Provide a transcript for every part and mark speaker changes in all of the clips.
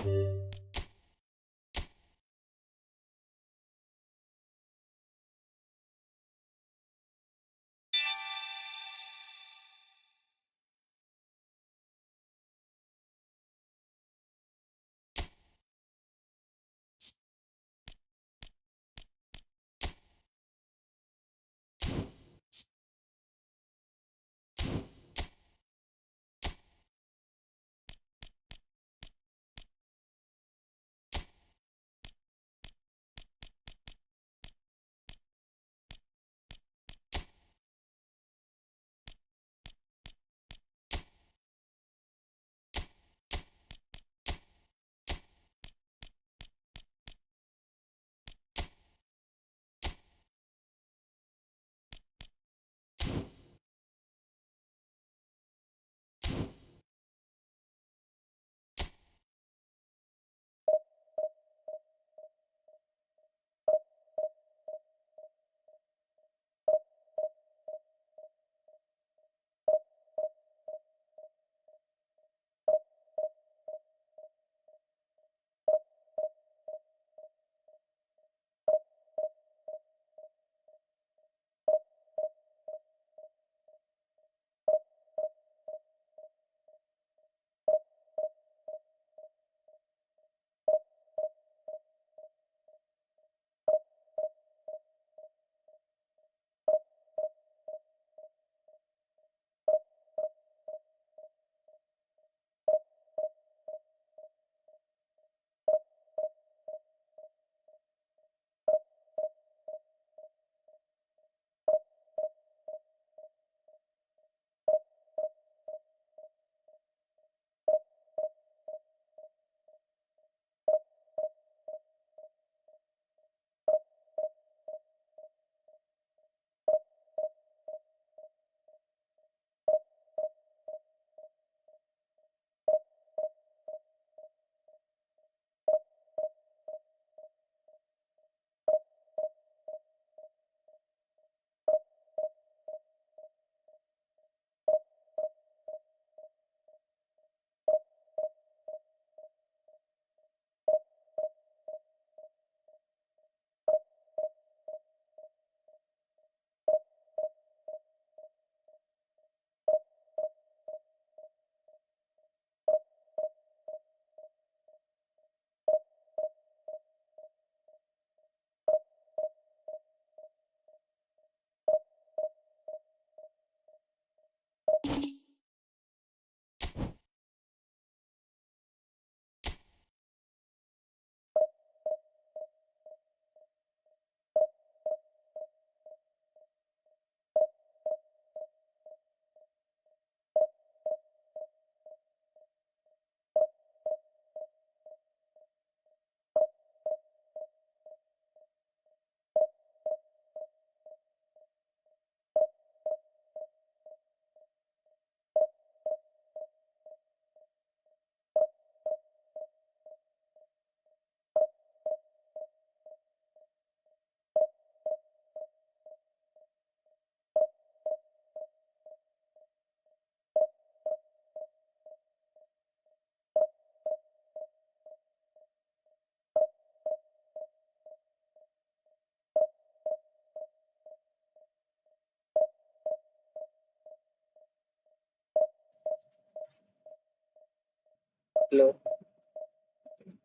Speaker 1: Hello.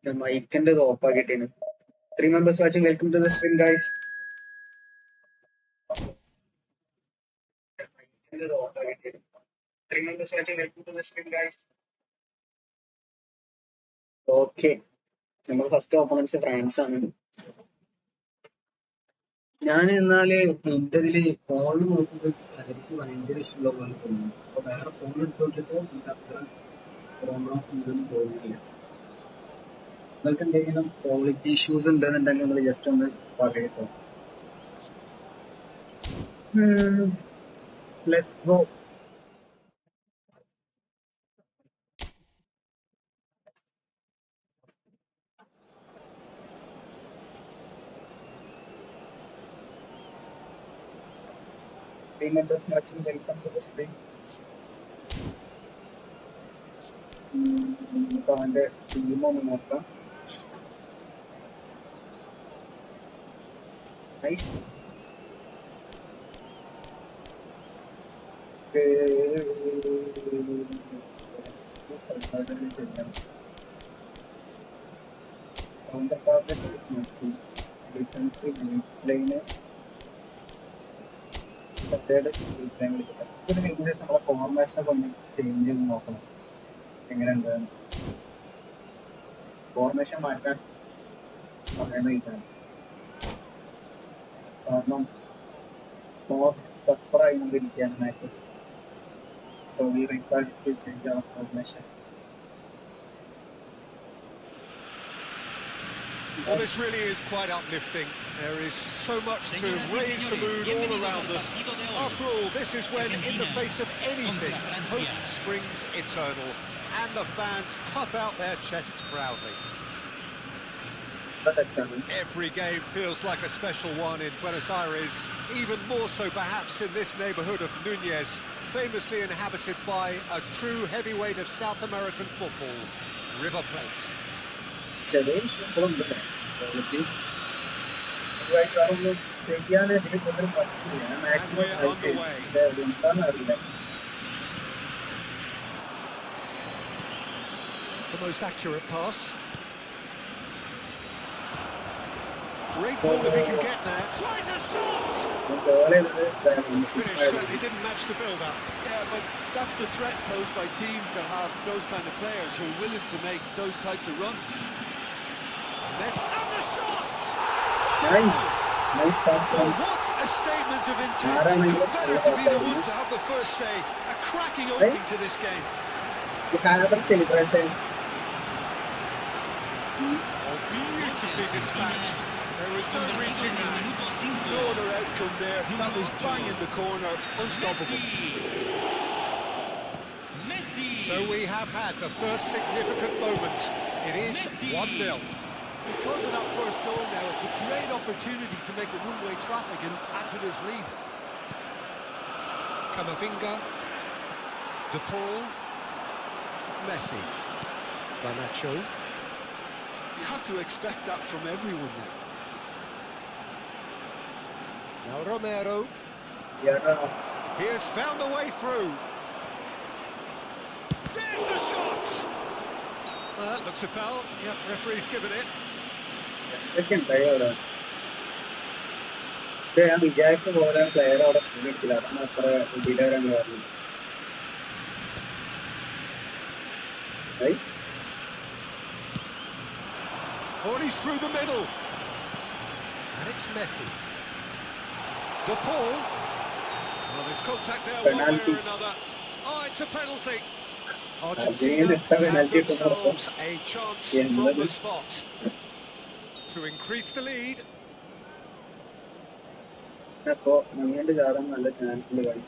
Speaker 1: The mic and the off again. 3 members watching. Welcome to the stream, guys. The mic and the off again. 3 members watching. Welcome to the stream, guys. Okay. നമ്മൾ first opponents France ആണ്. ഞാൻ എന്നാല് എന്റെ ഇതില് phone നോക്കുമ്പോൾ എനിക്ക് ഭയങ്കര ഇഷ്ടമുള്ള പോലെ തോന്നുന്നു. അപ്പൊ വേറെ ഫോൺ എടുത്തോണ്ടിട്ട് എനിക്ക് അത്ര ഇതൊന്നും തോന്നുന്നില്ല. നിങ്ങൾക്ക് എന്തെങ്കിലും ക്വാളിറ്റി ഇഷ്യൂസ് ഉണ്ടെന്നുണ്ടെങ്കിൽ നിങ്ങൾ ജസ്റ്റ് ഒന്ന് പറയട്ടോ. Let's go. Members watching, welcome to the stream. നമുക്ക് അവൻ്റെ ടീമൊന്ന് നോക്കാം. Nice. Counter target Messi, defensive line നമ്മളെ ഫോർമേഷനൊക്കെ ഒന്ന് ചേഞ്ച് ചെയ്ത് നോക്കണം. എങ്ങനെയുണ്ട് ഫോർമേഷൻ മാറ്റാൻ പറയാൻ കഴിക്കണം. കാരണം ടഫറായിക്കൊണ്ടിരിക്കുകയാണ് matches. So we require to change our formation.
Speaker 2: Well, this really is quite uplifting. There is so much to raise the mood all around us. After all, this is when, in the face of anything, hope springs eternal, and the fans puff out their chests proudly. Every game feels like a special one in Buenos Aires, even more so perhaps in this neighbourhood of Núñez, famously inhabited by a true heavyweight of South American football, River Plate.
Speaker 1: വേറൊന്നും ചെയ്യാൻ ഇതിൽ കൂടുതൽ പറ്റില്ല. Maximum പക്ഷെ എന്താണെന്ന് അറിയില്ല.
Speaker 2: The most accurate pass. Great ball if he can get there. Tries a shot! Finish certainly didn't match the build-up.
Speaker 3: Yeah, but that's the threat posed by teams that have those kind of players who are willing to make those types of runs.
Speaker 2: And the shot!
Speaker 1: Nice pass.
Speaker 3: Well, what a statement of intent. Who better to be the one to have the first say? A cracking opening to this game.
Speaker 1: The Canada celebration.
Speaker 2: Beautifully dispatched. There was no reaching that.
Speaker 3: No other outcome there. That was bang in the corner. Unstoppable.
Speaker 2: So we have had the first significant moment. It is 1-0.
Speaker 3: Because of that first goal now, it's a great opportunity to make a one-way traffic and add to this lead.
Speaker 2: Camavinga, De Paul, Messi, Garnacho.
Speaker 3: You have to expect that from everyone now.
Speaker 2: Now Romero.
Speaker 1: Yeah.
Speaker 2: He has found a way through. There's the shot! That looks a foul. Yep, referee's given it.
Speaker 1: ഞാൻ വിചാരിച്ച പോലെ player അവിടെ കിട്ടില്ല. അതാണ് അത്ര ഉപരിവരാൻ കാരണം.
Speaker 2: Oh, he's through the middle. And it's Messi. De Paul. Well, there's contact there one way or another. Oh, it's a penalty. Argentina have themselves a chance from the spot to increase the lead.
Speaker 1: അപ്പോൾ അങ്ങോട്ട് ചാടാൻ നല്ല chance ഉണ്ട് കളി.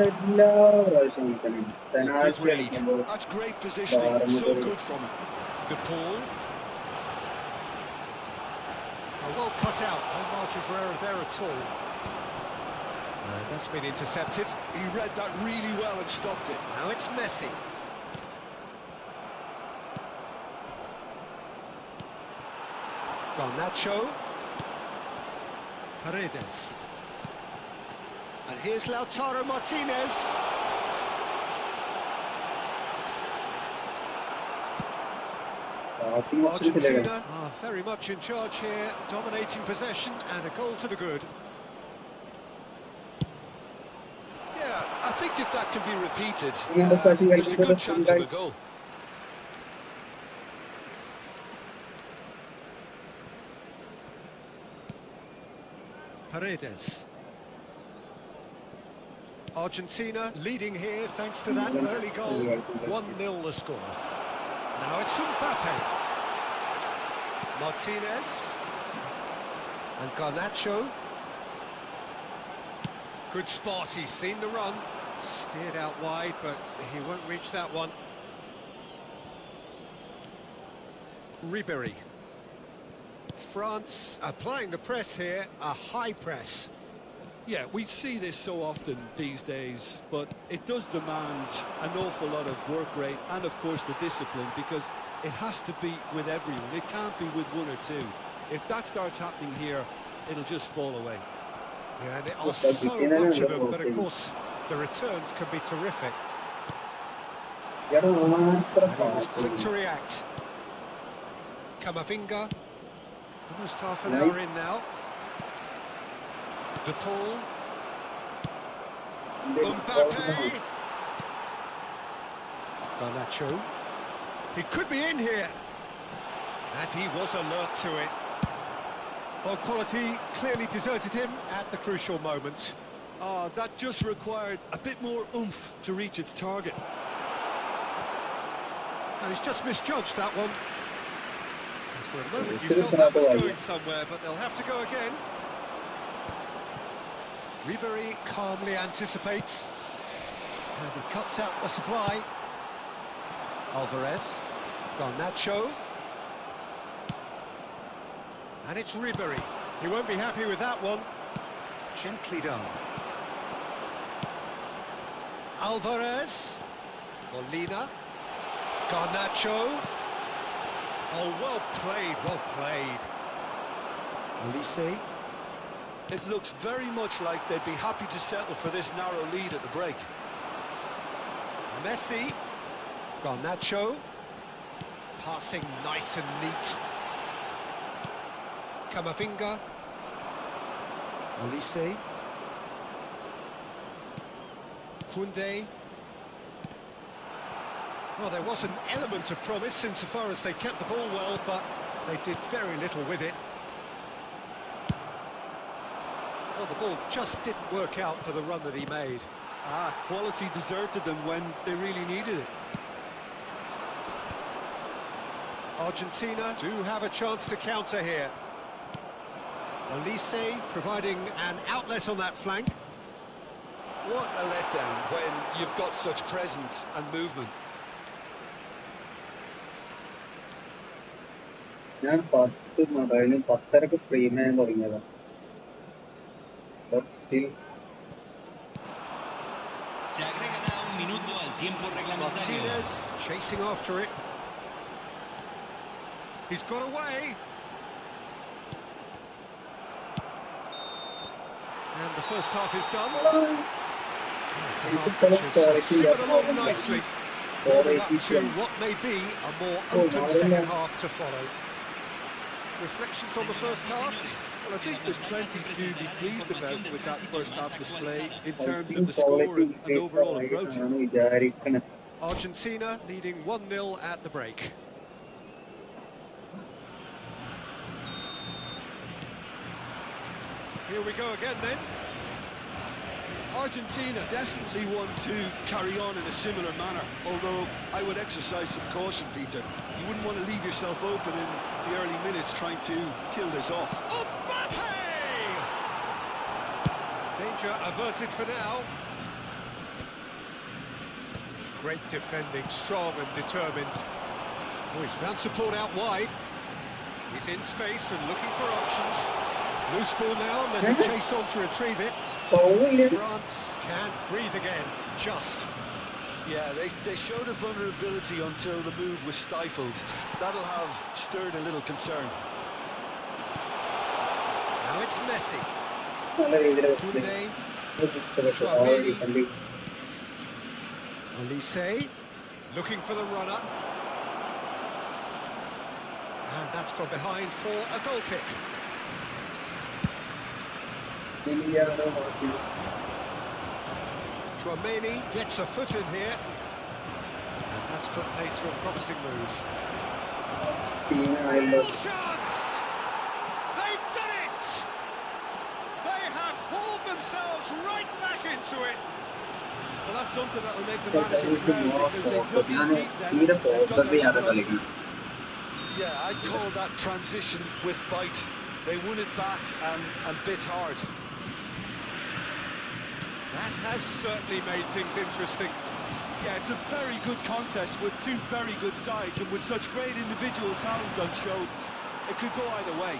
Speaker 1: എല്ലാ പ്രാവശ്യവും
Speaker 3: That's great positioning. So good from him.
Speaker 2: De Paul. Well cut out. No margin for error there at all. That's been intercepted.
Speaker 3: He read that really well and stopped it.
Speaker 2: Now it's Messi. Garnacho. Paredes. And here's Lautaro Martinez. Argentina are very much in charge here, dominating possession and a goal to the good.
Speaker 3: I think if that can be repeated,
Speaker 1: there's
Speaker 3: a good chance of a goal.
Speaker 2: Paredes. Argentina leading here thanks to that early goal. 1-0 the score. Now it's Mbappe. Martinez. And Garnacho. Good spot, he's seen the run. Steered out wide, but he won't reach that one. Ribéry. France applying the press here, a high press.
Speaker 3: Yeah, we see this so often these days, but it does demand an awful lot of work rate and, of course, the discipline, because it has to be with everyone. It can't be with one or two. If that starts happening here, it'll just fall away.
Speaker 2: Yeah, and there are so much of them, but of course the returns can be terrific. And he was quick to react. Kamavinga, almost half an hour in now. De Paul. Mbappe. Garnacho. He could be in here. And he was alert to it. Well, quality clearly deserted him at the crucial moment.
Speaker 3: Oh, that just required a bit more oomph to reach its target.
Speaker 2: And he's just misjudged that one. And for a moment you felt that was going somewhere, but they'll have to go again. Ribery calmly anticipates. And he cuts out the supply. Alvarez. Garnacho. And it's Ribery. He won't be happy with that one. Gently done. Alvarez. Molina. Garnacho. Oh, well played, well played. Olise.
Speaker 3: It looks very much like they'd be happy to settle for this narrow lead at the break.
Speaker 2: Messi. Garnacho. Passing nice and neat. Kamavinga. Olise. Koundé. Well, there was an element of promise insofar as they kept the ball well, but they did very little with it. Well, the ball just didn't work out for the run that he made.
Speaker 3: Quality deserted them when they really needed it.
Speaker 2: Argentina do have a chance to counter here. Olise providing an outlet on that flank.
Speaker 3: What a letdown when you've got such presence and movement.
Speaker 1: ഞാൻ 10 കഴിഞ്ഞ് 10:30 stream ചെയ്യാൻ തുടങ്ങിയതാണ്. But still.
Speaker 4: Se agregará un minuto al tiempo reglamentario.
Speaker 2: Martinez chasing after it. He's got away. And the first half is done. Along nicely. Building up to what may be a more open second half to follow. Reflections on the first half?
Speaker 3: Well, I think there's plenty to be pleased about with that first half display in terms of the score and overall approach.
Speaker 2: Argentina leading 1-0 at the break. Here we go again then.
Speaker 3: Argentina definitely want to carry on in a similar manner, although I would exercise some caution, Peter. You wouldn't want to leave yourself open in the early minutes trying to kill this off.
Speaker 2: Mbappe! Danger averted for now. Great defending, strong and determined. Oh, he's found support out wide. He's in space and looking for options. Loose ball now, and there's a chase on to retrieve it. France can't breathe again, just.
Speaker 3: Yeah, they showed a vulnerability until the move was stifled. That'll have stirred a little concern.
Speaker 2: Now it's Messi.
Speaker 1: Koundé.
Speaker 2: Olise looking for the runner. And that's gone behind for a goal kick. Tchouaméni gets a foot in here. And that's put paid to a promising move. Real chance! They've done it! They have hauled themselves right back into it.
Speaker 3: Well, that's something that will make the manager proud, because they dug in deep then. Yeah, I'd call that transition with bite. They won it back and bit hard.
Speaker 2: That has certainly made things interesting.
Speaker 3: Yeah, it's a very good contest with two very good sides, and with such great individual talent on show, it could go either way.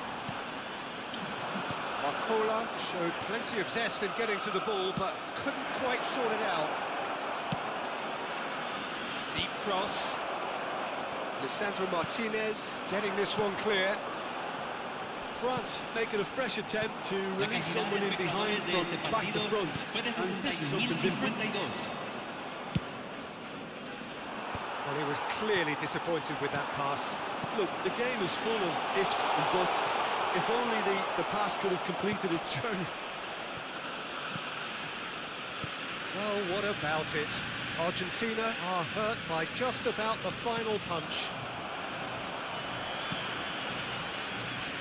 Speaker 2: Barcola showed plenty of zest in getting to the ball, but couldn't quite sort it out. Deep cross. Lisandro Martinez getting this one clear.
Speaker 3: France making a fresh attempt to release someone in behind from back to front, and this is something different.
Speaker 2: Well, he was clearly disappointed with that pass.
Speaker 3: Look, the game is full of ifs and buts. If only the pass could have completed its journey.
Speaker 2: Well, what about it? Argentina are hurt by just about the final punch.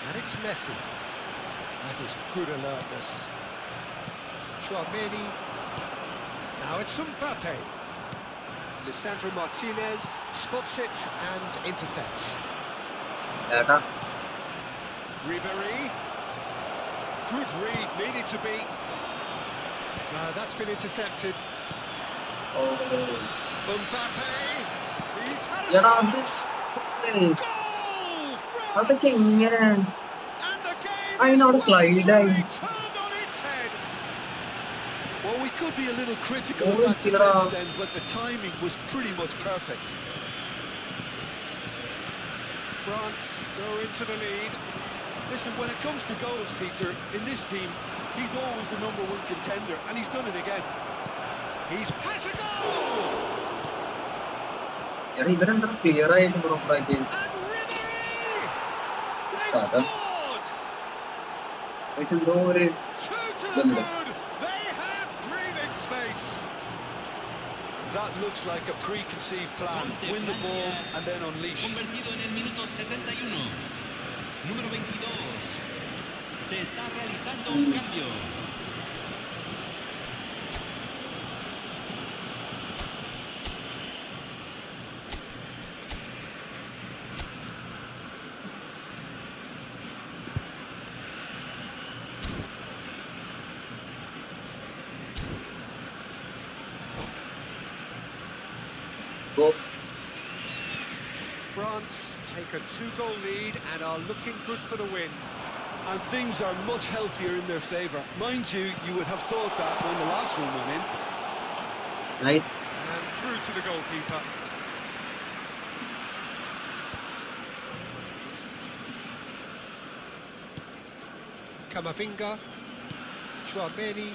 Speaker 2: And it's Messi. That is good alertness. Chouameni. Now it's Mbappe. Lisandro Martinez spots it and intercepts. Ribéry. Good read, needed to be. No, that's been intercepted. Mbappe. He's had a shot. Goal!
Speaker 1: അതൊക്കെ എങ്ങനെ
Speaker 2: And the game
Speaker 1: അതിനോട്
Speaker 2: is
Speaker 1: slide
Speaker 2: literally
Speaker 1: ആയി.
Speaker 2: turned on its head.
Speaker 3: Well, we could be a little critical of that
Speaker 1: Tira.
Speaker 3: defence then, but the timing was pretty much perfect.
Speaker 2: France go into the lead.
Speaker 3: Listen, when it comes to goals, Peter, in this team, he's always the #1 contender, and he's done it again.
Speaker 2: He's passed a goal!
Speaker 1: എടാ ഇവരെന്താ clear ആയിട്ട് പ്രോപ്പറായിട്ട്
Speaker 2: And Ribéry! They've scored!
Speaker 1: എന്തോ ഒരു
Speaker 2: Two to the good. They have breathing space.
Speaker 3: That looks like a preconceived plan. Win the ball and then unleash.
Speaker 4: Convertido en el minuto 71. Número 22. Se está realizando un cambio.
Speaker 1: go.
Speaker 2: France take a 2-goal lead and are looking good for the win.
Speaker 3: And things are much healthier in their favour. Mind you, you would have thought that when the last one went in.
Speaker 1: Nice.
Speaker 2: And through to the goalkeeper. Camavinga. Chouameni.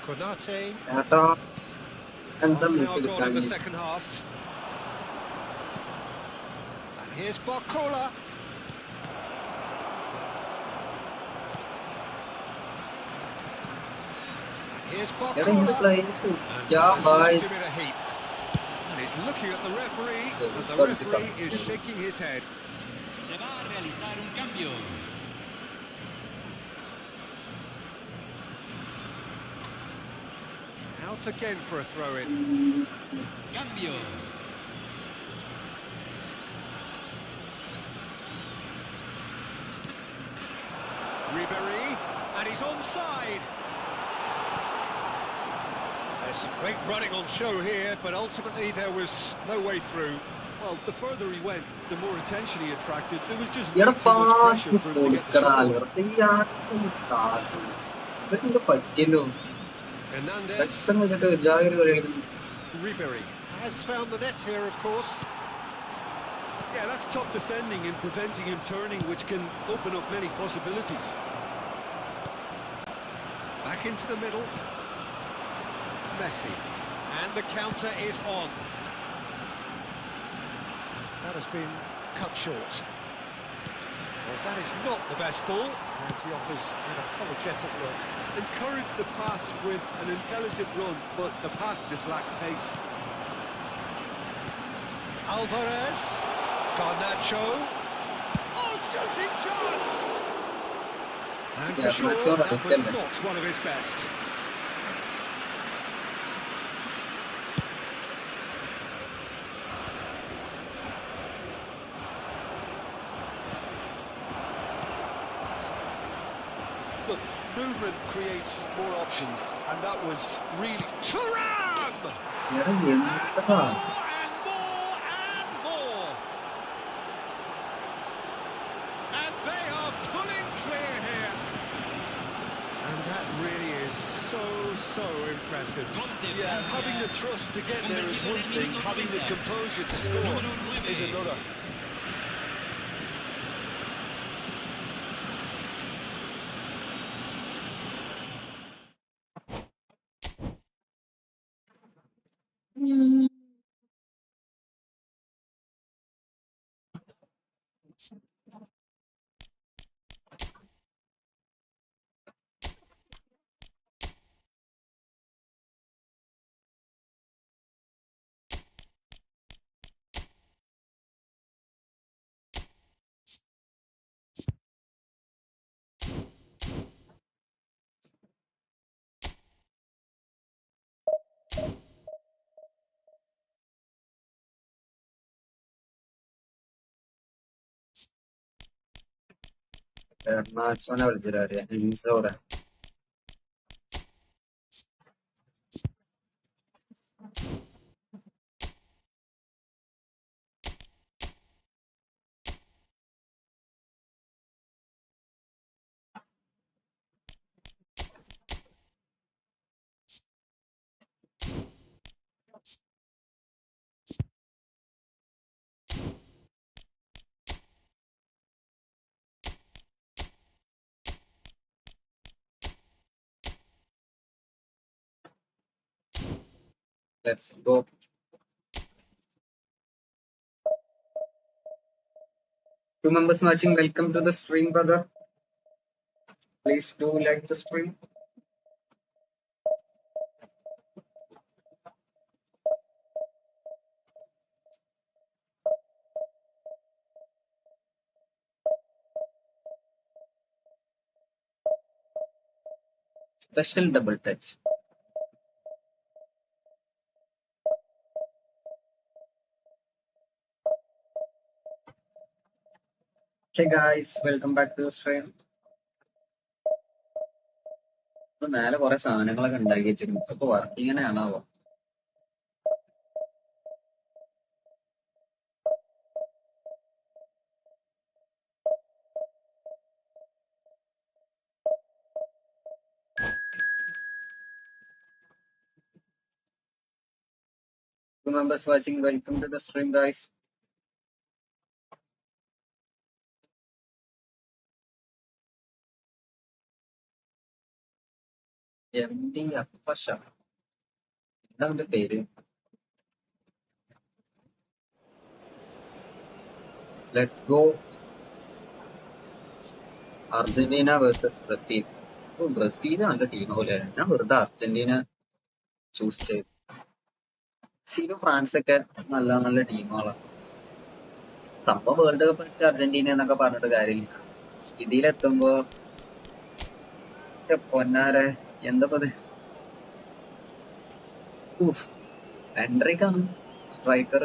Speaker 2: Konate.
Speaker 1: ഏട്ടാ എന്താ
Speaker 2: Half an
Speaker 1: miss
Speaker 2: hour gone in the
Speaker 1: എടുക്കാൻ
Speaker 2: second half. And here's Barcola. Here's
Speaker 1: എടാ ഇന്ന്
Speaker 2: Barcola.
Speaker 1: Players
Speaker 2: And
Speaker 1: yeah
Speaker 2: that has left
Speaker 1: boys
Speaker 2: him in a heap. And he's looking at the referee,
Speaker 1: Yeah,
Speaker 2: and the
Speaker 1: don't
Speaker 2: referee
Speaker 1: become-
Speaker 2: is shaking his head.
Speaker 4: Se va a realizar un cambio.
Speaker 2: Out again for a throw-in.
Speaker 4: Cambio.
Speaker 2: Ribéry, and he's onside. There's some great running on show here, but ultimately there was no way through.
Speaker 3: Well, the further he went, the more attention he attracted. There was just way
Speaker 1: എടാ
Speaker 3: too much
Speaker 1: pass
Speaker 3: pressure for him to get the
Speaker 1: കൊടുക്കടാ
Speaker 3: shot.
Speaker 1: ഇതൊക്കെ എന്താ പറ്റിയല്ലോ
Speaker 2: Hernandez,
Speaker 1: പെട്ടെന്ന് വെച്ചിട്ട് ജാഗ്രത കളിക്കുന്നു
Speaker 2: Ribéry has found the net here, of course.
Speaker 3: Yeah, that's top defending and preventing him turning, which can open up many possibilities.
Speaker 2: Back into the middle. Messi, and the counter is on. That has been cut short. Well, that is not the best ball, and he offers an apologetic look.
Speaker 3: Encourage the pass with an intelligent run, but the pass just lacked pace.
Speaker 2: Alvarez, Garnacho. Oh, shooting chance! And for
Speaker 1: Yeah,
Speaker 2: sure,
Speaker 1: that's all right,
Speaker 2: that was
Speaker 1: isn't it?
Speaker 2: not one of his best.
Speaker 3: Look, movement creates more options, and that was really...
Speaker 2: Thuram!
Speaker 1: എടാ
Speaker 2: And
Speaker 1: എന്താ
Speaker 2: more and more and more. And they are pulling clear
Speaker 3: So impressive. Yeah, having the thrust to get there is one thing, having the composure to score is another.
Speaker 1: Matchone വിളിച്ചിട്ട് ഇൻസോടെ let's go. Two members watching, welcome to the stream, brother. Please do like the stream. Special double touch. Hey guys, welcome back to the stream. മേലെ കുറെ സാധനങ്ങളൊക്കെ ഉണ്ടാക്കി വെച്ചിരുന്നു. ഇതൊക്കെ working തന്നെയാണാവോ? Two members watching, welcome to the stream, guys. MD അപ്പഷ എന്താണ് പേര്? Let's go. Argentina versus Brazil. Brazil നല്ല ടീമാവൂലെ? ഞാൻ വെറുതെ അർജന്റീന ചൂസ് ചെയ്തു. ബ്രസീലും ഫ്രാൻസൊക്കെ നല്ല നല്ല ടീമുകളാണ്. സംഭവം വേൾഡ് കപ്പ് അടിച്ച അർജന്റീന എന്നൊക്കെ പറഞ്ഞിട്ട് കാര്യമില്ല. ഇതിലെത്തുമ്പോ പൊന്നാരെ എന്തൊക്കെ എൻട്രിക്കാണ് സ്ട്രൈക്കർ.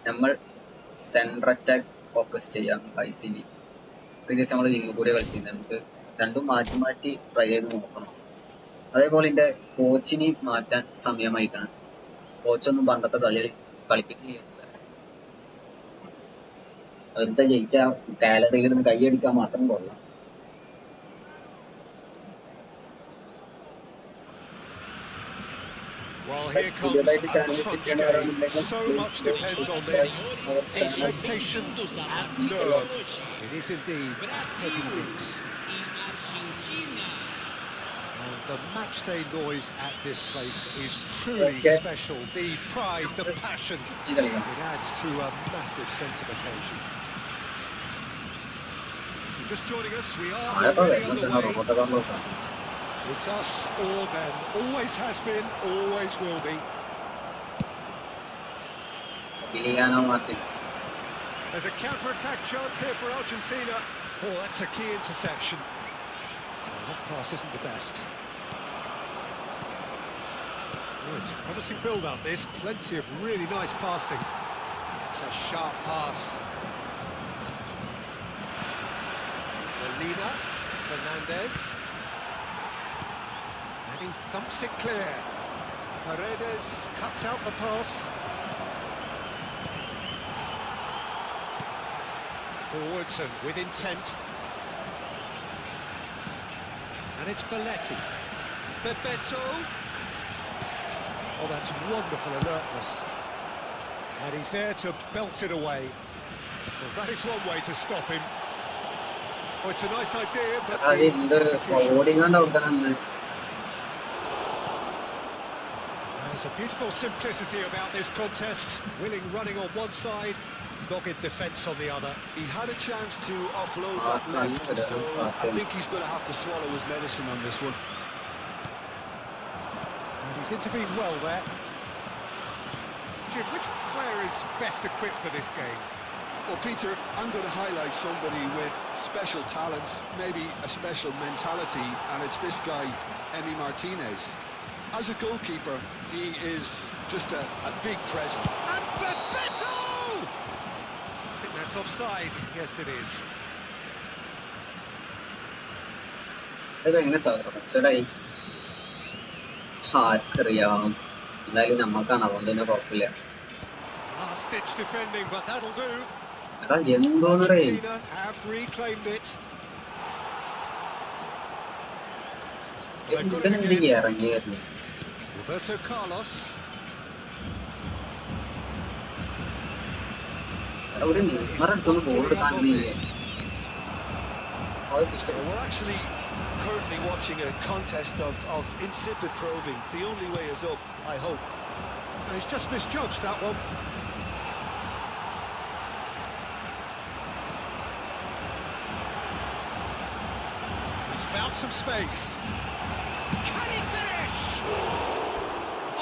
Speaker 1: നമ്മൾ സെൻട്രൽ അറ്റാക്ക് ഫോക്കസ് ചെയ്യാം. ഐസിനി പ്രത്യേകിച്ച് നമ്മൾ വിങ്ങ് കൂടെ കളിച്ചിരുന്നത്. നമുക്ക് രണ്ടും മാറ്റി മാറ്റി ട്രൈ ചെയ്ത് നോക്കണം. അതേപോലെ എന്റെ കോച്ചിനെ മാറ്റാൻ സമയമായിട്ടാണ്. കോച്ചൊന്നും പണ്ടത്തെ കളിപ്പിക്കുകയും വെറുതെ ജയിച്ച ഗാലറിയിൽ നിന്ന് കൈയടിക്കാൻ മാത്രം കൊള്ളാം.
Speaker 2: Well, here comes a crunch game. So much depends on this. Expectation and nerve. It is indeed a heady mix. And the matchday noise at this place is truly special. The pride, the passion, it adds to a massive sense of occasion. If you're just joining us, we are already underway. It's us or them. Always has been, always will be. There's a counter-attack chance here for Argentina. Oh, that's a key interception. Well, that pass isn't the best. Oh, it's a promising build-up, this. Plenty of really nice passing. It's a sharp pass. Molina, Fernandez. And he thumps it clear. Paredes cuts out the pass. Forwards and with intent. And it's Belletti. Bebeto. Oh, that's wonderful alertness. And he's there to belt it away. Well, that is one way to stop him. Oh, it's a nice idea, but there's a beautiful simplicity about this contest. Willing running on one side, dogged defence on the other.
Speaker 3: He had a chance to offload that left, so I think he's going to have to swallow his medicine on this one.
Speaker 2: And he's intervened well there. Jim, which player is best equipped for this game?
Speaker 3: Well, Peter, I'm going to highlight somebody with special talents, maybe a special mentality, and it's this guy, Emi Martinez. As a goalkeeper, he is just a big presence.
Speaker 2: And Bebeto! I think that's offside. Yes, it is. Last-ditch defending, but that'll do. Argentina have reclaimed it. Roberto Carlos.
Speaker 3: We're actually currently watching a contest of insipid probing. The only way is up, I hope.
Speaker 2: No, he's just misjudged that one. He's found some space. Can he finish?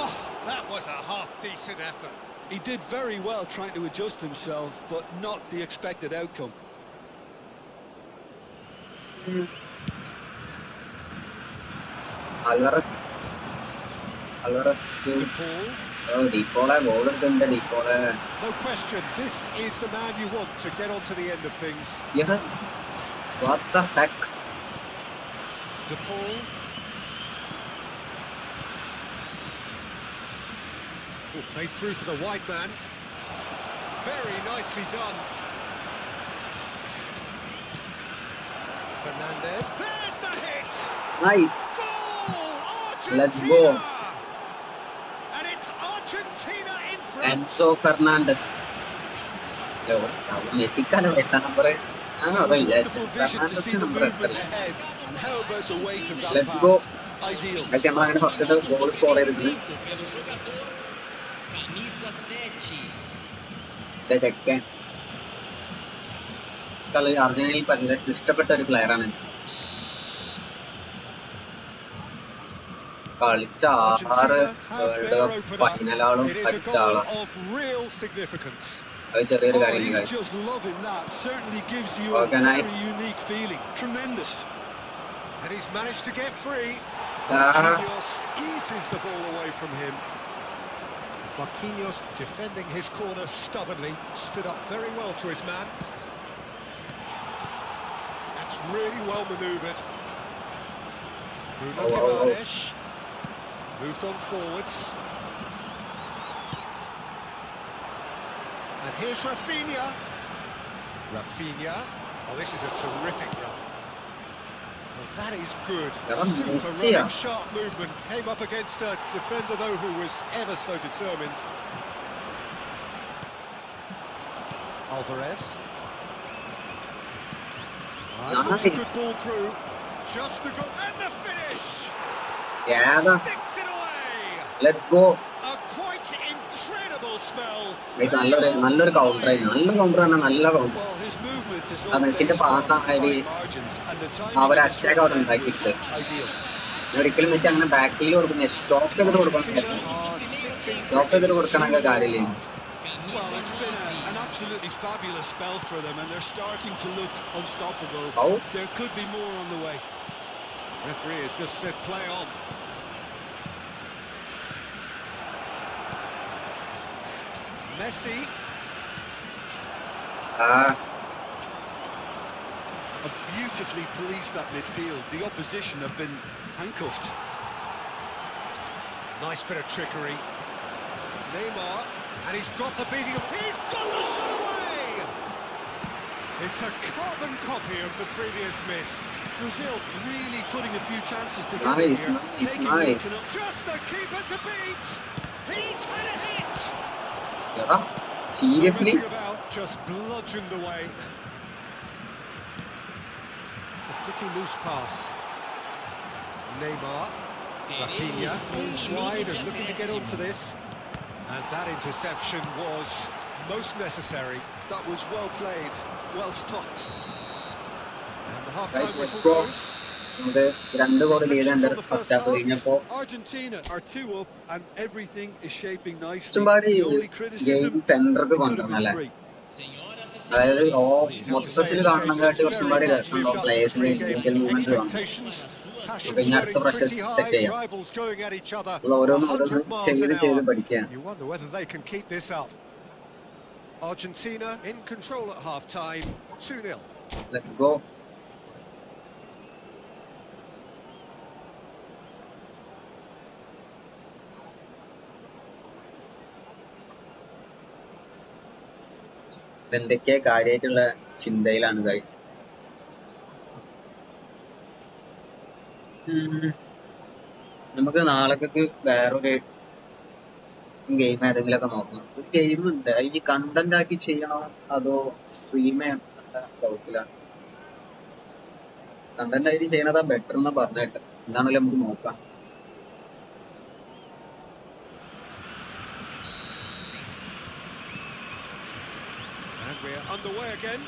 Speaker 2: Oh, that was a half-decent effort.
Speaker 3: He did very well trying to adjust himself, but not the expected outcome.
Speaker 1: Alvarez to DePaul.
Speaker 2: No question, this is the man you want to get onto the end of things.
Speaker 1: Yeah. What the heck?
Speaker 2: DePaul. Oh, played through for the wide man. Very nicely done. Fernandez. There's the hit!
Speaker 1: Nice.
Speaker 2: Goal!
Speaker 1: Let's go.
Speaker 2: And it's Argentina in front.
Speaker 1: Enzo Fernandez. Messi
Speaker 3: Wonderful vision to see the movement ahead, and how about the weight of that
Speaker 1: Let's
Speaker 3: pass?
Speaker 1: go.
Speaker 3: Ideal.
Speaker 1: First goal score check. Argentina ഇഷ്ടപ്പെട്ട ഒരു പ്ലെയറാണ്. കളിച്ച 6 world cup ഫൈനലുകളും അടിച്ച ആളാണ്. അത് ചെറിയൊരു കാര്യമില്ല. Organized.
Speaker 2: And he's managed to get free. Marquinhos eases the ball away from him. Marquinhos defending his corner stubbornly, stood up very well to his man. That's really well manoeuvred. Bruno Guimaraes moved on forwards. And here's Rafinha. Oh, this is a terrific run. Well, that is good. Super running, sharp movement. Came up against a defender, though, who was ever so determined. Alvarez.
Speaker 1: Nice.
Speaker 2: A good ball through. Just a goal. And the finish!
Speaker 1: Yeah.
Speaker 2: Sticks it away!
Speaker 1: Let's go.
Speaker 2: A quite incredible spell.
Speaker 1: നല്ലൊരു counter നല്ല counter.
Speaker 3: Well, his movement is
Speaker 1: മെസ്സിന്റെ pass അവർ attack അവിടെ ഉണ്ടാക്കിയിട്ട് ഒരിക്കലും Messi അങ്ങനെ back heel കൊടുക്കുന്ന stop ചെയ്തിട്ട് കൊടുക്കണമെങ്കിൽ കാര്യമില്ല.
Speaker 3: Well, it's been an absolutely fabulous spell for them, and they're starting to look unstoppable.
Speaker 1: Oh.
Speaker 3: There could be more on the way.
Speaker 2: Referee has just said play on. Messi.
Speaker 3: Have beautifully policed that midfield. The opposition have been handcuffed.
Speaker 2: Nice bit of trickery. Neymar, and he's got the beating of... He's got the shot away! It's a carbon copy of the previous miss.
Speaker 3: Brazil really putting a few chances together
Speaker 1: Nice,
Speaker 3: here.
Speaker 1: nice,
Speaker 3: Taking
Speaker 1: nice.
Speaker 2: Just the keeper to beat. He's had a hit.
Speaker 1: Yeah, seriously?
Speaker 2: No messing about, just bludgeoned away. It's a pretty loose pass. Neymar. Rafinha moves wide and looking to get onto this. And that interception was most necessary.
Speaker 3: That was well played, well stopped.
Speaker 2: And the
Speaker 1: Guys,
Speaker 2: half-time
Speaker 1: let's
Speaker 2: whistle
Speaker 1: go.
Speaker 2: goes.
Speaker 1: നമുക്ക് 2 goal lead ഉണ്ട് first half കഴിഞ്ഞപ്പോ.
Speaker 3: Argentina are 2 up and everything is shaping nicely.
Speaker 1: ഇഷ്ടംപാടി
Speaker 3: The only criticism,
Speaker 1: game സെന്റർക്ക്
Speaker 3: it could have
Speaker 1: കൊണ്ടുവന്നല്ലേ?
Speaker 3: been 3.
Speaker 1: അതായത് മൊത്തത്തിൽ കാണുന്നതിനായിട്ട് കുറച്ചുംപാടി രസമുണ്ടോ പ്ലേയേഴ്സിന്റെ individual movements കാണും. ഇനി അടുത്ത പ്രഷർ സെറ്റ് ചെയ്യാം. ഓരോന്നും ചെയ്ത് പഠിക്കാം.
Speaker 2: Argentina in control at half-time, 2-0.
Speaker 1: Let's go. എന്തൊക്കെ കാര്യമായിട്ടുള്ള ചിന്തയിലാണ് ഗൈസ്. നമുക്ക് നാളേക്ക് വേറൊരു ഗെയിം ഏതെങ്കിലുമൊക്കെ നോക്കണം. ഒരു ഗെയിം ഉണ്ട്, ഈ കണ്ടന്റ് ആക്കി ചെയ്യണോ അതോ സ്ട്രീം ഡൗട്ടിലാണ്. കണ്ടന്റ് ആയിട്ട് ചെയ്യണതാ ബെറ്റർ എന്നാ പറഞ്ഞിട്ട്. എന്താണല്ലോ നമുക്ക് നോക്കാം.
Speaker 2: We're underway again.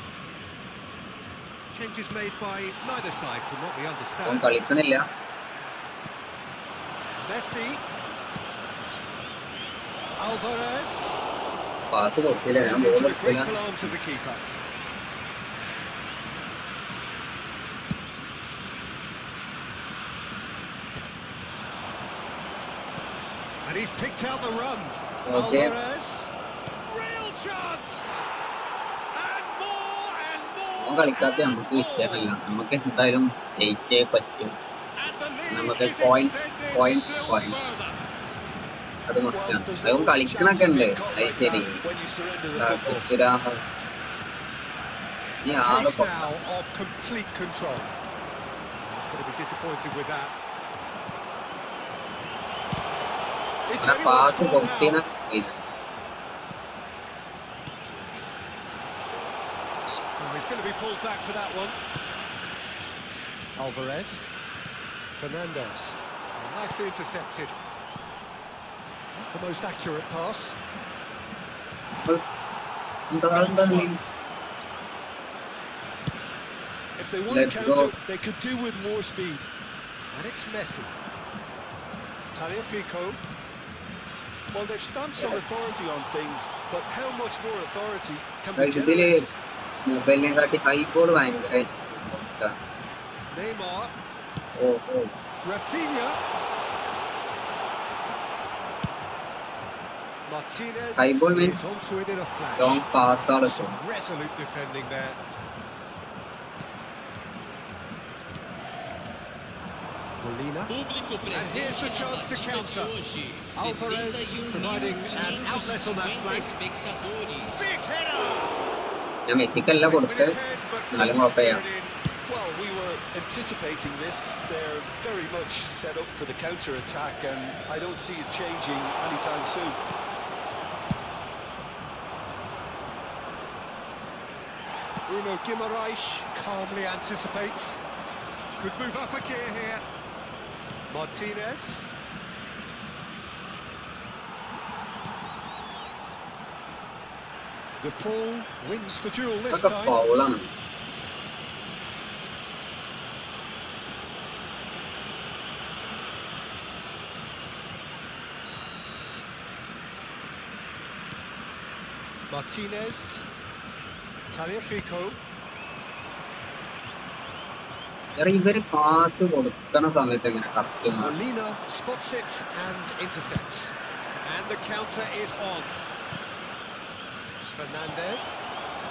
Speaker 2: Changes made by neither side from what we understand.
Speaker 1: കളിക്കണില്ല.
Speaker 2: Messi. Alvarez.
Speaker 1: Pass കൊടുത്തില്ല, ഞാൻ ബോൾ എടുത്തില്ല.
Speaker 2: Arms of the keeper. And he's picked out the run.
Speaker 1: Okay.
Speaker 2: Alvarez. Real chance.
Speaker 1: കളിക്കാത്ത നമുക്ക് വിഷയമല്ല, നമുക്ക് എന്തായാലും ജയിച്ചേ പറ്റും. നമുക്ക് പോയിന്റ്സ് അത് മസ്റ്റാണ്. അതും കളിക്കണൊക്കെ ഉണ്ട്. അത് ശരി, ഈ ആള് pass കൊടുത്തിന.
Speaker 2: He's going to be pulled back for that one. Alvarez. Fernandez. Nicely intercepted. Not the most accurate pass.
Speaker 3: If they want to counter, they could do with more speed.
Speaker 2: And it's Messi. Tagliafico.
Speaker 3: Well, they've stamped some authority on things, but how much more authority can be generated?
Speaker 1: മൊബൈലിനെക്കാട്ടി high ball ഭയങ്കര.
Speaker 2: Neymar.
Speaker 1: Oh.
Speaker 2: Rafinha. Martinez.
Speaker 1: Highball means
Speaker 2: onto it in a flash.
Speaker 1: Long pass also.
Speaker 2: Resolute defending there. Molina. And here's the chance to counter. Alvarez providing an outlet on that flank. Big header.
Speaker 1: ഞാൻ മെസ്സിക്കല്ല കൊടുത്ത്, എന്നാലും കുഴപ്പമില്ല.
Speaker 3: Well, we were anticipating this. They're very much set up for the counter-attack, and I don't see it changing anytime soon.
Speaker 2: Bruno Guimaraes calmly anticipates. Could move up a gear here. Martinez. De Paul wins the duel this time.
Speaker 1: ഫൗളാണ്.
Speaker 2: Martinez. Tagliafico.
Speaker 1: ഇവര് pass കൊടുക്കണ സമയത്ത് എങ്ങനെ correct
Speaker 2: Molina spots it and intercepts. And the counter is on. Fernandez.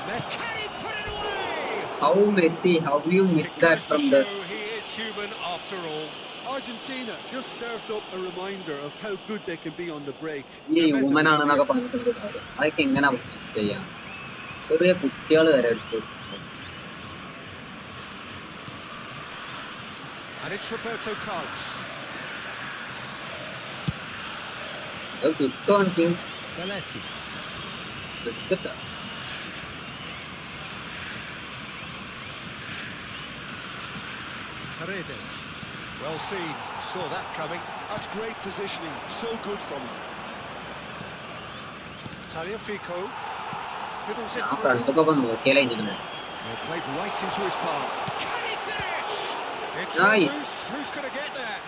Speaker 2: Messi. Can he put it away?
Speaker 1: How Messi? How you miss that from the?
Speaker 2: He is human after all.
Speaker 3: Argentina just served up a reminder of how good they can be on the break.
Speaker 1: ഈ human ആണെന്നൊക്കെ പറഞ്ഞിട്ടുണ്ട്. അതൊക്കെ എങ്ങനെ miss ചെയ്യാം? ചെറിയ കുട്ടികൾ വരെ എടുത്തു.
Speaker 2: And it's Roberto Carlos.
Speaker 1: കിട്ടും എനിക്ക്
Speaker 2: Belletti.
Speaker 1: എടുത്തിട്ടാ.
Speaker 2: Paredes. Well seen. Saw that coming.
Speaker 3: That's great positioning. So good from him.
Speaker 2: Tagliafico. Fiddles it
Speaker 1: ഞാൻ
Speaker 2: through.
Speaker 1: ഫ്രണ്ടൊക്കെ നോക്കിയാലേ ഇങ്ങനെ.
Speaker 2: Well, played right into his path. Can he finish? It's
Speaker 1: Nice.
Speaker 2: Who's going to get there?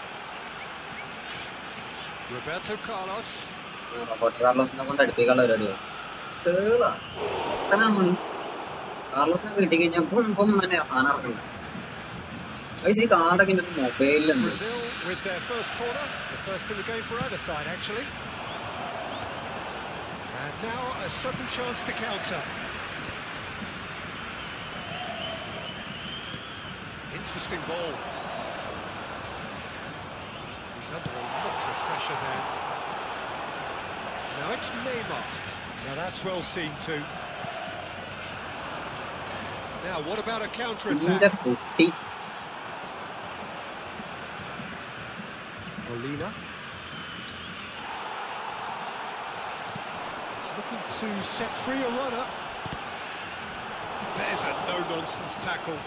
Speaker 2: Roberto Carlos.
Speaker 1: Roberto കാർലോസിനെ കൊണ്ട് അടുപ്പിക്കാനുള്ള പരിപാടിയോ മണി. കാർലോസിനെ കിട്ടിക്കഴിഞ്ഞാൽ boom boom തന്നെ സാധനം ഇറക്കണ്ട. ഈ കാർഡൊക്കെ എൻ്റെ മൊബൈലിലുണ്ട്.
Speaker 2: Brazil with their first corner, the first in the game for either side actually. And now a sudden chance to counter. Interesting ball. He's under a lot of pressure there. Now it's Neymar. Now that's well seen too. Now what about a counter-attack?
Speaker 1: കുട്ടി
Speaker 2: Molina. He's looking to set free a runner. There's a no-nonsense tackle.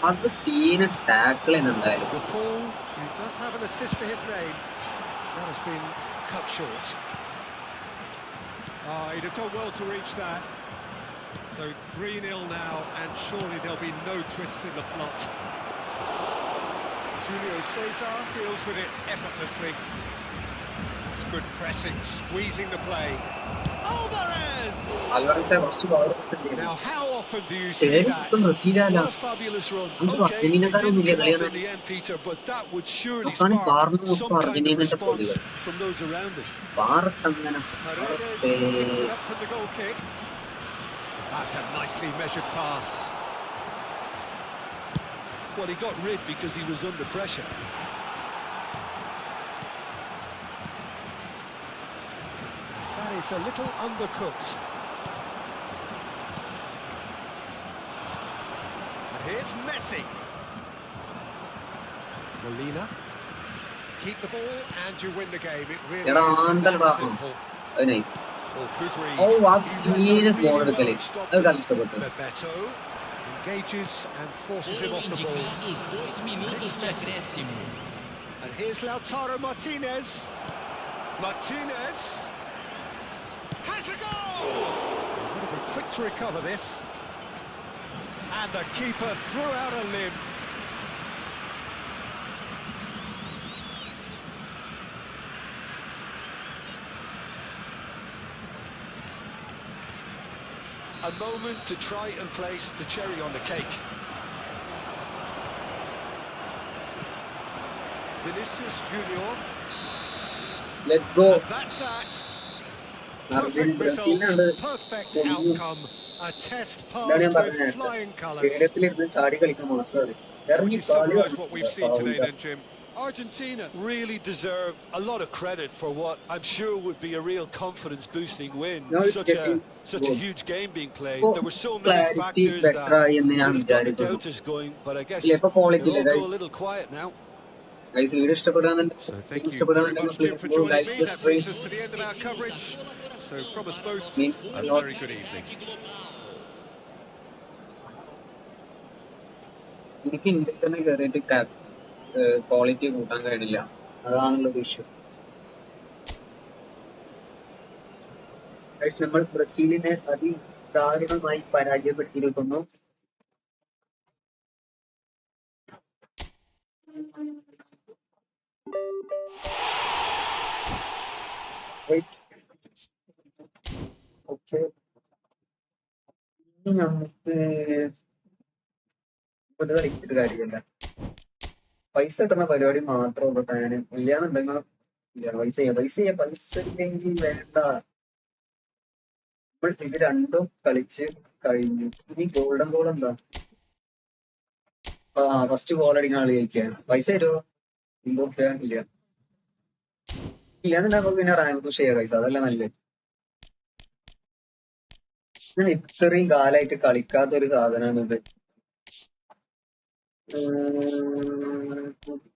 Speaker 1: അത് scene tackle എന്തായാലും.
Speaker 2: The Paul, who does have an assist to his name, that has been cut short. He'd have done well to reach that. So 3-0 now, and surely there'll be no twists in the plot. Julio Cesar deals with it effortlessly. It's good pressing, squeezing the play. Alvarez!
Speaker 1: Alvarez കുറച്ച് power കുറച്ചുണ്ട്.
Speaker 2: Now, how often do you see
Speaker 1: stadium
Speaker 2: that?
Speaker 1: മൊത്തം ബ്രസീലല്ല.
Speaker 3: What a fabulous run.
Speaker 1: അന്ന്
Speaker 3: Okay, it
Speaker 1: അർജന്റീനക്കാരൊന്നും
Speaker 3: didn't
Speaker 1: ഇല്ല
Speaker 3: come off
Speaker 1: കളിയാണ്.
Speaker 3: in the end, Peter, but that would surely
Speaker 1: അതാണ്
Speaker 3: spark
Speaker 1: പാർന്ന്
Speaker 3: some
Speaker 1: മൊത്തം
Speaker 3: kind of
Speaker 1: അർജന്റീനന്റെ
Speaker 3: response
Speaker 1: പൊടികൾ.
Speaker 3: from those around him.
Speaker 1: പാറട്ടങ്ങനെ
Speaker 2: Paredes picks it up from the goal kick. That's a nicely measured pass.
Speaker 3: Well, he got rid because he was under pressure.
Speaker 2: That is a little undercooked. And here's Messi. Molina. Keep the ball and you win the game. It really
Speaker 1: എടാ
Speaker 2: is
Speaker 1: ആണ്ടൽ
Speaker 2: that simple.
Speaker 1: അത് nice.
Speaker 2: Oh, good read.
Speaker 1: ഓ അത് scene phone എടുക്കല് അത് കളി ഇഷ്ടപ്പെട്ടു.
Speaker 2: Bebeto engages and forces him off the ball. And it's Messi. And here's Lautaro Martinez. Martinez has a goal! Got to be quick to recover this. And the keeper threw out a limb.
Speaker 3: A moment to try and place the cherry on the cake. Vinicius Junior.
Speaker 1: Let's go.
Speaker 2: And that's that.
Speaker 1: Argentina
Speaker 2: Perfect
Speaker 1: ബ്രസീലിനാണ്.
Speaker 2: result, perfect outcome. A test
Speaker 1: ഇതാണ് ഞാൻ
Speaker 2: passed with
Speaker 1: പറഞ്ഞത്.
Speaker 2: flying colours.
Speaker 1: സ്റ്റേഡിയത്തിലിരുന്ന് ചാടി കളിക്കാൻ മാത്രം
Speaker 2: Would
Speaker 1: ഇറങ്ങി
Speaker 2: you
Speaker 1: കളി
Speaker 2: summarise what we've seen today then, Jim?
Speaker 3: Argentina really deserve a lot of credit for what I'm sure would be a real confidence-boosting win.
Speaker 1: No, it's getting
Speaker 3: Such a
Speaker 1: good.
Speaker 3: huge game being played.
Speaker 1: Oh,
Speaker 3: There were so many
Speaker 1: clarity
Speaker 3: factors
Speaker 1: better
Speaker 3: that
Speaker 1: ആയെന്ന് ഞാൻ
Speaker 3: would have got the
Speaker 1: വിചാരിക്കുന്നു.
Speaker 3: doubters going, but I guess
Speaker 1: ഇല്ല ഇപ്പൊ quality
Speaker 3: they'll
Speaker 1: ഇല്ല
Speaker 3: all go a
Speaker 1: guys.
Speaker 3: little quiet now.
Speaker 1: Guys video ഇഷ്ടപ്പെടാന്നുണ്ടെങ്കിൽ
Speaker 2: So thank you very
Speaker 1: ഇഷ്ടപ്പെടാന്നുണ്ടെങ്കിൽ
Speaker 2: much, Jim, for
Speaker 1: please go
Speaker 2: joining
Speaker 1: like
Speaker 2: me.
Speaker 1: this
Speaker 2: That
Speaker 1: stream.
Speaker 2: brings us to the end of our coverage. So from us both,
Speaker 1: Means
Speaker 2: a
Speaker 1: a lot.
Speaker 2: very good evening.
Speaker 1: എനിക്ക് ഇന്ത്യയിൽ തന്നെ കയറിയിട്ട് quality കൂട്ടാൻ കഴിയില്ല. അതാണുള്ളത് issue. Guys നമ്മൾ ബ്രസീലിനെ അതിദാരുണമായി പരാജയപ്പെടുത്തിയിരിക്കുന്നു. Okay നമുക്ക് ഇത് കളിച്ചിട്ട് കാര്യമില്ല. പൈസ കിട്ടുന്ന പരിപാടി മാത്രമേ ഉള്ളൂ ഫാന്. ഇല്ലാന്നുണ്ടെങ്കിൽ ഇല്ല പൈസ ഇല്ലെങ്കിൽ വേണ്ട. നമ്മൾ ഇത് രണ്ടും കളിച്ച് കഴിഞ്ഞു. ഇനി ഗോൾഡൻ ഗോൾ എന്താ? ഫസ്റ്റ് ഗോൾ അടിക്കുന്ന ആള് ജയിക്കുകയാണ്. പൈസ തരുമോ? ഇല്ല ഇല്ലാന്നുണ്ടെങ്കിൽ പിന്നെ റാങ്ക് പുഷ് ചെയ്യാം പൈസ. അതല്ല നല്ലത്. ഞാൻ ഇത്രയും കാലമായിട്ട് കളിക്കാത്ത ഒരു സാധനമാണ് ഇത്.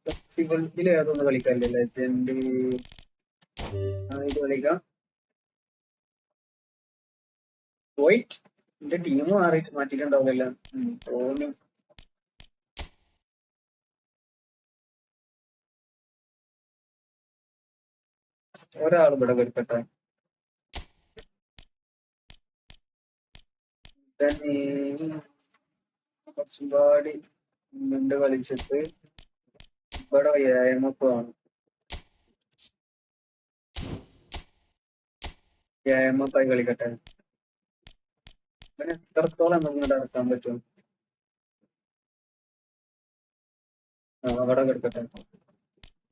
Speaker 1: ഫ്ലെക്സിബിൾ ഇതിൽ ഏതൊന്ന് കളിക്കാല്ലേ ലെജൻഡ് ഇത് കളിക്കാം. പോയിട്ട് എന്റെ ടീം മാറ്റിട്ടുണ്ടാവില്ല തോന്നി. ഒരാൾ ഇവിടെ കളിക്കട്ടെ. കുറച്ചും പാടി മുണ്ട് കളിച്ചിട്ട് ഇവിടെ വ്യായാമൊക്കെ ആണ്. വ്യായാമൊക്കെ കളിക്കട്ടെ. പിന്നെ എത്രത്തോളം നമുക്ക് ഇറക്കാൻ പറ്റും? അവിടെ കിടക്കട്ടെ.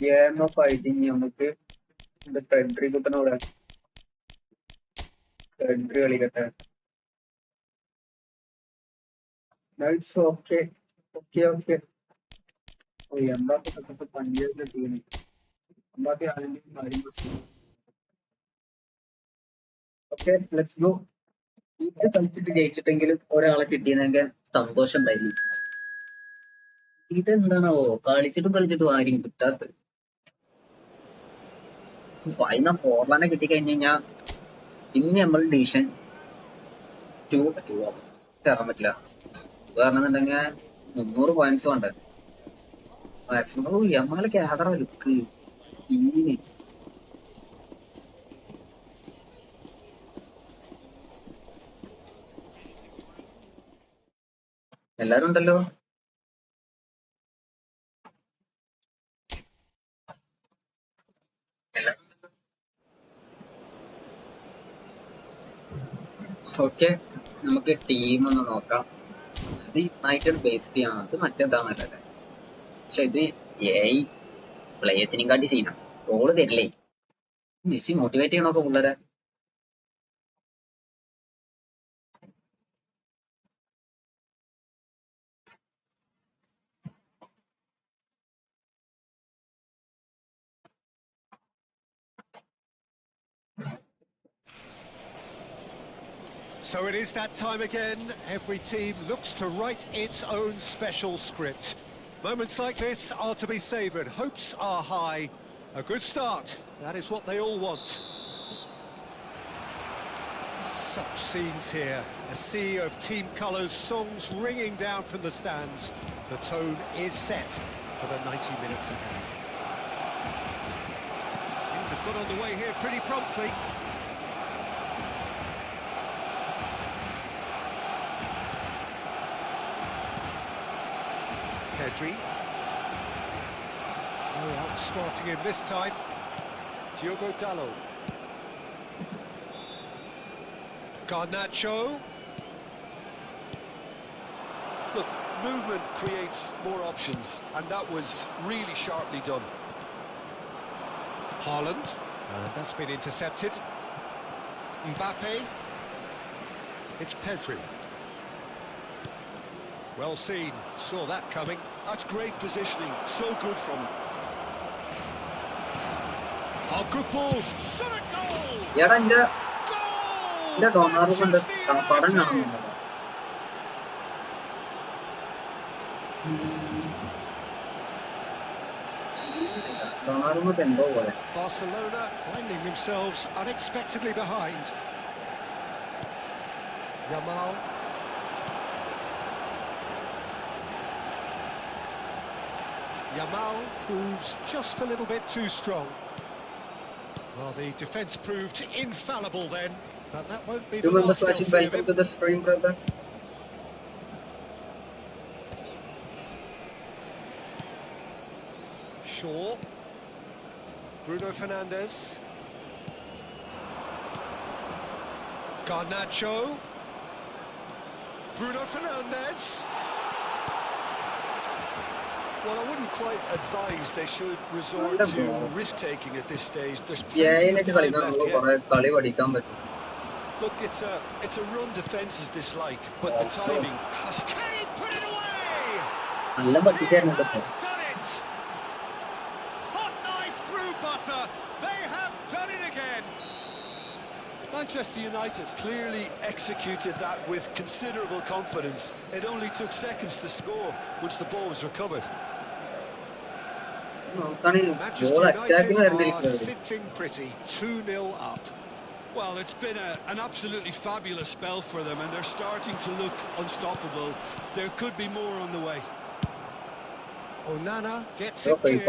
Speaker 1: വ്യായാമൊക്കെ ആയിട്ട് ഇനി നമുക്ക് ഇത് ട്രെഡ്രി കുട്ടനോടെ ട്രെഡ്രി കളിക്കട്ടെ. Knights okay okay okay. Mbappe പഞ്ചാബിന്റെ ടീം എംബാപ്പെ ആദ്യം കാര്യം. Okay let's go. ഇത് കളിച്ചിട്ട് ജയിച്ചിട്ടെങ്കിലും ഒരാളെ കിട്ടിയെന്നെങ്കിൽ സന്തോഷം ഉണ്ടായിരുന്നു. ഇതെന്താണാവോ കളിച്ചിട്ടും ആരും കിട്ടാത്തത്. ഫൈനൽ ഫോർലാനെ കിട്ടിക്കഴിഞ്ഞാൽ ഇന്ന് നമ്മൾ ഡിവിഷൻ 2 കയറാൻ പറ്റില്ല. പറഞ്ഞിട്ടുണ്ടെങ്കിൽ 300 പോയിന്റ്സ് ഉണ്ട് മാക്സിമം. എമ്മാലെ ക്യാമറ ലുക്ക് സീന്. എല്ലാരും ഉണ്ടല്ലോ. ഓക്കെ നമുക്ക് ടീം ഒന്ന് നോക്കാം. ഇത് യുണൈറ്റഡ് ബേസ്ഡ് ആണ്. അത് മറ്റേതാണല്ലേ. പക്ഷെ ഇത് പ്ലേയേഴ്സിനും കാട്ടി സീനാ. ഗോള് തരില്ലേ. മെസ്സി മോട്ടിവേറ്റ് ചെയ്യണോക്കെ പിള്ളേരെ.
Speaker 2: So it is that time again. Every team looks to write its own special script. Moments like this are to be savoured. Hopes are high. A good start. That is what they all want. Such scenes here. A sea of team colours, songs ringing down from the stands. The tone is set for the 90 minutes ahead. Things have got underway here pretty promptly. Pedri. Oh, outsmarting him this time.
Speaker 3: Diogo Dalot.
Speaker 2: Garnacho.
Speaker 3: Look, movement creates more options, and that was really sharply done.
Speaker 2: Haaland. That's been intercepted. Mbappe. It's Pedri. Well seen, saw that coming.
Speaker 3: That's great positioning, so good from him.
Speaker 2: Oh, good balls, shot a goal!
Speaker 1: എടാ എന്റെ
Speaker 2: Goal!
Speaker 1: ഡൊണാറും എന്താ പടം കാണുന്നുണ്ടോ? ഡൊണാറും എന്തോ പോലെ.
Speaker 2: Barcelona finding themselves unexpectedly behind. Yamal. Yamal proves just a little bit too strong. Well, the defence proved infallible then, but that won't be the
Speaker 1: Remember
Speaker 2: last
Speaker 1: slashing
Speaker 2: they'll see of
Speaker 1: welcome
Speaker 2: him.
Speaker 1: to the stream, brother.
Speaker 2: Shaw. Bruno Fernandes. Garnacho. Bruno Fernandes.
Speaker 3: Well, I wouldn't quite advise they should resort to risk-taking at this stage. There's
Speaker 1: Yeah,
Speaker 3: plenty of time left yet. Look, it's a run defence is this like, but the timing has to...
Speaker 2: Can he put it away?
Speaker 1: നല്ല
Speaker 2: He
Speaker 1: പഠിച്ചായിരുന്നു.
Speaker 2: has done it! Hot knife through butter. They have done it again.
Speaker 3: Manchester United clearly executed that with considerable confidence. It only took seconds to score once the ball was recovered.
Speaker 2: Manchester United are sitting pretty, 2-0 up.
Speaker 3: Well, it's been an absolutely fabulous spell for them, and they're starting to look unstoppable. There could be more on the way.
Speaker 2: Onana gets it clear.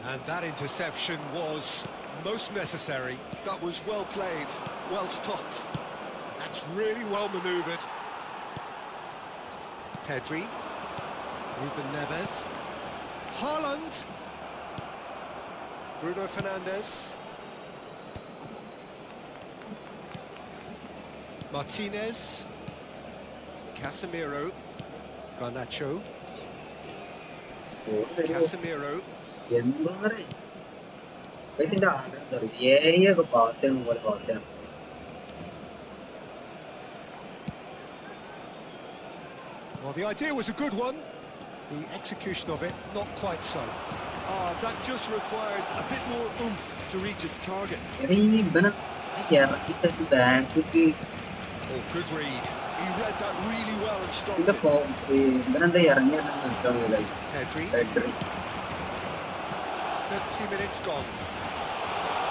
Speaker 2: And that interception was most necessary.
Speaker 3: That was well played, well stopped.
Speaker 2: That's really well manoeuvred. Pedri, Ruben Neves, Haaland, Bruno Fernandes, Martinez, Casemiro, Garnacho, Casemiro. Well, the idea was a good one. The execution of it, not quite so.
Speaker 3: That just required a bit more oomph to reach its target.
Speaker 2: Oh, good read.
Speaker 3: He read that really well and stopped it.
Speaker 2: Pedri. 30 minutes gone.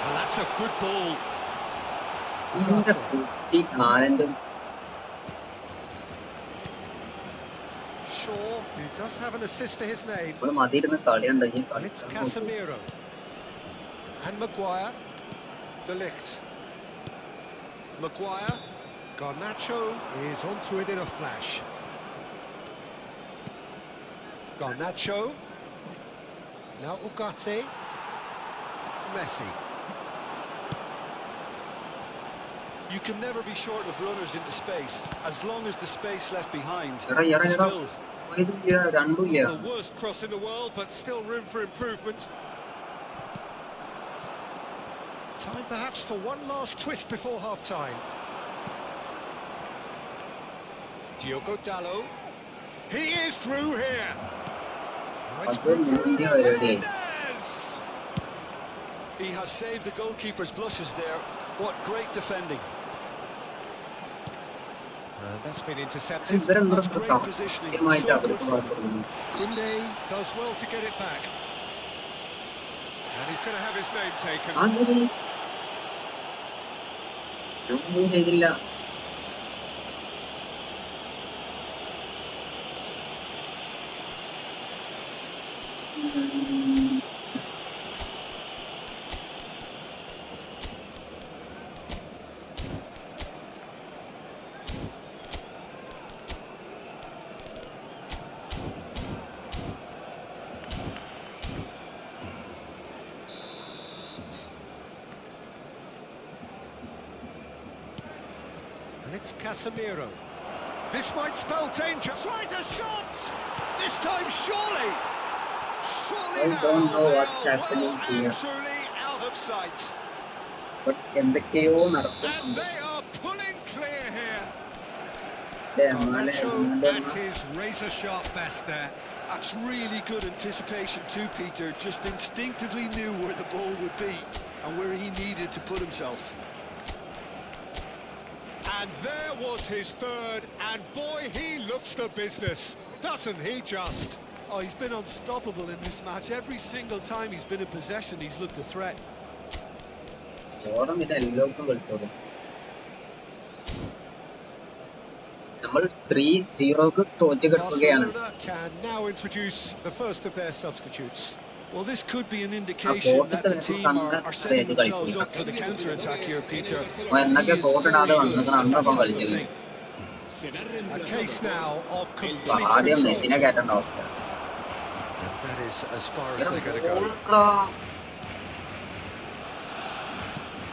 Speaker 2: And that's a good ball. Shaw, who does have an assist to his name. It's Casemiro. And Maguire. De Ligt. Maguire. Garnacho is onto it in a flash. Garnacho. Now Octa. Messi.
Speaker 3: You can never be short of runners into space, as long as the space left behind is filled.
Speaker 2: The worst cross in the world, but still room for improvement. Time perhaps for one last twist before half-time. Diogo Dalot. He is through here. Now it's Bruno Fernandes.
Speaker 3: He has saved the goalkeeper's blushes there. What great defending.
Speaker 2: And that's been intercepted.
Speaker 3: That's great positioning. So good.
Speaker 2: Kunde does well to get it back. And he's going to have his name taken. It's Casemiro. This might spell danger. Tries a shot! This time, surely! Surely
Speaker 1: I
Speaker 2: now,
Speaker 1: don't know
Speaker 2: they
Speaker 1: what's
Speaker 2: are
Speaker 1: happening
Speaker 2: well
Speaker 1: here.
Speaker 2: and truly out of sight.
Speaker 1: But
Speaker 2: And they are pulling clear here. Garnacho at his razor-sharp best there.
Speaker 3: That's really good anticipation too, Peter. Just instinctively knew where the ball would be and where he needed to put himself.
Speaker 2: And there was his third, and boy, he looks the business, doesn't he just?
Speaker 3: Oh, he's been unstoppable in this match. Every single time he's been in possession, he's looked a threat.
Speaker 2: Barcelona can now introduce the first of their substitutes.
Speaker 3: Well, this could be an indication that the team are setting themselves up for the counter-attack here, Peter.
Speaker 2: A case now of complete control. And that is as far as they're going to go.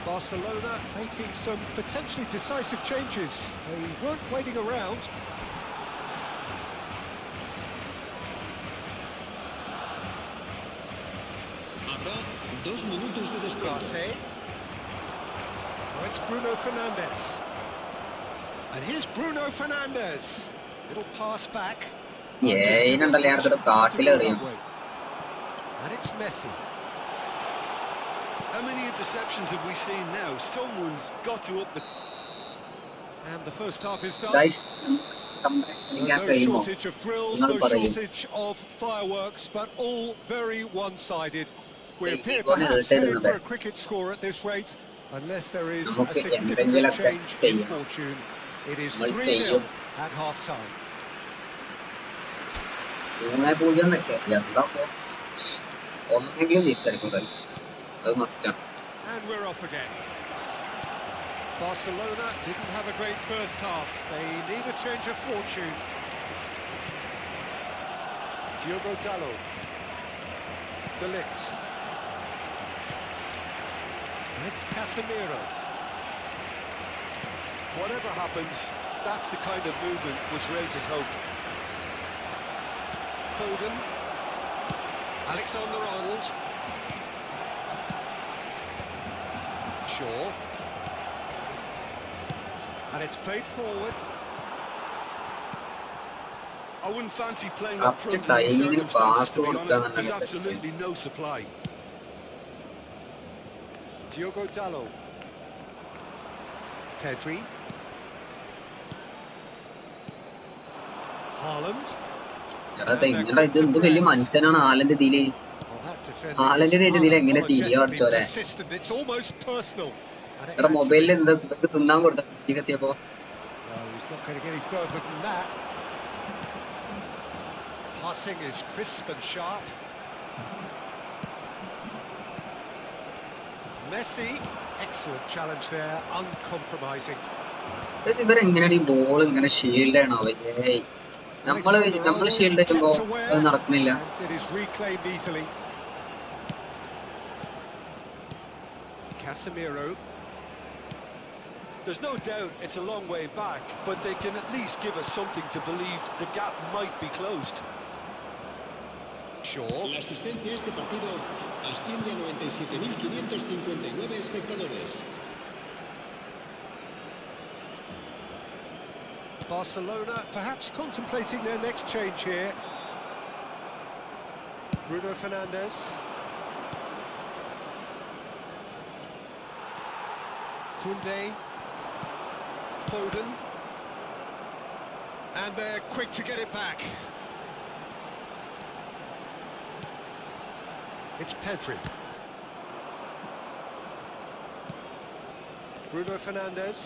Speaker 2: Barcelona making some potentially decisive changes. They weren't waiting around.
Speaker 4: Habrá 2 minutos de descuento.
Speaker 2: Now it's Bruno Fernandes. And here's Bruno Fernandes. Little pass back.
Speaker 1: ഇതിനുണ്ടല്ലോ അടുത്തൊരു കാട്ടിലെറിയും.
Speaker 2: And it's Messi.
Speaker 3: How many interceptions have we seen now? Someone's got to up the...
Speaker 2: And the first half is done.
Speaker 1: Guys,
Speaker 2: So no shortage of thrills, no shortage of fireworks, but all very one-sided. We appear perhaps headed for a cricket score at this rate, unless there is a significant change in fortune. It is 3-0 at half-time.
Speaker 1: 3-0 എന്നൊക്കെ എന്താ ഒന്നെങ്കിലും തിരിച്ചടിക്കും guys, അത് മസ്റ്റാണ്.
Speaker 2: And we're off again. Barcelona didn't have a great first half. They need a change of fortune.
Speaker 3: Diogo Dalot. De Ligt.
Speaker 2: And it's Casemiro.
Speaker 3: Whatever happens, that's the kind of movement which raises hope.
Speaker 2: Foden. Alexander-Arnold. Shaw. And it's played forward.
Speaker 3: I wouldn't fancy playing up front in these circumstances, to be honest. There's absolutely no supply. Diogo Dalot.
Speaker 2: Pedri. Haaland.
Speaker 1: ഇതെന്ത് വലിയ മനുഷ്യനാണ് Haaland ഇതില്. ഹാലൻഡിന്റെ ഇതിൽ എങ്ങനെ തിരികെ അടിച്ചോലെ. എടാ മൊബൈലിൽ എന്താ തിന്നാൻ കൊടുത്ത എത്തിയപ്പോ.
Speaker 2: Passing is crisp and sharp. Messi, excellent challenge there, uncompromising.
Speaker 1: ഇവരെങ്ങനെയാണ് ഈ ബോൾ ഇങ്ങനെ ഷീൽഡ് ആണോ? നമ്മള് ഷീൽഡ് ചെയ്യുമ്പോ അത് നടക്കുന്നില്ല.
Speaker 2: It is reclaimed easily. Casemiro.
Speaker 3: There's no doubt it's a long way back, but they can at least give us something to believe the gap might be closed.
Speaker 2: Shaw.
Speaker 4: La asistencia a este partido asciende a 97.559 espectadores.
Speaker 2: Barcelona perhaps contemplating their next change here. Bruno Fernandes. Koundé. Foden. And they're quick to get it back. It's Pedri. Bruno Fernandes.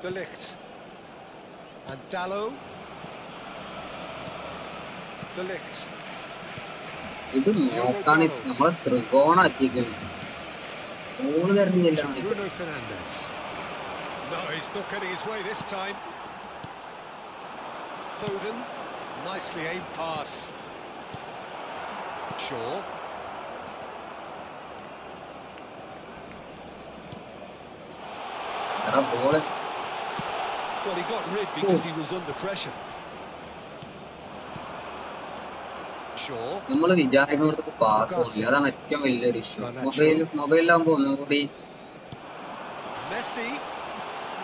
Speaker 2: De Ligt. And Dalot. De Ligt.
Speaker 1: ഇത് നോക്കാണ് നമ്മളെ ത്രികോണാക്കിയിരിക്കുന്നത്.
Speaker 2: Bruno Fernandes. No, he's not getting his way this time. Foden. Nicely aimed pass. Shaw.
Speaker 3: Well, he got rid because he was under pressure.
Speaker 2: Shaw.
Speaker 1: നമ്മൾ വിചാരിക്കുന്നിടത്ത് pass പോകില്ല, അതാണ് ഏറ്റവും വലിയൊരു issue. മൊബൈലിലാകുമ്പോ ഒന്നുകൂടി.
Speaker 2: Messi.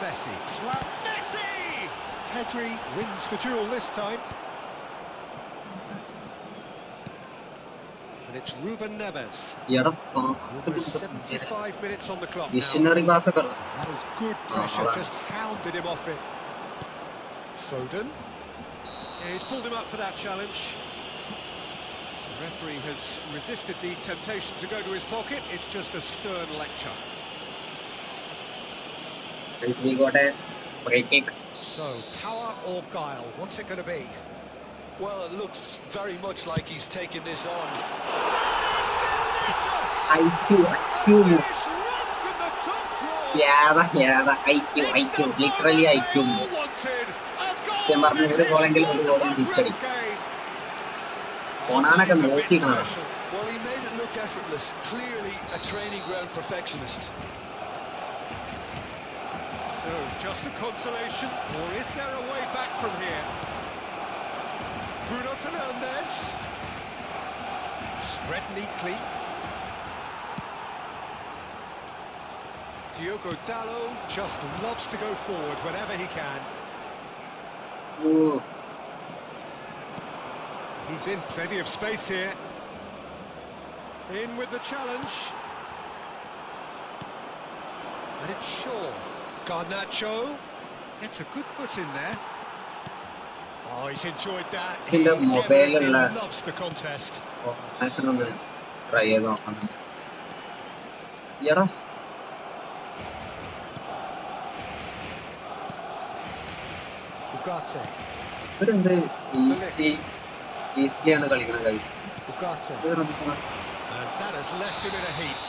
Speaker 2: Messi. Messi! Pedri wins the duel this time. And it's Ruben Neves. 75 minutes on the clock now.
Speaker 1: Visionary pass ഒക്കെ.
Speaker 2: That was good pressure, just hounded him off it. Foden. Yeah, he's pulled him up for that challenge. The referee has resisted the temptation to go to his pocket. It's just a stern lecture.
Speaker 1: We got a free kick.
Speaker 2: So, power or guile? What's it going to be?
Speaker 3: Well, it looks very much like he's taking this on.
Speaker 1: IQ. IQ. Literally IQ. ഒരു ഗോളെങ്കിലും ഒരു ഗോളും തിരിച്ചടിക്കും. ഓണാനൊക്കെ നോക്കിക്കണം.
Speaker 3: Well, he made it look effortless. Clearly a training ground perfectionist.
Speaker 2: So, just a consolation, or is there a way back from here? Bruno Fernandes. Spread neatly. Diogo Dalot just loves to go forward whenever he can.
Speaker 1: Ooh.
Speaker 2: He's in plenty of space here. In with the challenge. And it's Shaw. Garnacho. Gets a good foot in there. Oh, he's enjoyed that. He
Speaker 1: In the mobile
Speaker 2: evidently loves the contest.
Speaker 1: ഒന്ന് try ചെയ്ത് നോക്കുന്നുണ്ട്. എടാ
Speaker 2: Ugarte.
Speaker 1: ഇവരെന്ത് ഈസിലിയാണ് കളിക്കുന്നത് guys.
Speaker 2: Ugarte. And that has left him in a heap.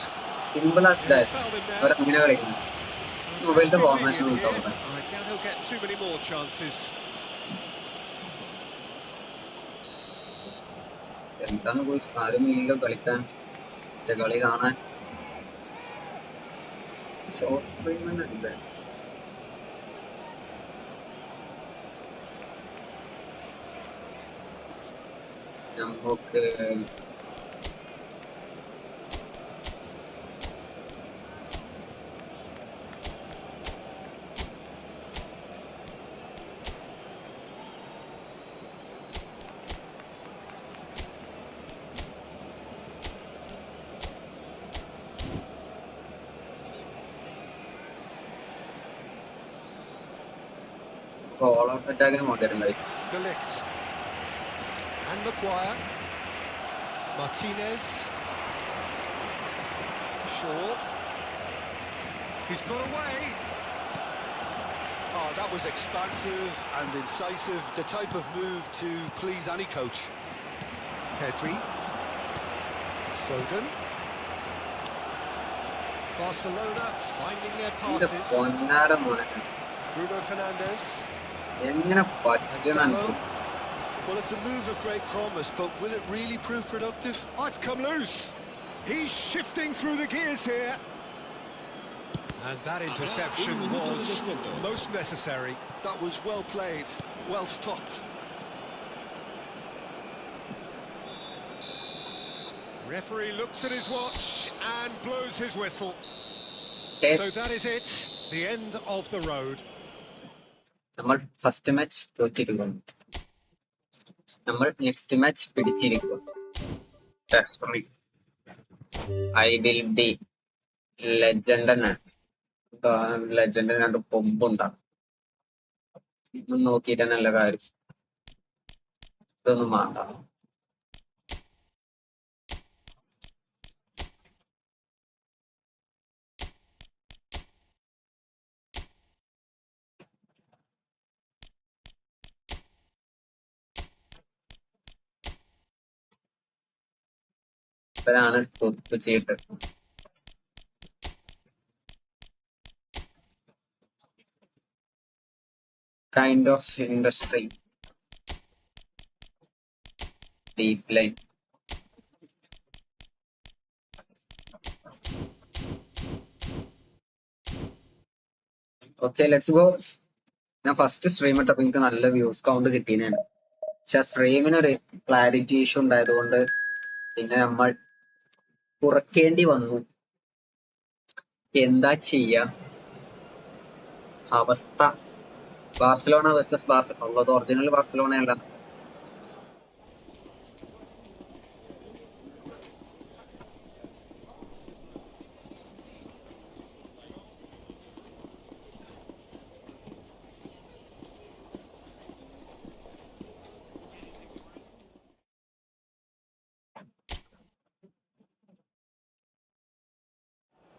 Speaker 1: Simple as that. അവരങ്ങനെ കളിക്കുന്നത്. മൊബൈലിന്റെ formation
Speaker 2: I
Speaker 1: കിട്ടും.
Speaker 2: doubt he'll get too many more chances.
Speaker 1: എന്താണ് ഗൈസ്, ആരും ഇല്ലല്ലോ കളിക്കാൻ, കളി കാണാൻ. ഷോർട്ട് സ്ക്രീൻ ഉണ്ട്. നമുക്ക് ഓൾ ഔട്ട് അറ്റാക്കിന് കൊണ്ടുവരും guys.
Speaker 2: Delict. And Maguire. Martinez. Shaw. He's got away.
Speaker 3: Oh, that was expansive and incisive, the type of move to please any coach.
Speaker 2: Pedri. Foden. Barcelona finding their
Speaker 1: എന്റെ
Speaker 2: passes.
Speaker 1: പൊന്നാര മോനെ,
Speaker 2: Bruno Fernandes.
Speaker 1: എങ്ങനെ പറ്റണം എനിക്ക്?
Speaker 3: Well, it's a move of great promise, but will it really prove productive?
Speaker 2: Oh, it's come loose. He's shifting through the gears here. And that interception was most necessary.
Speaker 3: That was well played, well stopped.
Speaker 2: Referee looks at his watch and blows his whistle.
Speaker 1: Okay.
Speaker 2: So that is it, the end of the road.
Speaker 1: നമ്മൾ first match തോറ്റിരിക്കുന്നു. നമ്മൾ next match പിടിച്ചിരിക്കും. I will be legend. Legend രണ്ട് കൊമ്പുണ്ടാവും. ഇതൊന്നും നോക്കിയിട്ട് തന്നെയല്ല കാര്യം. ഇതൊന്നും വേണ്ട. ഇവരാണ് കുപ്പ് ചീട്ട്. Kind of industry. Deep line. Okay, let's go. ഞാൻ ഫസ്റ്റ് സ്ട്രീം ഇട്ടപ്പോ എനിക്ക് നല്ല വ്യൂസ് കൗണ്ട് കിട്ടിയാണ്. പക്ഷെ സ്ട്രീമിനൊരു ക്ലാരിറ്റി ഇഷ്യൂ ഉണ്ടായതുകൊണ്ട് പിന്നെ നമ്മൾ കുറയ്ക്കേണ്ടി വന്നു. എന്താ ചെയ്യാ, അവസ്ഥ. Barcelona versus Barcelona. അത് ഒറിജിനൽ ബാർസലോണയല്ല.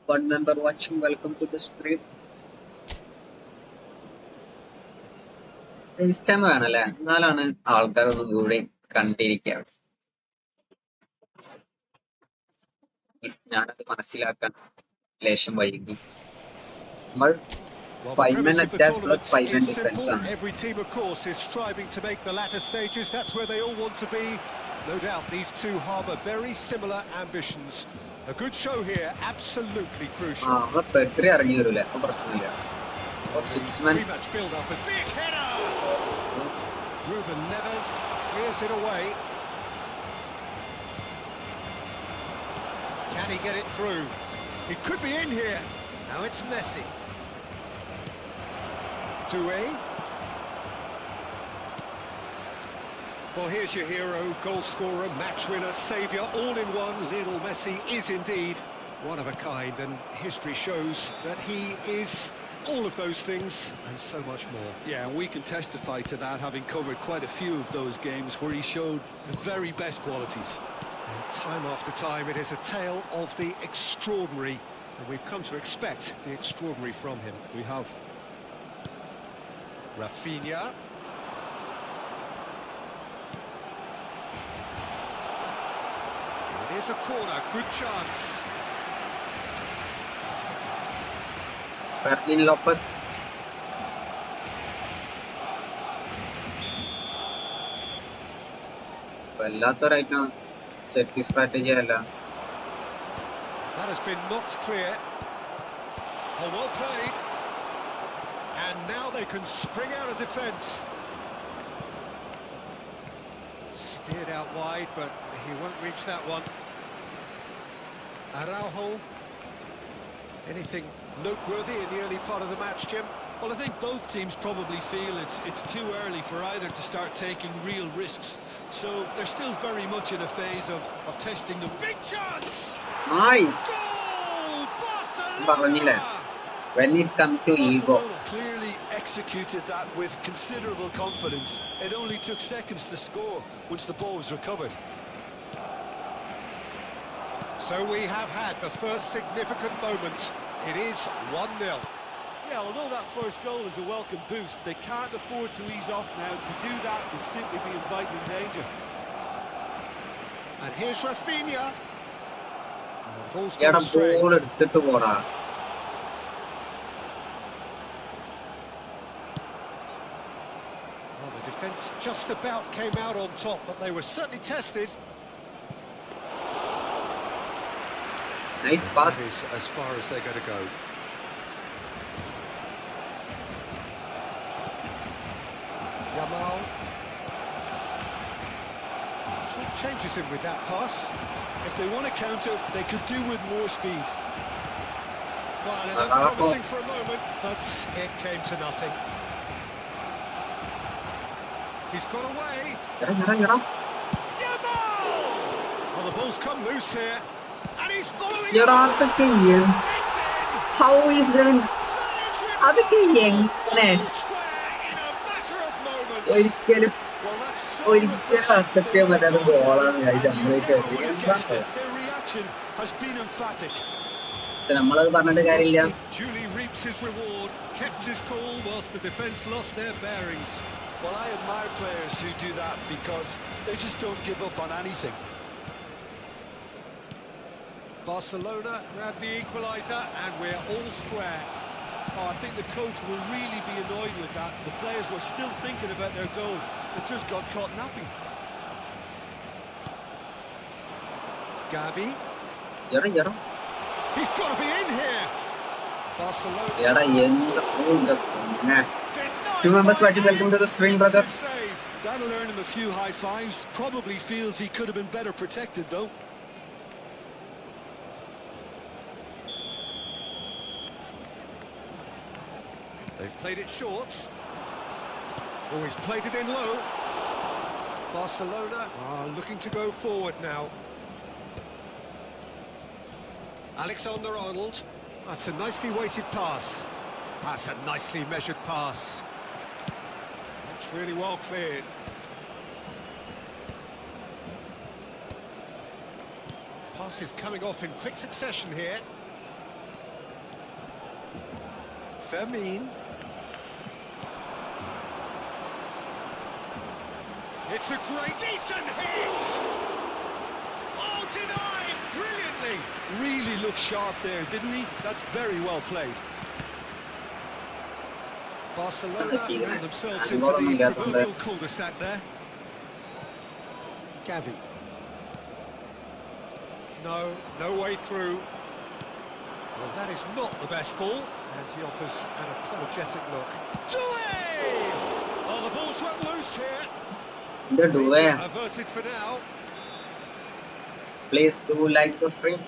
Speaker 1: One member watching, welcome to the stream. ഇൻസ്റ്റം വേണല്ലേ, എന്നാലാണ് ആൾക്കാരൊന്നും കൂടി കണ്ടിരിക്കുക. ഞാനത് മനസ്സിലാക്കാൻ ലേശം വൈകി. നമ്മൾ 5 men attack plus 5 men defense ആണ്.
Speaker 2: Every team, of course, is striving to make the latter stages. That's where they all want to be. No doubt these two harbour very similar ambitions. A good show here, absolutely crucial.
Speaker 1: നമ്മളെ Petri ഇറങ്ങി വരൂലേ, അപ്പൊ പ്രശ്നമില്ല. 6 men.
Speaker 2: Pre-match build-up, a big header. Ruben Neves clears it away. Can he get it through? He could be in here. Now it's Messi. Doué. Well, here's your hero, goal scorer, match winner, saviour, all in one. Lionel Messi is indeed one of a kind, and history shows that he is all of those things and so much more.
Speaker 3: Yeah, and we can testify to that, having covered quite a few of those games where he showed the very best qualities.
Speaker 2: And time after time, it is a tale of the extraordinary, and we've come to expect the extraordinary from him.
Speaker 3: We have.
Speaker 2: Rafinha. It is a corner, good chance.
Speaker 1: Berlin Lopez. വല്ലാത്തൊരൈറ്റം set strategy അല്ല.
Speaker 2: That has been knocked clear. Oh, well played. And now they can spring out of defence. Steered out wide, but he won't reach that one. Araujo. Anything noteworthy in the early part of the match, Jim?
Speaker 3: Well, I think both teams probably feel it's too early for either to start taking real risks. So they're still very much in a phase of testing the...
Speaker 2: Big chance!
Speaker 1: Nice.
Speaker 2: Goal!
Speaker 1: പറഞ്ഞില്ലേ,
Speaker 2: Barcelona!
Speaker 1: when it's come to ego.
Speaker 3: Barcelona clearly executed that with considerable confidence. It only took seconds to score once the ball was recovered.
Speaker 2: So we have had the first significant moment. It is 1-0.
Speaker 3: Yeah, although that first goal is a welcome boost, they can't afford to ease off now. To do that would simply be inviting danger.
Speaker 2: And here's Rafinha. Ball's
Speaker 1: എടാ
Speaker 2: gone astray.
Speaker 1: Ball എടുത്തിട്ട് പോടാ.
Speaker 2: Well, the defence just about came out on top, but they were certainly tested.
Speaker 1: Nice
Speaker 2: That
Speaker 1: pass.
Speaker 2: is as far as they're going to go. Yamal. Sort of changes him with that pass.
Speaker 3: If they want to counter, they could do with more speed.
Speaker 2: Well, it looked promising for a moment, but it came to nothing. He's got away.
Speaker 1: എടാ.
Speaker 2: Yamal! Well, the ball's come loose here, and he's following
Speaker 1: എടാ
Speaker 2: up.
Speaker 1: അതൊക്കെ
Speaker 2: It's in.
Speaker 1: how is that?
Speaker 2: That is
Speaker 1: അതൊക്കെ
Speaker 2: remarkable.
Speaker 1: എങ്ങനെ?
Speaker 2: Goal square in a matter of moments.
Speaker 1: ഒരിക്കലും
Speaker 3: Well, that's so
Speaker 1: ഒരിക്കലും accept ചെയ്യാൻ പറ്റാത്ത ഗോളാണ് കഴിച്ചത്.
Speaker 3: Their reaction has been emphatic.
Speaker 1: പക്ഷെ നമ്മളത് പറഞ്ഞിട്ട് കാര്യമില്ല.
Speaker 2: Julie reaps his reward, kept his cool whilst the defence lost their bearings.
Speaker 3: Well, I admire players who do that because they just don't give up on anything.
Speaker 2: Barcelona grabbed the equaliser, and we're all square.
Speaker 3: Oh, I think the coach will really be annoyed with that. The players were still thinking about their goal, but just got caught napping.
Speaker 2: Gavi,
Speaker 1: എടാ
Speaker 2: he's got to be in here. Barcelona.
Speaker 1: എടാ എന്ത് പിന്നെ. Two members watching, welcome to the stream, brother.
Speaker 2: Save.
Speaker 3: That'll earn him a few high fives. Probably feels he could have been better protected, though.
Speaker 2: They've played it short. Oh, he's played it in low. Barcelona are looking to go forward now. Alexander-Arnold. That's a nicely weighted pass. That's a nicely measured pass. That's really well cleared. Pass is coming off in quick succession here. Fermin. It's a great, decent hit! Oh, denied brilliantly!
Speaker 3: Really looked sharp there, didn't he? That's very well played.
Speaker 2: Barcelona ran themselves
Speaker 1: I'm
Speaker 2: into
Speaker 1: not
Speaker 2: the
Speaker 1: gonna get on
Speaker 2: proverbial
Speaker 1: that.
Speaker 2: cul-de-sac there. Gavi. No way through. Well, that is not the best ball, and he offers an apologetic look. Due! Oh, the ball's run loose here.
Speaker 1: The Due.
Speaker 2: Averted for now.
Speaker 1: Please do like the stream.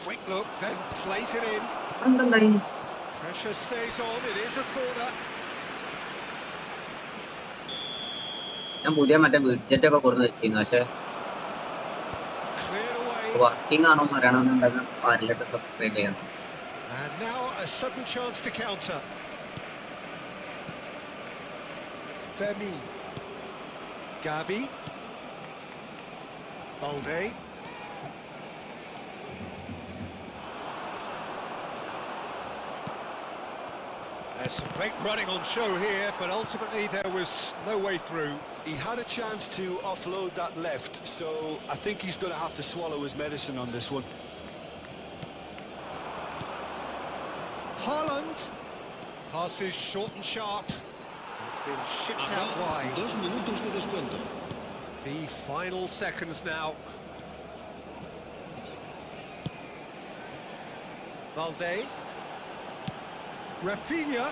Speaker 2: Quick look, then plays it in.
Speaker 1: എന്തുണ്ടായി?
Speaker 2: Pressure stays on, it is a corner.
Speaker 1: ഞാൻ പുതിയ മറ്റേ widget ഒക്കെ കൊടുന്ന് വെച്ചിരുന്നു, പക്ഷെ
Speaker 2: Cleared away.
Speaker 1: Working ആണോ എന്ന് അറിയണമെന്നുണ്ടെങ്കിൽ ആരിലിട്ട് സബ്സ്ക്രൈബ് ചെയ്യണം.
Speaker 2: And now a sudden chance to counter. Vermeer. Gavi. Balde. There's some great running on show here, but ultimately there was no way through.
Speaker 3: He had a chance to offload that left, so I think he's going to have to swallow his medicine on this one.
Speaker 2: Haaland. Passes short and sharp. It's been shipped out wide.
Speaker 4: 2 minutos de descuento.
Speaker 2: The final seconds now. Balde. Rafinha.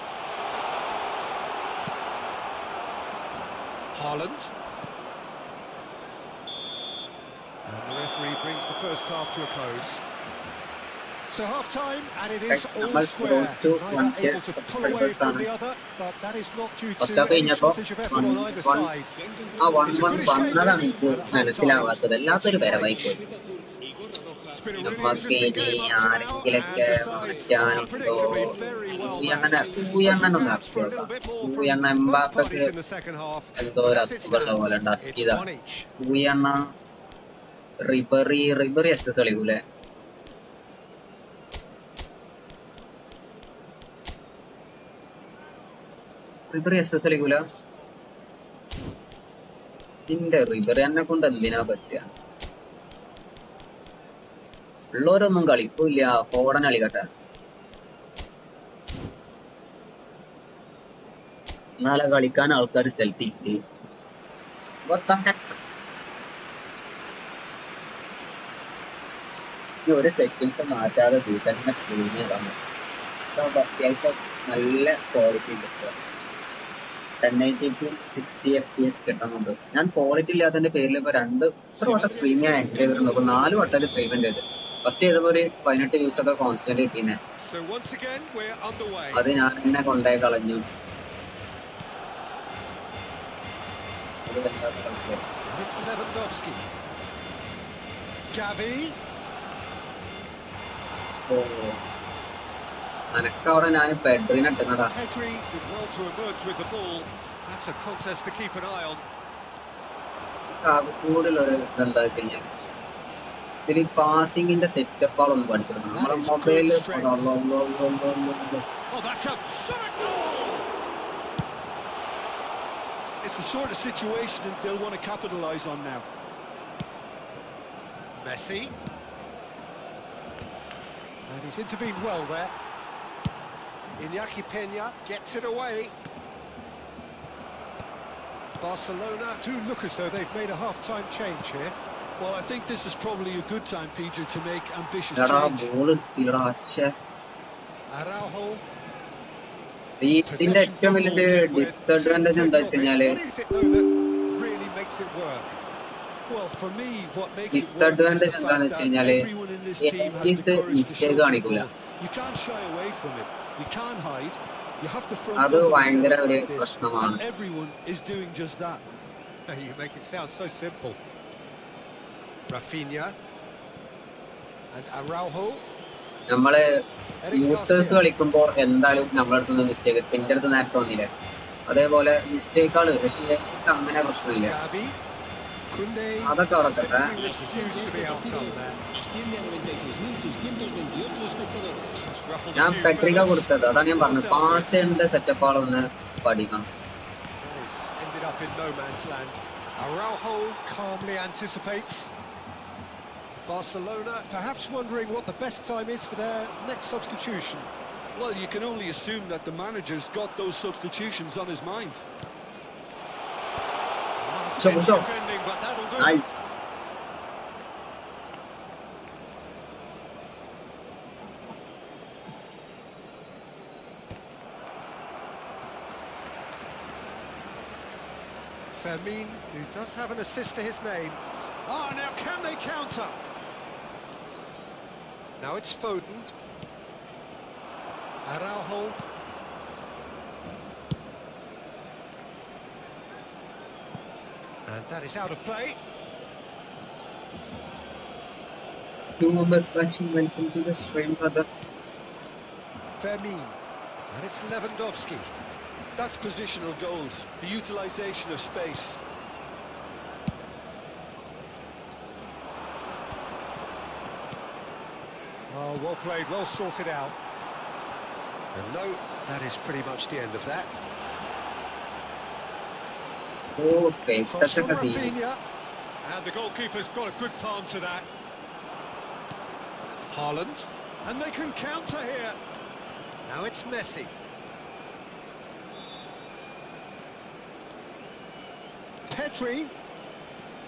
Speaker 2: Haaland. And the referee brings the first half to a close. So half-time, and it is all square. Neither able to pull away from the other, but that is not due to any shortage of effort on either side.
Speaker 1: ആ 1-1 വന്നതാണ് എനിക്ക് മനസ്സിലാവാത്തത്. എല്ലാത്തൊരു വരവായി പോയി.
Speaker 2: It's been a really
Speaker 1: നമുക്ക്
Speaker 2: interesting
Speaker 1: ഇനി
Speaker 2: game up to now,
Speaker 1: ആരെങ്കിലൊക്കെ
Speaker 2: and the sides are
Speaker 1: മാറ്റാനുണ്ടോ?
Speaker 2: predictably very well matched.
Speaker 1: സൂയണ്ണനൊന്ന്
Speaker 2: Perhaps for a little
Speaker 1: നടക്കുക.
Speaker 2: bit more from
Speaker 1: സൂയണ്ണ
Speaker 2: both
Speaker 1: എംബാപ്പക്ക്
Speaker 2: parties in the second half.
Speaker 1: എന്തോ ഒരു
Speaker 2: As it
Speaker 1: അസുഖമുള്ള പോലെ
Speaker 2: stands,
Speaker 1: ഉണ്ട്.
Speaker 2: it's
Speaker 1: അസ്കിത
Speaker 2: 1 each.
Speaker 1: സൂയണ്ണ റിബറി SS കളിക്കൂലേ? റിബറി SS കളിക്കൂല? ഇന്റെ റിബറി എന്നെ കൊണ്ട് എന്തിനാ പറ്റുക? ഉള്ളവരൊന്നും കളിക്കൂല. ഫോർഡൻ കളിക്കട്ടെ. നാളെ കളിക്കാൻ ആൾക്കാർ സ്ഥലത്തില്ലേ? What the heck? ഈ ഒരു സെറ്റിങ്സ് മാറ്റാതെ തന്നെ സ്ട്രീം ചെയ്താണ്. അത്യാവശ്യം നല്ല ക്വാളിറ്റി കിട്ടുക. 1080p 60 FPS കിട്ടുന്നുണ്ട്. ഞാൻ ക്വാളിറ്റി ഇല്ലാത്തതിന്റെ പേരിൽ ഇപ്പൊ എത്ര വട്ടം സ്ട്രീം ഞാൻ എൻഡ് ചെയ്തിട്ടുണ്ട്. അപ്പൊ 4 വട്ടം സ്ട്രീം ചെയ്ത് ഫസ്റ്റ് ചെയ്തപ്പോ ഒരു 18 വ്യൂസ് ഒക്കെ കോൺസ്റ്റന്റ് കിട്ടീനെ. അത് ഞാൻ എന്നെ കൊണ്ടേ കളഞ്ഞു. അത് വല്ലാത്ത കളിച്ചു. ഓ അനക്കവിടെ ഞാൻ പെഡ്രിനെ ഇട്ടുന്നടാ. കൂടുതലൊരു ഇതെന്താ വെച്ച് കഴിഞ്ഞാൽ ഇതിൽ പാസിംഗിന്റെ സെറ്റപ്പുകളൊന്നും പഠിക്കണം. നമ്മളെ mobile
Speaker 3: It's the sort of situation that they'll want to capitalise on now.
Speaker 2: Messi. And he's intervened well there. Iñaki Peña gets it away. Barcelona do look as though they've made a half-time change here.
Speaker 3: Well, I think this is probably a good time, Peter, to make ambitious change.
Speaker 2: Araujo.
Speaker 1: ഇതിന്റെ ഏറ്റവും വലിയ disadvantage എന്താ വെച്ച് കഴിഞ്ഞാല് disadvantage എന്താന്ന് വെച്ച് കഴിഞ്ഞാല് mistake കാണിക്കൂല. അത് ഭയങ്കര ഒരു പ്രശ്നമാണ്. നമ്മള് യൂസേഴ്സ് കളിക്കുമ്പോ എന്തായാലും നമ്മളെ അടുത്ത് മിസ്റ്റേക്ക് എന്റെ അടുത്ത് നേരത്തെ വന്നില്ലേ, അതേപോലെ മിസ്റ്റേക്കാള്. പക്ഷേ അങ്ങനെ പ്രശ്നമില്ല. അതൊക്കെ അവിടെ കേട്ടെ. ഞാൻ പെട്രിക കൊടുത്തത് അതാണ് ഞാൻ പറഞ്ഞത്. പാസിന്റെ സെറ്റപ്പുകളൊന്ന് പഠിക്കണം.
Speaker 2: Barcelona perhaps wondering what the best time is for their next substitution.
Speaker 3: Well, you can only assume that the manager's got those substitutions on his mind.
Speaker 1: So. Nice.
Speaker 2: Fermin, who does have an assist to his name. Ah, now can they counter? Now it's Foden. Araujo. And that is out of play.
Speaker 1: 2 members watching, welcome to the stream, brother.
Speaker 2: Fermin. And it's Lewandowski.
Speaker 3: That's positional gold, the utilisation of space.
Speaker 2: Oh, well played, well sorted out. And no, that is pretty much the end of that.
Speaker 1: Oh, straight
Speaker 2: Cross
Speaker 1: touch
Speaker 2: from
Speaker 1: ഒക്കെ scene.
Speaker 2: Rafinha. And the goalkeeper's got a good palm to that. Haaland. And they can counter here. Now it's Messi.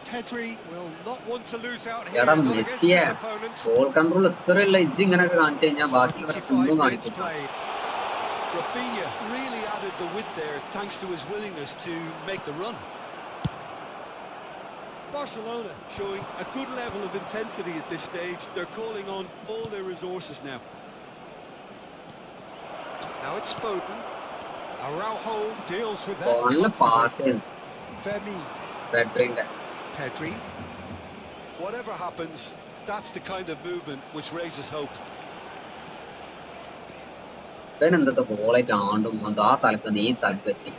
Speaker 2: Pedri will not want to lose out here.
Speaker 1: എടാ
Speaker 2: not against
Speaker 1: മെസ്സിയെ
Speaker 2: his opponents.
Speaker 1: Ball control ഇത്രയുള്ള edge ഇങ്ങനെയൊക്കെ കാണിച്ചു കഴിഞ്ഞാൽ ബാക്കിയുള്ളവരൊക്കെ
Speaker 2: 85
Speaker 1: ഒന്നും
Speaker 2: minutes
Speaker 1: കാണിക്കില്ല.
Speaker 2: played.
Speaker 3: Rafinha really added the width there thanks to his willingness to make the run. Barcelona showing a good level of intensity at this stage. They're calling on all their resources now.
Speaker 2: Now it's Foden. Araujo deals with
Speaker 1: ഓ, നല്ല
Speaker 2: that.
Speaker 1: Pass ചെയ്യുന്നു
Speaker 2: Fermin.
Speaker 1: പെഡ്രിന്റെ.
Speaker 2: Pedri.
Speaker 3: Whatever happens, that's the kind of movement which raises hope.
Speaker 1: ഇതെന്താ ബോളായിട്ട് ആണ്ടും കൊണ്ട് ആ തലക്ക് ഈ തലക്ക് എത്തി.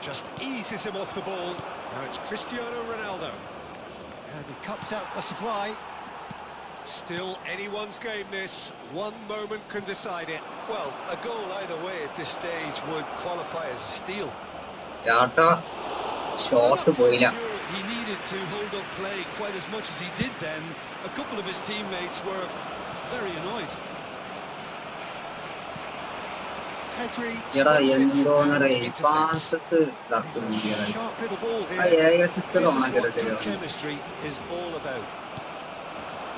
Speaker 2: Just eases him off the ball. Now it's Cristiano Ronaldo. And he cuts out the supply. Still anyone's game this. One moment can decide it.
Speaker 3: Well, a goal either way at this stage would qualify as a steal.
Speaker 1: രാട്ടാ
Speaker 3: I'm
Speaker 1: shot
Speaker 3: not quite
Speaker 1: പോയില്ല.
Speaker 3: sure he needed to hold up play quite as much as he did then. A couple of his teammates were very annoyed.
Speaker 2: Pedri
Speaker 1: എടാ
Speaker 2: spots it
Speaker 1: എന്തോന്നറേ
Speaker 2: and intercepts.
Speaker 1: Passes correct
Speaker 2: He's a sharp little ball
Speaker 1: ആ
Speaker 2: here.
Speaker 1: ഏക sister
Speaker 3: This is what
Speaker 1: ഓണാക്കിയിട്ടില്ല.
Speaker 3: good chemistry is all about.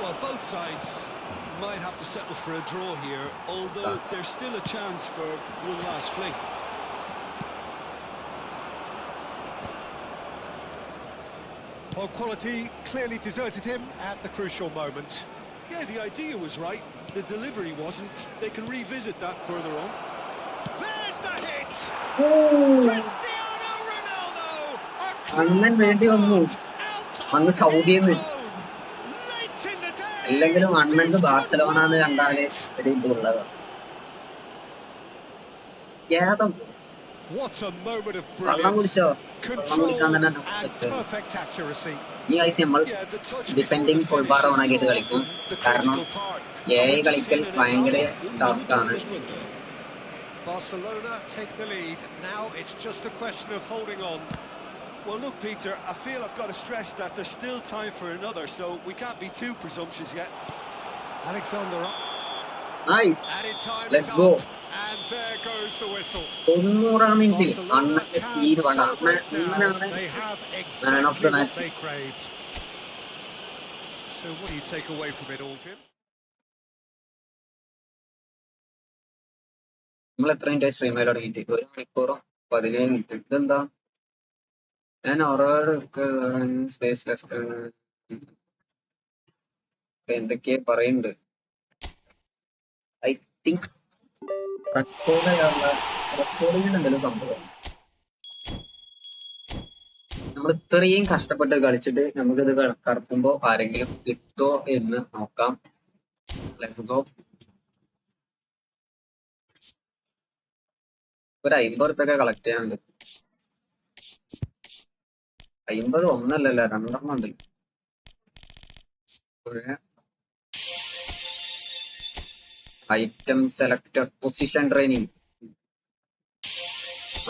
Speaker 3: Well, both sides might have to settle for a draw here, although there's still a chance for one last fling.
Speaker 2: Well, quality clearly deserted him at the crucial moment.
Speaker 3: Yeah, the idea was right. The delivery wasn't. They can revisit that further on.
Speaker 2: There's the hit!
Speaker 1: Oh,
Speaker 2: Cristiano Ronaldo! A
Speaker 1: അണ്ണൻ വേണ്ടി വന്നു.
Speaker 2: out
Speaker 1: അന്ന്
Speaker 2: on
Speaker 1: സൗദിന്ന്.
Speaker 2: his own. Late in the day.
Speaker 1: അല്ലെങ്കിലും അണ്ണന്റെ Barcelona എന്ന് കണ്ടാല് ഒരു ഇതുള്ളതാണ്. ഏതാ
Speaker 2: What a moment of
Speaker 1: വെള്ളം
Speaker 2: brilliance.
Speaker 1: കുടിച്ചോ? വെള്ളം
Speaker 2: Control
Speaker 1: കുടിക്കാൻ തന്നെ
Speaker 2: and perfect accuracy.
Speaker 1: ഈ ആഴ്ച നമ്മൾ
Speaker 3: Yeah, the touch
Speaker 1: defending
Speaker 3: before
Speaker 1: full
Speaker 3: the
Speaker 1: bar
Speaker 3: finish is
Speaker 1: ഓണാക്കിയിട്ട്
Speaker 3: so
Speaker 1: കളിക്കും.
Speaker 3: often the
Speaker 1: കാരണം
Speaker 3: critical part.
Speaker 1: AI കളിക്കൽ ഭയങ്കര ടാസ്ക് ആണ്.
Speaker 2: Barcelona take the lead. Now it's just a question of holding on.
Speaker 3: Well, look, Peter, I feel I've got to stress that there's still time for another, so we can't be too presumptuous yet.
Speaker 2: Alexander up.
Speaker 1: Nice.
Speaker 2: Added time
Speaker 1: Let's
Speaker 2: is
Speaker 1: go.
Speaker 2: up. And there goes the whistle.
Speaker 1: 90 minute
Speaker 2: Barcelona
Speaker 1: അണ്ണന്റെ
Speaker 2: can
Speaker 1: speed വേണ്ട.
Speaker 2: celebrate now.
Speaker 1: അണ്ണനാണ്
Speaker 2: They have
Speaker 1: man of the
Speaker 2: exactly what
Speaker 1: match.
Speaker 2: they craved. So what do you take away from it all, Jim?
Speaker 1: നമ്മൾ എത്ര minute stream ആയി തുടങ്ങിയിട്ട് 1 മണിക്കൂറോ 17 minute. ഇതെന്താ ഞാൻ space left എന്തൊക്കെയാ പറയുന്നുണ്ട്. ഐ തിങ്ക് റെക്കോർഡിങ്ങിന് എന്തെങ്കിലും സംഭവം. നമ്മൾ ഇത്രയും കഷ്ടപ്പെട്ട് കളിച്ചിട്ട് നമുക്കിത് കറക്കുമ്പോ ആരെങ്കിലും കിട്ടോ എന്ന് നോക്കാം. Let's go. ഒരു 50 ഉറുപ്പിക കളക്ട് ചെയ്യാനുണ്ട്. 50 ഒന്നല്ലല്ലോ 2 ഉണ്ട്. ഐറ്റം സെലക്ടർ പൊസിഷൻ ട്രെയിനിങ്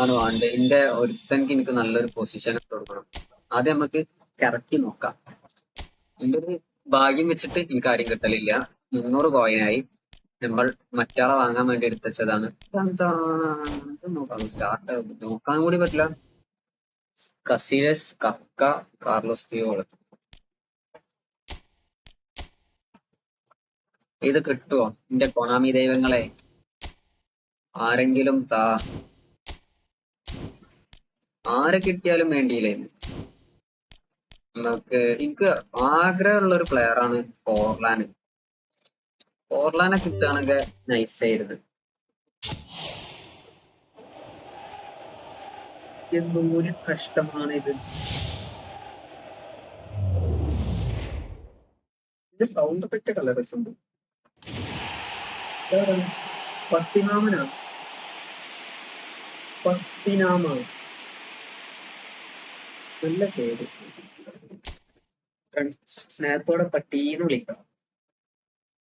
Speaker 1: ആണ് വേണ്ടത്. എന്റെ ഒരുത്തൻക്ക് എനിക്ക് നല്ലൊരു പൊസിഷൻ ഇട്ട് കൊടുക്കണം. ആദ്യം നമുക്ക് കറക്റ്റ് നോക്കാം. എന്റെ ഒരു ഭാഗ്യം വെച്ചിട്ട് എനിക്ക് ആരും കിട്ടലില്ല. 300 കോയിനായി. നമ്മൾ മറ്റാളെ വാങ്ങാൻ വേണ്ടി എടുത്തതാണ്. എന്താ നോക്കാം. സ്റ്റാർട്ട് നോക്കാൻ കൂടി പറ്റില്ല. കസീലസ്, കക്ക, കാർലോസ് പിയോൾ. ഇത് കിട്ടുവോ? എന്റെ കൊണാമി ദൈവങ്ങളെ ആരെങ്കിലും താ. ആരെ കിട്ടിയാലും വേണ്ടിയില്ലേ. നമുക്ക് എനിക്ക് ആഗ്രഹമുള്ള ഒരു പ്ലെയർ ആണ് ഫോർലാന്. ഫോർലാനെ കിട്ടുകയാണെങ്കിൽ നൈസായിരുന്നു. എന്തോ ഒരു കഷ്ടമാണ് ഇത്. ഇത് സൗണ്ട് എഫക്റ്റ് ഒക്കെ നല്ല രസമുണ്ട്. പട്ടിനാമനാ പട്ടിനാമ നല്ല പേര്. സ്നേഹത്തോടെ പട്ടീന്ന് വിളിക്കാം.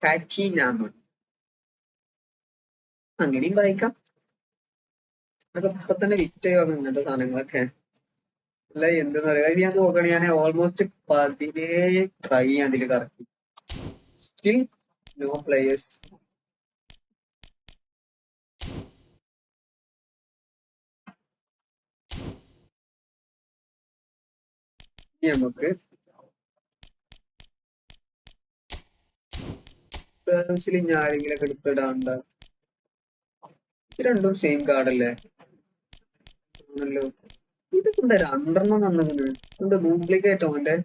Speaker 1: പാറ്റിനാമ അങ്ങനെയും വായിക്കാം. അതൊക്കെ ഇപ്പൊ തന്നെ വിറ്റ് ഇങ്ങനത്തെ സാധനങ്ങളൊക്കെ. അല്ല എന്തെന്ന് പറയാ, ഞാൻ നോക്കണേ, ഞാൻ ഓൾമോസ്റ്റ് 17 ട്രൈ അതിൽ കറക്കി. Still no players. നമുക്ക് സർവീസിൽ ഇനി ആരെങ്കിലും ഒക്കെ എടുത്തിടാണ്ട. രണ്ടും സെയിം കാർഡല്ലേ ആണല്ലോ. ഇതൊക്കെ എന്താ 2 വന്നത്? എന്താ ഡ്യൂപ്ലിക്കേറ്റോ അവന്റെ?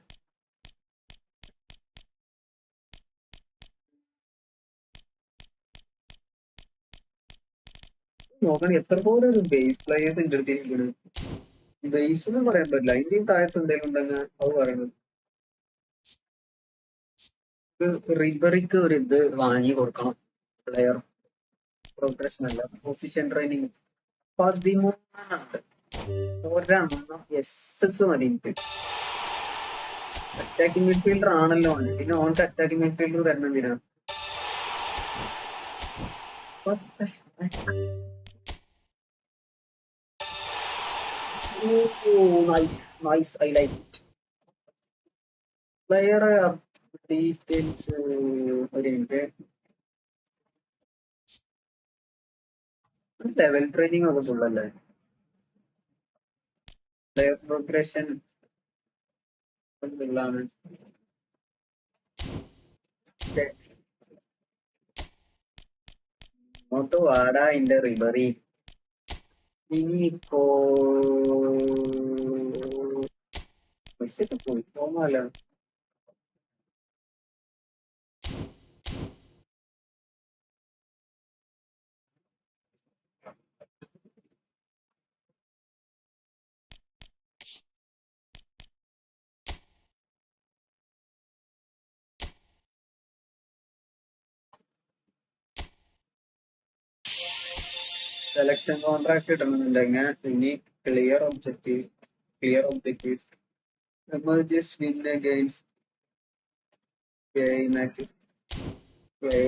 Speaker 1: നോക്കണേ എത്ര പോലെ ഒരു ബേസ് പ്ലേയേഴ്സ് എന്റെ അടുത്തിരിക്കണ്. ബേസ് ഒന്നും പറയാൻ പറ്റില്ല, ഇന്ത്യൻ താഴത്ത് എന്തെങ്കിലും ഉണ്ടെങ്കിൽ അത് പറയണം. റിബറിക്ക് ഒരു ഇത് വാങ്ങി കൊടുക്കണം. പ്ലെയർ പ്രോഗ്രഷൻ അല്ല, പൊസിഷൻ ട്രെയിനിങ് 13 ഒരെണ്ണം SS മതി എനിക്ക്. അറ്റാക്കിംഗ് മിഡ്ഫീൽഡർ ആണല്ലോ ആണ്, പിന്നെ ഓൺക്ക് അറ്റാക്കിംഗ് മിഡ്ഫീൽഡർ തരണം എന്തിനാ? Nice, I like it. Player details ഒരു മിനിറ്റ്. ലെവൽ ട്രെയിനിങ് ഒക്കെ ഫുള്ളല്ലേ? പ്ലെയർ പ്രോഗ്രഷൻ ഫുള്ളാണ്. ഇങ്ങോട്ട് വാടാ എന്റെ റിബറി. ഇനിയിപ്പോ മെസ്സിക്ക് പോയി പോകാമല്ലോ. സെലക്ഷൻ കോൺട്രാക്ട് ഇടണമെന്നുണ്ടെങ്കിൽ ഇനി clear objectives emerges win against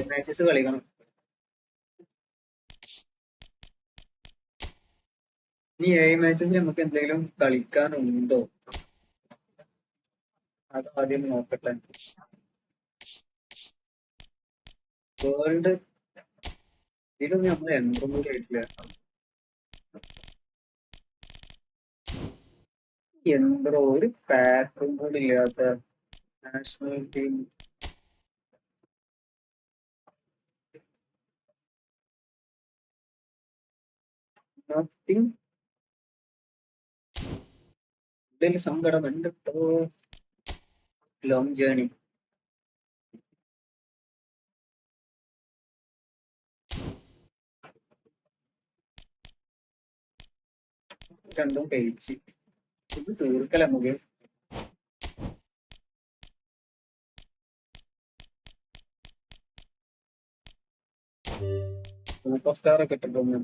Speaker 1: matches കളിക്കണം. ഇനി മാച്ചസ് നമുക്ക് എന്തെങ്കിലും കളിക്കാനുണ്ടോ അത് ആദ്യം നോക്കട്ടെ. വേൾഡ് ഇതിലൊന്നും നമ്മൾ എൻട്രും കൂടി ആയിട്ടില്ല. എന്തോ ഒരു പാക്കും കൂടി ഇല്ലാത്ത നാഷണൽ ടീം. നത്തിങ്. ഇതിൽ സങ്കടമുണ്ട്. Long journey. രണ്ടും കഴിച്ച് ഇത് തീർക്കല നമുക്ക്. സൂപ്പർ സ്റ്റാർ ഒക്കെ ഇട്ടിട്ടൊന്ന്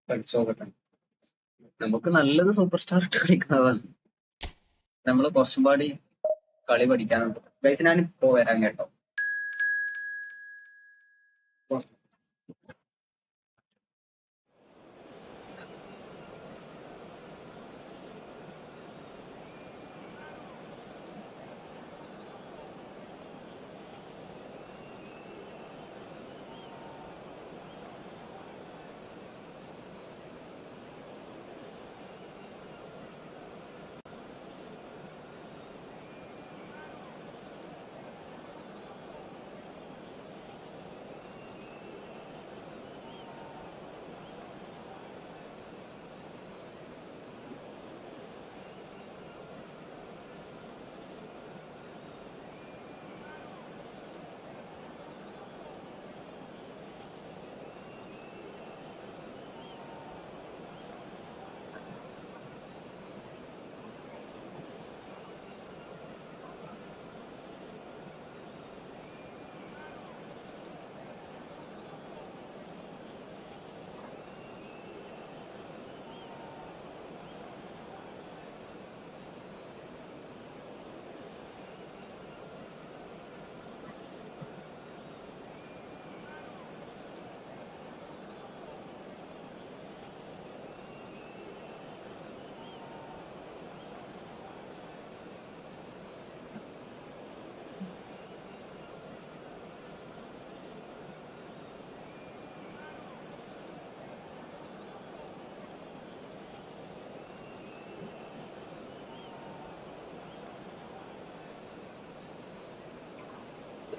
Speaker 1: കളിച്ചോക്കട്ടെ. നമുക്ക് നല്ലത് സൂപ്പർ സ്റ്റാർ ഇട്ട് കളിക്കുന്നതാണ്. നമ്മള് കുറച്ചും പാടി കളി പഠിക്കാനുണ്ട്. ഗൈസ് ഞാൻ ഇപ്പോ വരാൻ കേട്ടോ.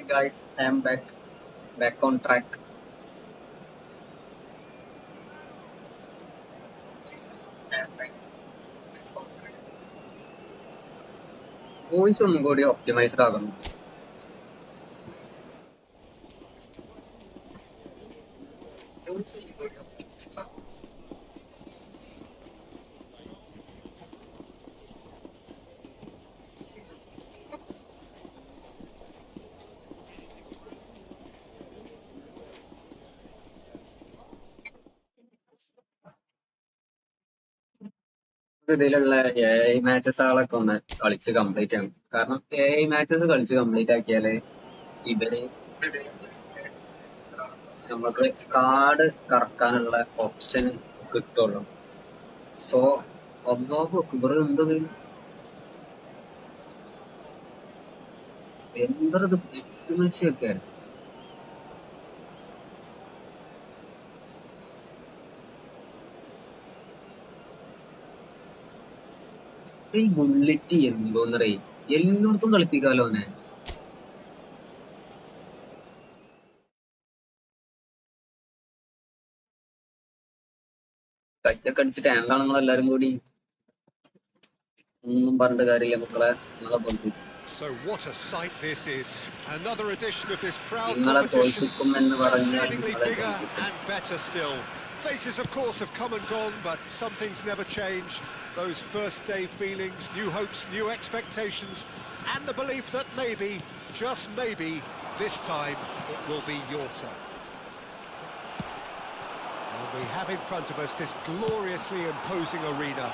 Speaker 1: guys, I am back on track. Voice ഒന്നും കൂടി ഒപ്റ്റിമൈസ്ഡ് ആകണം. ഇതിലുള്ള AI മാച്ചസുകളൊക്കെ ഒന്ന് കളിച്ച് കംപ്ലീറ്റ് ചെയ്യണം. കാരണം AI മാച്ചസ് കളിച്ച് കംപ്ലീറ്റ് ആക്കിയാല് ഇവര് നമുക്ക് കാർഡ് കറക്കാനുള്ള ഓപ്ഷൻ കിട്ടുള്ളൂ. സോ ഒബ്സോർവ് ഇവര് എന്തത് മെസ്സിയൊക്കെ ഈ ബുള്ളറ്റ് എന്തോന്നറേ എല്ലായിടത്തും കളിപ്പിക്കാലോ അവനെ. കച്ചൊക്കെ അടിച്ചിട്ട് ടാങ്കാണ് നിങ്ങളെല്ലാരും കൂടി. ഒന്നും പറഞ്ഞിട്ട് കാര്യമില്ല മക്കളെ, നിങ്ങളെ തോൽപ്പിക്കും. നിങ്ങളെ തോൽപ്പിക്കുമെന്ന് പറഞ്ഞാൽ നിങ്ങളെ തോൽപ്പിക്കും.
Speaker 2: Faces, of course, have come and gone, but some things never change. Those first day feelings, new hopes, new expectations, and the belief that maybe, just maybe, this time it will be your turn. And we have in front of us this gloriously imposing arena,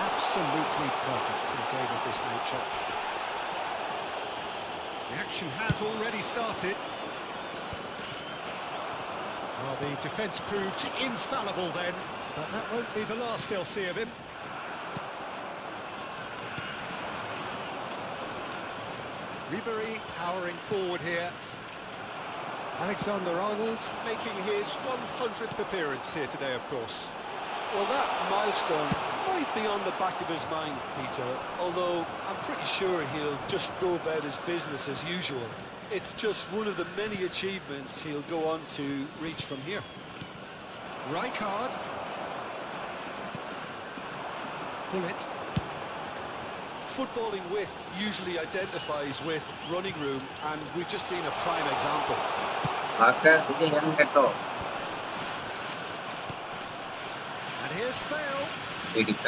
Speaker 2: absolutely perfect for a game of this nature. The action has already started. Well, the defence proved infallible then, but that won't be the last they'll see of him. Ribery powering forward here. Alexander-Arnold making his 100th appearance here today, of course.
Speaker 3: Well, that milestone might be on the back of his mind, Peter, although I'm pretty sure he'll just go about his business as usual. It's just one of the many achievements he'll go on to reach from here.
Speaker 2: Rijkaard. Bullet.
Speaker 3: Footballing with usually identifies with running room, and we've just seen a prime example.
Speaker 2: And here's Bale. He's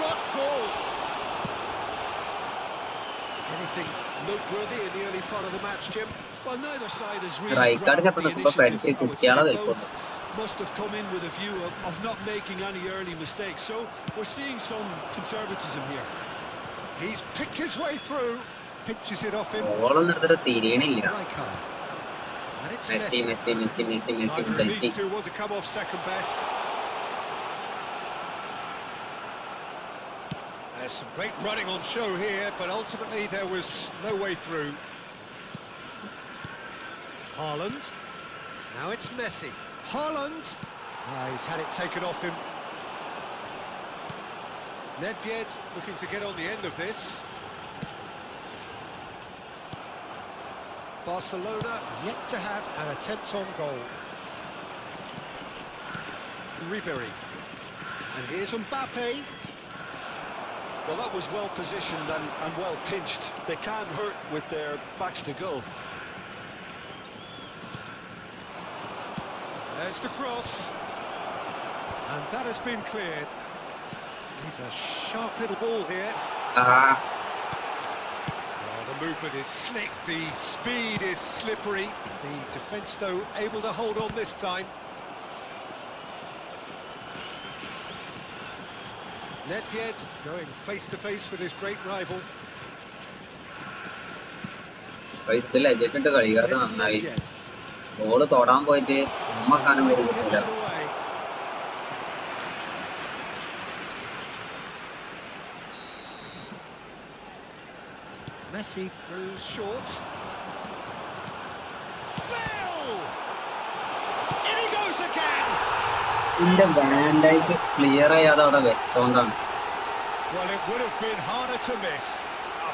Speaker 2: got tall. Anything noteworthy in the early part of the match, Jim?
Speaker 3: Well, neither side has really grabbed the initiative. Both must have come in with a view of not making any early mistakes, so we're seeing some conservatism here.
Speaker 2: He's picked his way through, pinches it off him.
Speaker 1: Rijkaard.
Speaker 2: And it's
Speaker 1: Messi.
Speaker 2: Neither of these two want to come off second best. There's some great running on show here, but ultimately there was no way through. Haaland. Now it's Messi. Haaland. He's had it taken off him. Nedved looking to get on the end of this. Barcelona yet to have an attempt on goal. Ribery. And here's Mbappe.
Speaker 3: Well, that was well positioned and well pinched. They can't hurt with their backs to goal.
Speaker 2: There's the cross. And that has been cleared. He's a sharp little ball here. Oh, the movement is slick, the speed is slippery. The defence, though, able to hold on this time. Nedved going face to face with his great rival.
Speaker 1: Ball തൊടാൻ പോയിട്ട് ഉമ്മക്കാനും കൂടി കിട്ടില്ല.
Speaker 2: Messi goes short. Bale! In he goes again.
Speaker 1: ഇതിന്റെ ബാൻഡായിട്ട് clear ചെയ്യാതെ അവിടെ വെച്ചോണ്ടാണ്.
Speaker 2: Well, it would have been harder to miss.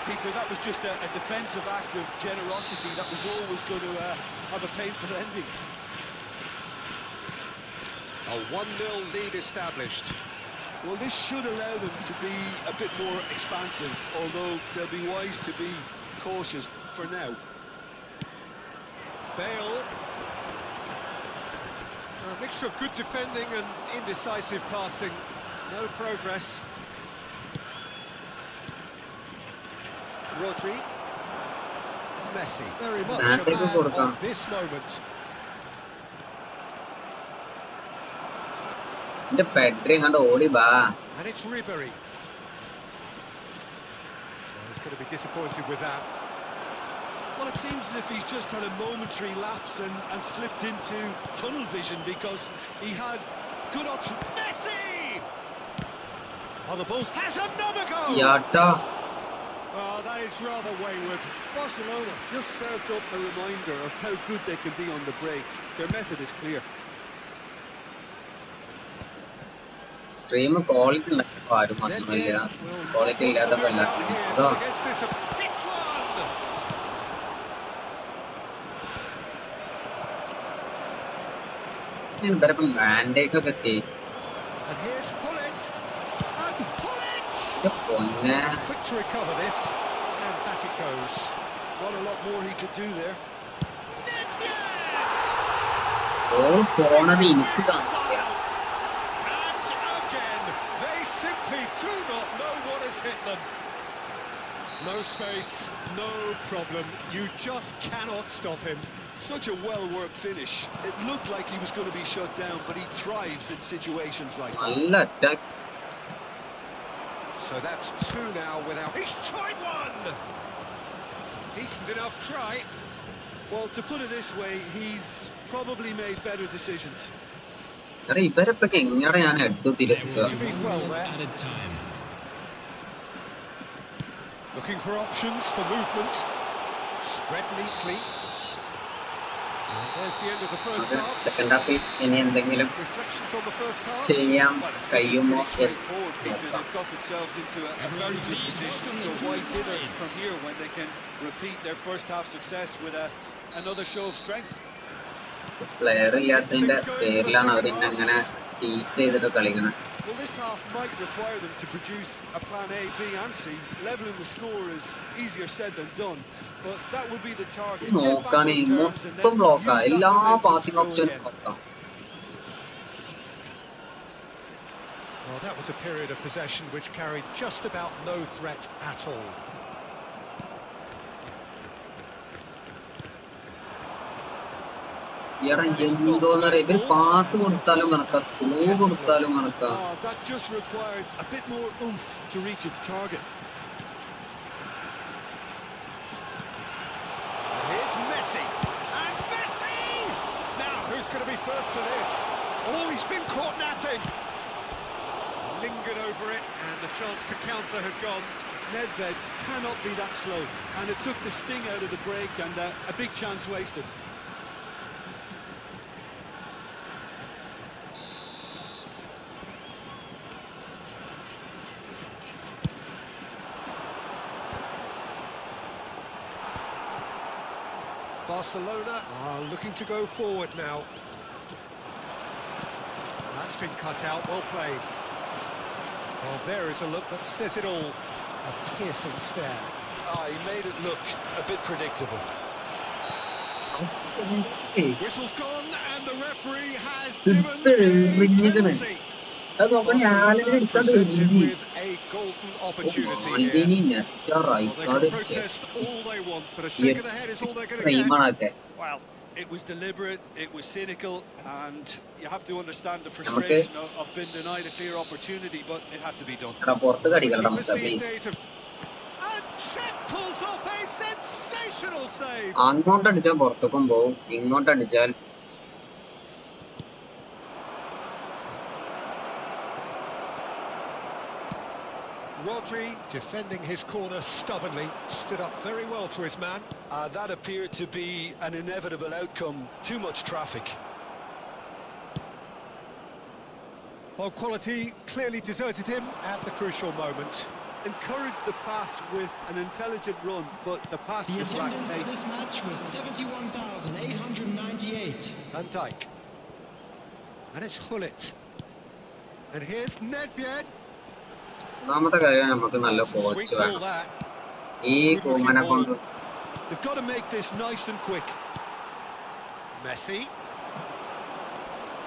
Speaker 3: Peter, that was just a defensive act of generosity that was always going to have a painful ending.
Speaker 2: A 1-0 lead established.
Speaker 3: Well, this should allow them to be a bit more expansive, although they'll be wise to be cautious for now.
Speaker 2: Bale. A mixture of good defending and indecisive passing. No progress. Rodri. Messi. Very much a man of this moment.
Speaker 1: The Pedri and Oliba.
Speaker 2: And it's Ribery. He's going to be disappointed with that.
Speaker 3: Well, it seems as if he's just had a momentary lapse and slipped into tunnel vision because he had good options.
Speaker 2: Messi! On the balls, has another goal!
Speaker 1: Yatta.
Speaker 2: Oh, that is rather wayward.
Speaker 3: Barcelona just served up a reminder of how good they can be on the break. Their method is clear.
Speaker 1: Stream quality quality mandate
Speaker 2: And here's Hullet. And Hullet! Quick to recover this. And back it goes.
Speaker 3: Not a lot more he could do there.
Speaker 1: Oh,
Speaker 2: Do not know what has hit them. No space, no problem. You just cannot stop him.
Speaker 3: Such a well-worked finish. It looked like he was going to be shut down, but he thrives in situations like that.
Speaker 2: So that's 2 now without... He's tried one! Decent enough try.
Speaker 3: Well, to put it this way, he's probably made better decisions.
Speaker 2: Well there.
Speaker 4: Added time.
Speaker 2: Looking for options for movement. Spread neatly. And there's the end of the first half.
Speaker 1: Second half,
Speaker 2: Reflections on the first half.
Speaker 3: Straightforward, Peter. They've got themselves into a very good position, so why dither from here when they can repeat their first half success with another show of strength?
Speaker 1: Player
Speaker 3: Well, this half might require them to produce a plan A, B and C. Leveling the score is easier said than done, but that will be the target.
Speaker 1: Well,
Speaker 2: that was a period of possession which carried just about no threat at all.
Speaker 3: That just required a bit more oomph to reach its target.
Speaker 2: And here's Messi. And Messi! Now, who's going to be first to this? Oh, he's been caught napping. Lingered over it, and the chance to counter had gone.
Speaker 3: Nedved cannot be that slow, and it took the sting out of the break and a big chance wasted.
Speaker 2: Barcelona are looking to go forward now. That's been cut out, well played. Well, there is a look that says it all. A piercing stare.
Speaker 3: He made it look a bit predictable.
Speaker 2: Whistle's gone, and the referee has given a penalty. Barcelona presented with a golden opportunity here. Well, they can protest all they want, but a shake of the head is all they're going to get.
Speaker 3: Well, it was deliberate, it was cynical, and you have to understand the frustration of being denied a clear opportunity, but it had to be done.
Speaker 2: And Chet pulls off a sensational save. Rodri, defending his corner stubbornly, stood up very well to his man.
Speaker 3: That appeared to be an inevitable outcome. Too much traffic.
Speaker 2: Well, quality clearly deserted him at the crucial moment.
Speaker 3: encouraged the pass with an intelligent run, but the pass
Speaker 4: The
Speaker 3: just lacked
Speaker 4: attendance for
Speaker 3: pace.
Speaker 4: this match was 71,898.
Speaker 2: Van Dijk. And it's Gullit. And here's Nedved.
Speaker 1: ഒന്നാമത്തെ കാര്യം നമുക്ക് നല്ല
Speaker 2: That's a sweet
Speaker 1: coach
Speaker 2: ball,
Speaker 1: വേണം.
Speaker 2: that.
Speaker 1: ഈ കുമ്മനെ കൊണ്ട്
Speaker 3: They've got to make this nice and quick.
Speaker 2: Messi.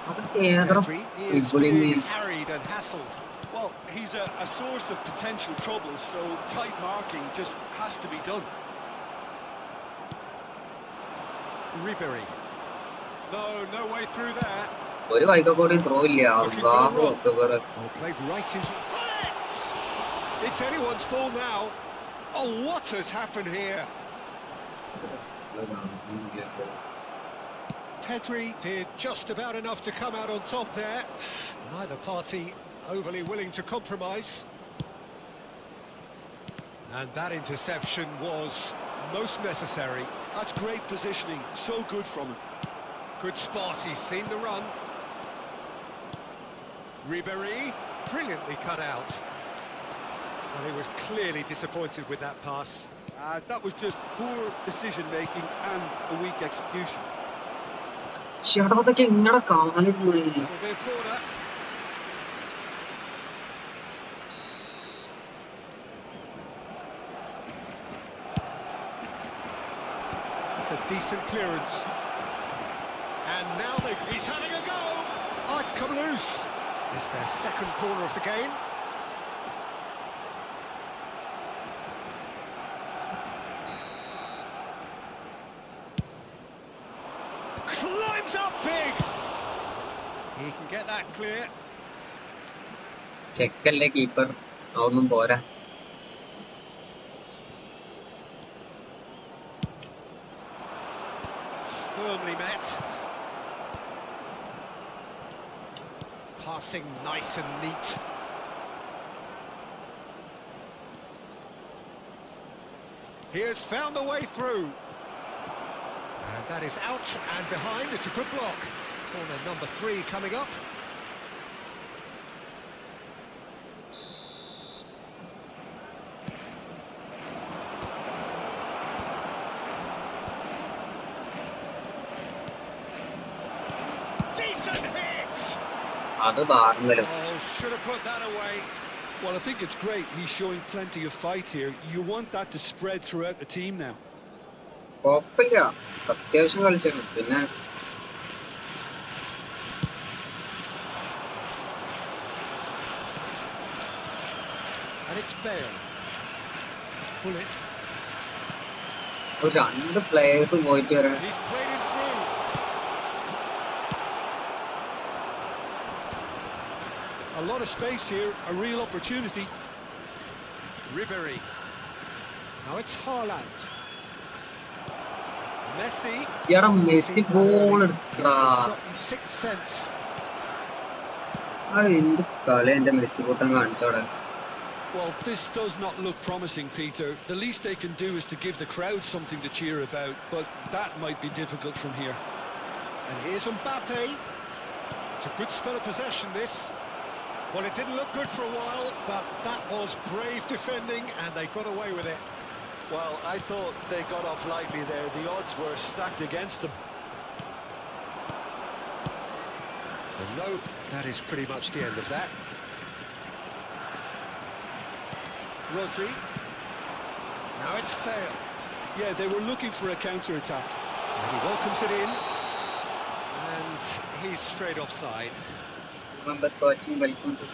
Speaker 1: അതൊക്കെ ഏത്ര
Speaker 2: Pedri is being harried and hassled.
Speaker 3: Well, he's a source of potential trouble, so tight marking just has to be done.
Speaker 2: Ribery. No way through there.
Speaker 1: ഒരു വൈക്ക് കൂടി throw ഇല്ല.
Speaker 2: Oh, played right into it! It's anyone's ball now. Oh, what has happened here? Pedri did just about enough to come out on top there. Neither party overly willing to compromise. And that interception was most necessary.
Speaker 3: That's great positioning, so good from him.
Speaker 2: Good spot, he's seen the run. Ribery, brilliantly cut out. Well, he was clearly disappointed with that pass.
Speaker 3: That was just poor decision-making and a weak execution.
Speaker 1: ചേട്ടാ അതൊക്കെ എങ്ങനെ കാലിൽ പോയി?
Speaker 2: Will be a corner. That's a decent clearance. And now he's having a go. Oh, it's come loose. It's their second corner of the game. Climbs up big. He can get that clear.
Speaker 1: ചെക്കല്ലേ keeper, അതൊന്നും പോരാ.
Speaker 2: Firmly met. Passing nice and neat. He has found a way through. And that is out and behind. It's a good block. Corner number 3 coming up. Decent hit!
Speaker 1: അത് ബാർന്നലും
Speaker 2: Oh, should have put that away.
Speaker 3: Well, I think it's great. He's showing plenty of fight here. You want that to spread throughout the team now.
Speaker 1: കുഴപ്പമില്ല, അത്യാവശ്യം കളിച്ചു. പിന്നെ
Speaker 2: And it's Bale. Bullet.
Speaker 1: ഒരു 2 players പോയിട്ട് വരാൻ.
Speaker 2: He's played it through.
Speaker 3: A lot of space here, a real opportunity.
Speaker 2: Ribery. Now it's Haaland. Messi.
Speaker 1: ഇയാടെ Messi ball എടുക്കടാ.
Speaker 2: Sixth sense.
Speaker 1: അത് എന്ത് കളി എന്റെ മെസ്സി കൂട്ടം കാണിച്ചവിടെ.
Speaker 3: Well, this does not look promising, Peter. The least they can do is to give the crowd something to cheer about, but that might be difficult from here.
Speaker 2: And here's Mbappe. It's a good spell of possession, this. Well, it didn't look good for a while, but that was brave defending, and they got away with it.
Speaker 3: Well, I thought they got off lightly there. The odds were stacked against them.
Speaker 2: And no, that is pretty much the end of that. Rodri. Now it's Bale.
Speaker 3: Yeah, they were looking for a counter-attack.
Speaker 2: And he welcomes it in. And he's straight offside.
Speaker 1: Members watching, welcome to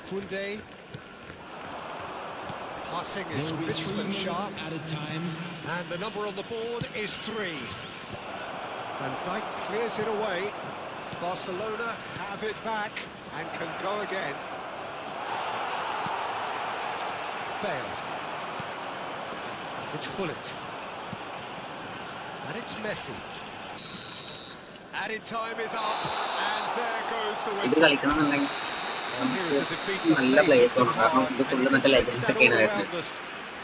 Speaker 2: Kunde. Passing is
Speaker 4: There will be
Speaker 2: crisp
Speaker 4: 3
Speaker 2: and
Speaker 4: minutes
Speaker 2: sharp.
Speaker 4: added time.
Speaker 2: And the number on the board is 3. Van Dijk clears it away. Barcelona have it back and can go again. Bale. It's Gullit. And it's Messi. Added time is up, and there goes the
Speaker 1: ഇത്
Speaker 2: whistle.
Speaker 1: കളിക്കണമെന്നുണ്ടെങ്കിൽ
Speaker 2: Here is a defeat
Speaker 1: നല്ല players വേണം. കാരണം ഇത് full മറ്റേ legends ഒക്കെയാണ് വരുന്നത്.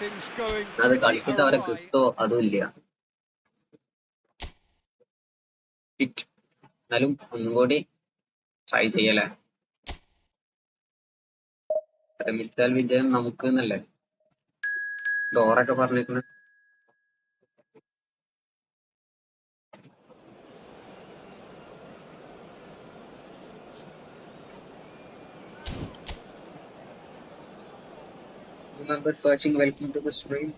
Speaker 2: Things going
Speaker 1: അത്
Speaker 2: pretty
Speaker 1: കളിച്ചിട്ട് അവരെ
Speaker 2: awry.
Speaker 1: കിട്ടോ അതും ഇല്ല. ഫിറ്റ്. എന്നാലും ഒന്നും കൂടി ട്രൈ ചെയ്യലേ. ശ്രമിച്ചാൽ വിജയം നമുക്ക് എന്നല്ലേ ഡോറൊക്കെ പറഞ്ഞിരിക്കുന്നത്. Members watching, welcome to the stream.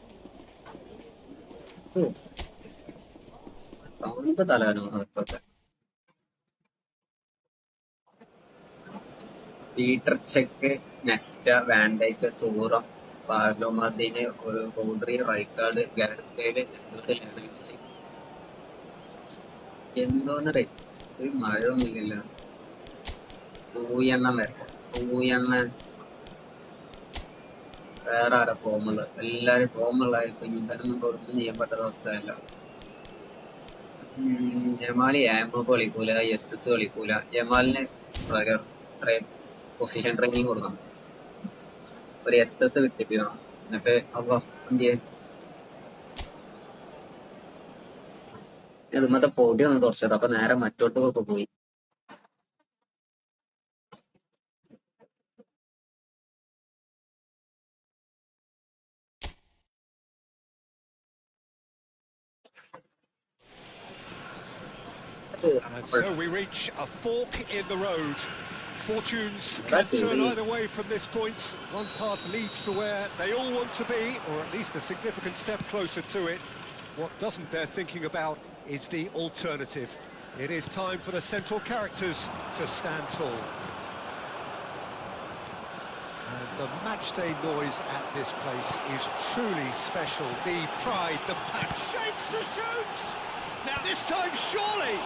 Speaker 1: So, sound തലാനോ അതൊക്കെ. Peter Cech, Nesta, Van Dijk, Thuram, Pirlo മദീന്, Rodri, Rijkaard, Gareth Bale, Lionel Messi. എന്തോന്നടേ ഒരു മഴ ഒന്നുമില്ലല്ലോ. സൂയെണ്ണ വരട്ടെ. സൂയെണ്ണ വേറെ ആരാ ഫോമുള്ള? എല്ലാരും ഫോമുള്ളായിട്ട് ഇവരൊന്നും ഒന്നും ചെയ്യാൻ പറ്റാത്ത അവസ്ഥയല്ല. ജമാല് ആംബോ കളിക്കൂല, SS കളിക്കൂല. ജമാലിന് പൊസിഷൻ ട്രെയിനിങ് കൊടുക്കണം. ഒരു SS കിട്ടിപ്പിക്കണം. എന്നിട്ട് എന്ത് ചെയ്യാൻ ഇതുമത്തെ പൊടി ഒന്ന് തുടച്ചത്. അപ്പൊ നേരെ മറ്റോട്ടൊക്കെ പോയി.
Speaker 2: And so we reach a fork in the road. Fortunes can turn either way from this point. One path leads to where they all want to be, or at least a significant step closer to it. What doesn't bear thinking about is the alternative. It is time for the central characters to stand tall. And the matchday noise at this place is truly special. The pride, the pack shapes to shoot! Now this time, surely!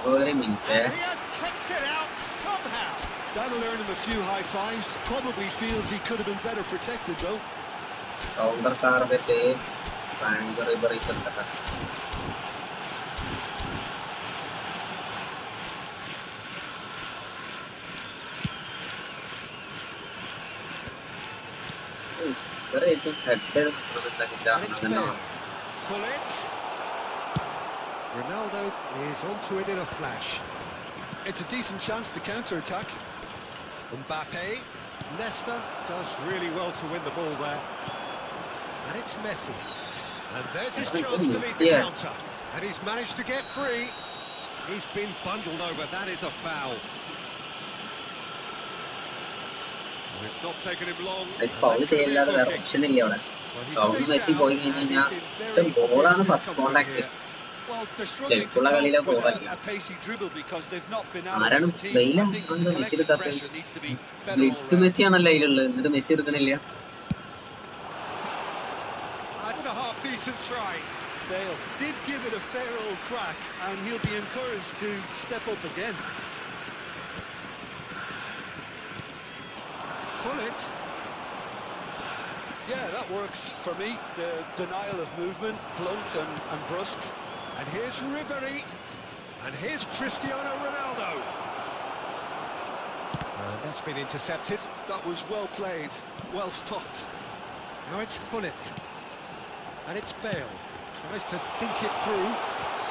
Speaker 1: And
Speaker 2: he has kicked it out somehow.
Speaker 3: That'll earn him a few high fives. Probably feels he could have been better protected though.
Speaker 1: Counter target ഭയങ്കര
Speaker 2: Ronaldo is onto it in a flash.
Speaker 3: It's a decent chance to counter-attack.
Speaker 2: Mbappe, Nesta does really well to win the ball there. And it's Messi. And there's his chance to lead the counter. And he's managed to get free. He's been bundled over. That is a foul. It's not taken him long.
Speaker 1: It's foul ചെയ്യല്ലാതെ വേറെ option ഇല്ല അവിടെ. അവിടെ Messi പോയി കഴിഞ്ഞാൽ ബോളാണ് first contact. ശരിക്കുള്ള കളിയിലെ ബോളല്ല. ആരാണ് വെയിലാണ് മെസ്സി എടുക്കാത്തത്? ബ്ലിറ്റ്സ് മെസ്സി ആണല്ലോ അതിലുള്ളത്. എന്നിട്ട് മെസ്സി എടുക്കണില്ല.
Speaker 3: Bale did give it a fair old crack, and he'll be encouraged to step up again.
Speaker 2: Pull it.
Speaker 3: Yeah, that works for me. The denial of movement, blunt and brusque.
Speaker 2: And here's Ribery. And here's Cristiano Ronaldo. And that's been intercepted.
Speaker 3: That was well played, well stopped.
Speaker 2: Now it's Hullet. And it's Bale. Tries to think it through.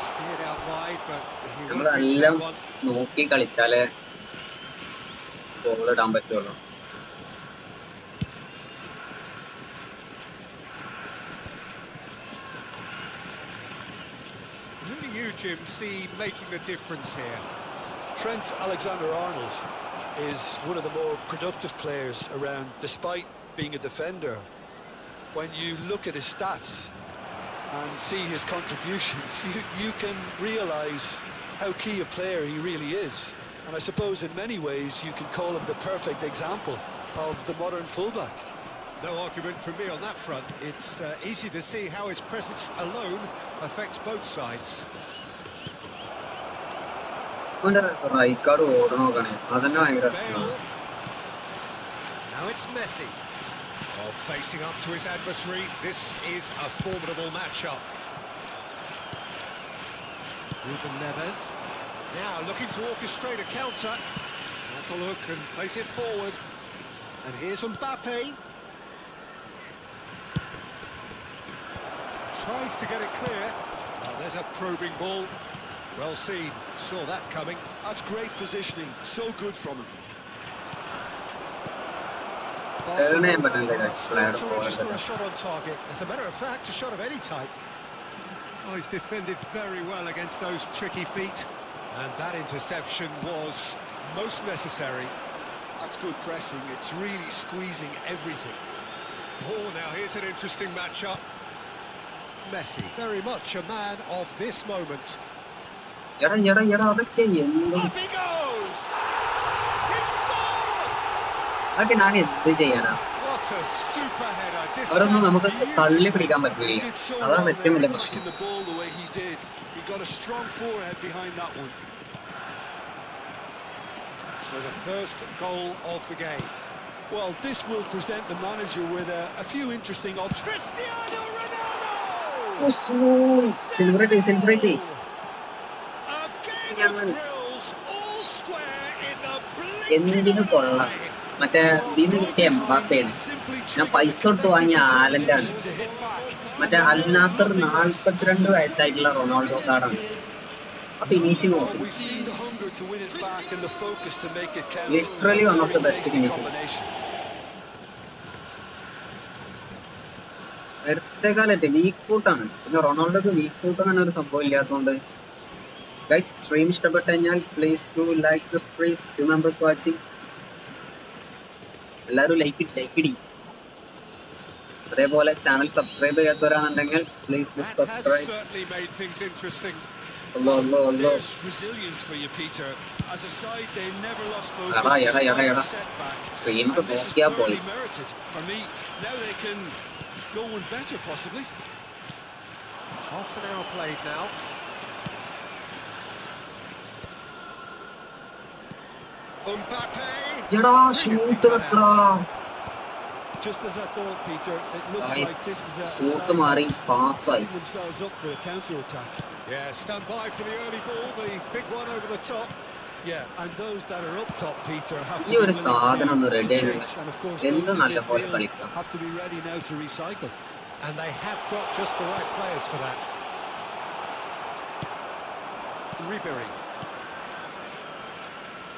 Speaker 2: Steered out wide, but he won't reach that one.
Speaker 1: നോക്കി കളിച്ചാലേ ball ഇടാൻ പറ്റുള്ളൂ.
Speaker 2: Who do you, Jim, see making the difference here?
Speaker 3: Trent Alexander-Arnold is one of the more productive players around, despite being a defender. When you look at his stats and see his contributions, you can realise how key a player he really is. And I suppose in many ways you can call him the perfect example of the modern fullback.
Speaker 2: No argument from me on that front. It's easy to see how his presence alone affects both sides.
Speaker 1: Rijkaard ഓട നോക്കണേ അതന്നെ ഭയങ്കര.
Speaker 2: Now it's Messi. Oh, facing up to his adversary. This is a formidable matchup. Ruben Neves. Now looking to orchestrate a counter. That's a look and place it forward. And here's Mbappe. Tries to get it clear. Oh, there's a probing ball. Well seen, saw that coming.
Speaker 3: That's great positioning, so good from him.
Speaker 2: Barcelona still to register a shot on target. As a matter of fact, a shot of any type. Oh, he's defended very well against those tricky feet. And that interception was most necessary.
Speaker 3: That's good pressing, it's really squeezing everything.
Speaker 2: Oh, now here's an interesting matchup. Messi, very much a man of this moment.
Speaker 1: Yada yada yada.
Speaker 2: Up he goes! He scored!
Speaker 1: That's what
Speaker 2: What a super header!
Speaker 1: അവരൊന്നും നമുക്ക് തള്ളി പിടിക്കാൻ
Speaker 3: He
Speaker 1: പറ്റില്ല.
Speaker 3: did so
Speaker 1: അതാണ്
Speaker 3: well
Speaker 1: ഏറ്റവും
Speaker 3: there,
Speaker 1: വലിയ
Speaker 3: attacking
Speaker 1: പ്രശ്നം.
Speaker 3: the ball the way he did. He got a strong forehead behind that one.
Speaker 2: So the first goal of the game.
Speaker 3: Well, this will present the manager with a few interesting options.
Speaker 2: Cristiano Ronaldo!
Speaker 1: Celebrate.
Speaker 2: A game of thrills, all square in the
Speaker 1: എന്തിനു കൊള്ളാം. മറ്റേ ഇതിന് കിട്ടിയ എംബാപ്പയാണ്. ഞാൻ പൈസ കൊടുത്ത് വാങ്ങിയ ആലൻഡാണ്. മറ്റേ അൽ നാസർ 42 വയസ്സായിട്ടുള്ള റൊണാൾഡോ കാർഡാണ്. ആ ഫിനിഷിംഗ് നോക്കും. Literally one of the best finishing. നേരത്തെ കാലത്തെ വീക്ക് ഫൂട്ടാണ്. പിന്നെ റൊണാൾഡോക്ക് വീക്ക് ഫൂട്ട് അങ്ങനെ ഒരു സംഭവം ഇല്ലാത്തതുകൊണ്ട് ഗൈസ് സ്ട്രീം ഇഷ്ടപ്പെട്ടു കഴിഞ്ഞാൽ please to like the stream. 2 members watching. എല്ലാവരും ലൈക്ക് ഇടി. അതേപോലെ ചാനൽ സബ്സ്ക്രൈബ് ചെയ്യാത്തവരാണെന്നുണ്ടെങ്കിൽ പ്ലീസ് സബ്സ്ക്രൈബ്. സ്ക്രീൻ നോക്കിയാ പോയി.
Speaker 2: Half an hour played now. Mbappe!
Speaker 1: എടാ ഷൂട്ട് വെക്കടാ.
Speaker 3: Just as I thought, Peter, it looks
Speaker 1: Guys,
Speaker 3: like this is a
Speaker 1: shoot
Speaker 3: side
Speaker 1: മാറി
Speaker 3: that's
Speaker 1: പാസ്സായി.
Speaker 3: setting themselves up for a counter attack.
Speaker 2: Yeah, stand by for the early ball, the big one over the top.
Speaker 3: Yeah, and those that are up top, Peter, have to
Speaker 1: ഈ
Speaker 3: be
Speaker 1: ഒരു സാധനം ഒന്ന്
Speaker 3: willing
Speaker 1: ready
Speaker 3: to
Speaker 1: ആയി
Speaker 3: chase, and of course
Speaker 1: എന്ത്
Speaker 3: those in
Speaker 1: നല്ല പോലെ
Speaker 3: midfield
Speaker 1: കളിക്കാം.
Speaker 3: have to be ready now to recycle.
Speaker 2: And they have got just the right players for that. Ribery.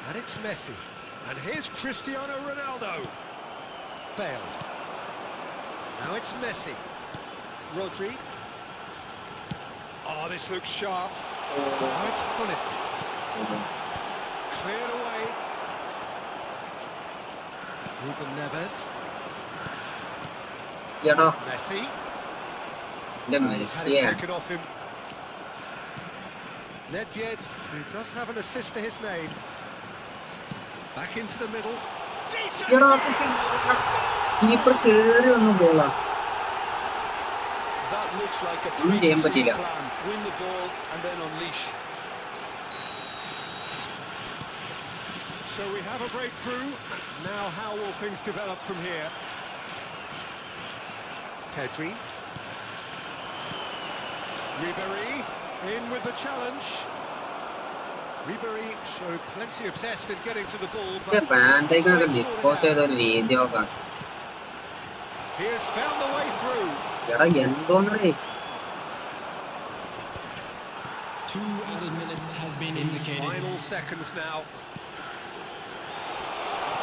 Speaker 2: And it's Messi. And here's Cristiano Ronaldo. Bale. Now it's Messi. Rodri. Oh, this looks sharp. Now it's Hullet. Cleared away. Ruben Neves.
Speaker 1: എടാ
Speaker 2: Messi.
Speaker 1: എന്റെ
Speaker 2: Had it
Speaker 1: മെസ്സിയാണ്.
Speaker 2: taken off him. Nedved, who does have an assist to his name. Back into the middle.
Speaker 1: എടാ keeper കേറി വന്ന ബോളാണ്.
Speaker 3: That looks like a
Speaker 1: ഒന്നും ചെയ്യാൻ
Speaker 3: preconceived
Speaker 1: പറ്റില്ല.
Speaker 3: plan. Win the ball and then unleash.
Speaker 2: So we have a breakthrough. Now how will things develop from here? Pedri. Ribery in with the challenge. Ribery showed plenty of zest in getting to the ball, but
Speaker 1: ബാൻഡൈക്കിനൊക്കെ dispose ചെയ്ത ഒരു രീതി നോക്കാം.
Speaker 2: he has found the way through.
Speaker 1: എടാ എന്തോന്നേ
Speaker 4: 2 added minutes has been indicated.
Speaker 2: Final seconds now.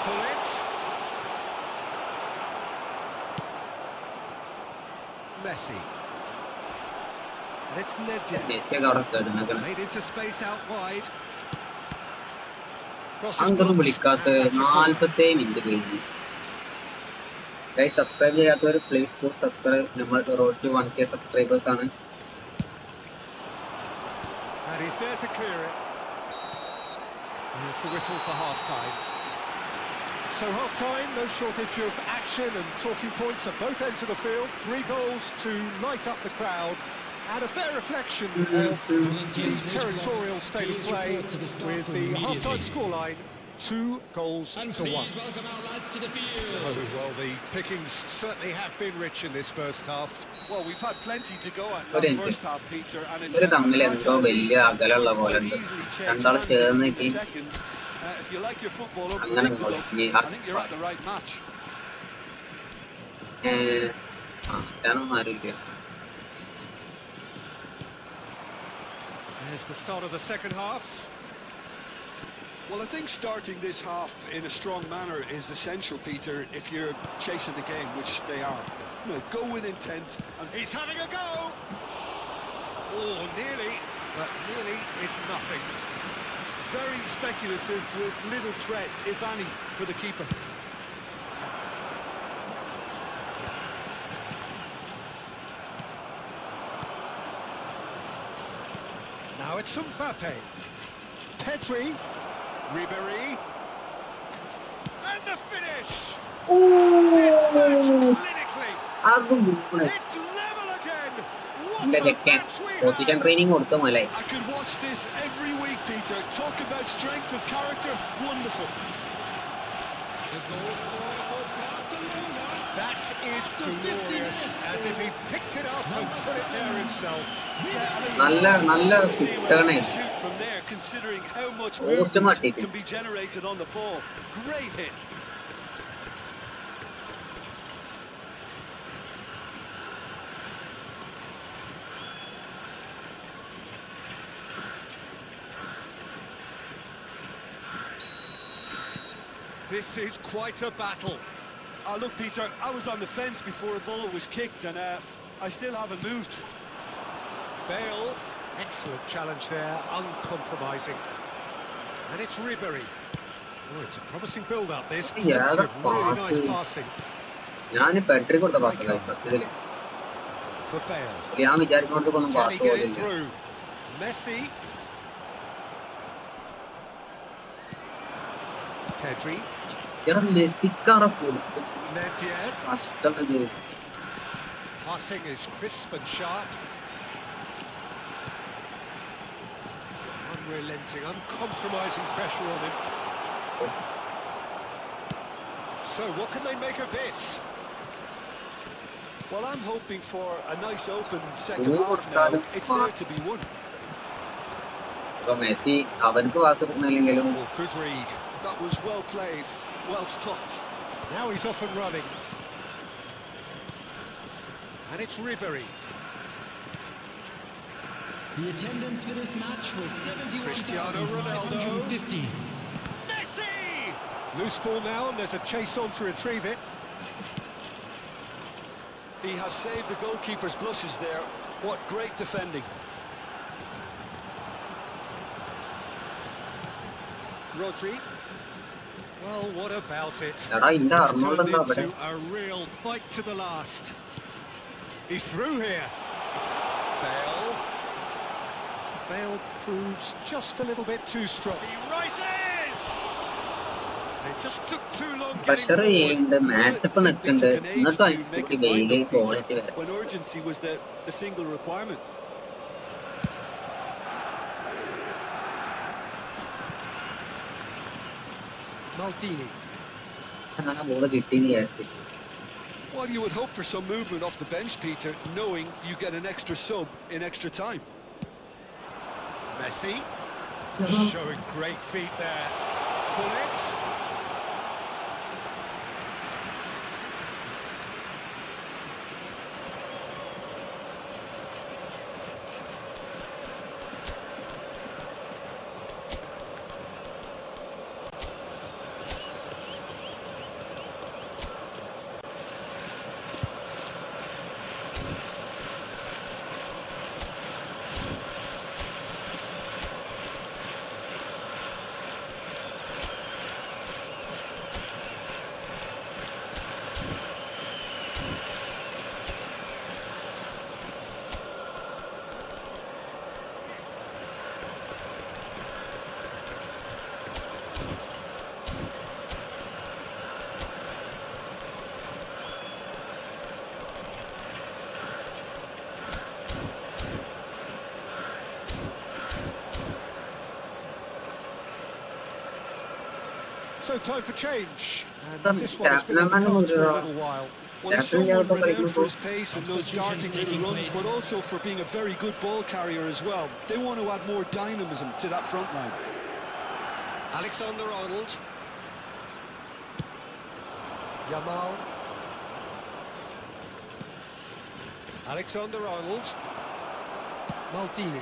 Speaker 2: Hullet. Messi. And it's Nedved.
Speaker 1: മെസ്സിയൊക്കെ അവിടെ കിടന്നേക്കണം.
Speaker 2: Made into space out wide.
Speaker 1: അതൊന്നും വിളിക്കാത്ത 47 minute കഴിഞ്ഞു. Guys subscribe ചെയ്യാത്തവർ പ്ലീസ് ടു സബ്സ്ക്രൈബ്. നമ്മൾ റോഡ് ടു 1K സബ്സ്ക്രൈബേഴ്സ് ആണ്.
Speaker 2: And he's there to clear it. Here's the whistle for half-time. So half-time, no shortage of action and talking points at both ends of the field. 3 goals to light up the crowd. And a fair reflection of the territorial state of play with the half-time scoreline 2 goals
Speaker 4: And
Speaker 2: to 1.
Speaker 4: please welcome our lads to the field.
Speaker 2: Oh, well, the pickings certainly have been rich in this first half.
Speaker 3: Well, we've had plenty to go at
Speaker 1: ഒരു
Speaker 3: that
Speaker 1: minute.
Speaker 3: first half, Peter, and it's
Speaker 1: ഇവര് തമ്മിൽ എന്തോ വലിയ അകലുള്ള പോലെ ഉണ്ട്. രണ്ടാള് ചേർന്നേക്ക്
Speaker 3: if you like your football
Speaker 1: അങ്ങനെ
Speaker 3: unpredictable,
Speaker 1: ഇനി
Speaker 3: I think you're at the right match.
Speaker 1: ഞാനൊന്നും ആരുമില്ല.
Speaker 2: There's the start of the second half.
Speaker 3: Well, I think starting this half in a strong manner is essential, Peter, if you're chasing the game, which they are. You know, go with intent. And
Speaker 2: He's having a go! Oh, nearly, but nearly is nothing.
Speaker 3: very speculative with little threat, if any, for the keeper.
Speaker 2: Now it's Mbappe. Pedri. Ribéry. And the finish! Dispatched clinically. It's level again! What a match we
Speaker 1: Position
Speaker 2: have!
Speaker 1: training കൊടുത്തു മോലെ.
Speaker 3: I could watch this every week, Peter. Talk about strength of character. Wonderful.
Speaker 4: The goal scorer for Barcelona.
Speaker 2: That is glorious, as if he picked it up and put it there himself.
Speaker 3: Yeah, and it's
Speaker 1: നല്ല നല്ല
Speaker 3: nice to see where
Speaker 1: കുട്ടാണ്.
Speaker 3: they shoot from there, considering how much
Speaker 1: Post
Speaker 3: movement
Speaker 1: മാറ്റിയിട്ട്.
Speaker 3: can be generated on the ball. Great hit.
Speaker 2: This is quite a battle.
Speaker 3: Look, Peter, I was on the fence before a ball was kicked, and I still haven't moved.
Speaker 2: Bale, excellent challenge there, uncompromising. And it's Ribéry. Oh, it's a promising build-up, this. Plenty
Speaker 1: Yeah, the
Speaker 2: of really
Speaker 1: pass.
Speaker 2: nice passing
Speaker 1: ഞാൻ Petri കൊടുത്ത pass സത്യത്തില്
Speaker 2: for Bale.
Speaker 1: ഞാൻ വിചാരിക്കുന്നിടത്തൊന്നും
Speaker 2: Can he
Speaker 1: pass
Speaker 2: get it
Speaker 1: പോലില്ല.
Speaker 2: through? Messi. Pedri.
Speaker 1: എടാ മെസ്സിക്കാടെ കൊടുത്തു
Speaker 2: Nedved.
Speaker 1: കഷ്ടം ഇത്.
Speaker 2: Passing is crisp and sharp. Unrelenting, uncompromising pressure on him. So, what can they make of this?
Speaker 3: Well, I'm hoping for a nice open second
Speaker 1: Ooh,
Speaker 3: half now.
Speaker 1: that-
Speaker 3: It's there to be won.
Speaker 1: ഇപ്പൊ Messi അവർക്ക് pass കൊടുക്കുന്നില്ലെങ്കിലും
Speaker 2: Oh, good read.
Speaker 3: That was well played, well stopped.
Speaker 2: Now he's off and running. And it's Ribéry.
Speaker 4: The attendance for this match was
Speaker 2: Cristiano Ronaldo.
Speaker 4: 71,550.
Speaker 2: Messi! Loose ball now, and there's a chase on to retrieve it.
Speaker 3: He has saved the goalkeeper's blushes there. What great defending.
Speaker 2: Rodri. Well, what about it?
Speaker 1: എടാ ഇന്റെ
Speaker 2: It's
Speaker 1: Arnold
Speaker 2: turned
Speaker 1: എന്താ അവിടെ
Speaker 2: into a real fight to the last. He's through here. Bale. Bale proves just a little bit too strong. He rises! It just took too long
Speaker 1: pressure
Speaker 2: getting forward.
Speaker 1: ചെയ്യുന്നുണ്ട് matchup നിൽക്കുന്നുണ്ട് എന്നിട്ടും അതിന്റെ വെയില് quality വരെ.
Speaker 3: When urgency was the single requirement.
Speaker 2: Maldini.
Speaker 1: അങ്ങനെ ball കിട്ടിയെന്ന് വിചാരിച്ചു.
Speaker 3: Well, you would hope for some movement off the bench, Peter, knowing you get an extra sub in extra time.
Speaker 2: Messi. Showing great feet there. Pull it. So time for change. And this one has been on the cards for a little while.
Speaker 3: Well, he's someone renowned for his pace and those darting little runs, but also for being a very good ball carrier as well. They want to add more dynamism to that front line.
Speaker 2: Alexander-Arnold. Yamal. Alexander-Arnold. Maldini.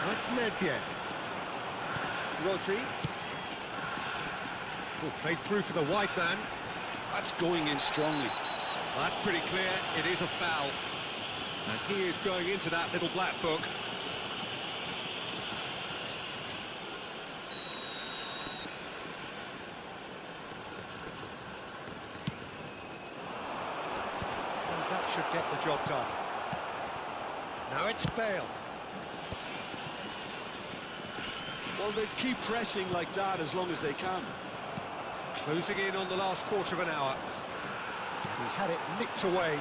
Speaker 2: Now it's Nedved.
Speaker 3: Rodri.
Speaker 2: Will play through for the wide man.
Speaker 3: That's going in strongly.
Speaker 2: Well, that's pretty clear. It is a foul. And he is going into that little black book. And that should get the job done. Now it's Bale.
Speaker 3: Well, they keep pressing like that as long as they can.
Speaker 2: Closing in on the last quarter of an hour. And he's had it nicked away.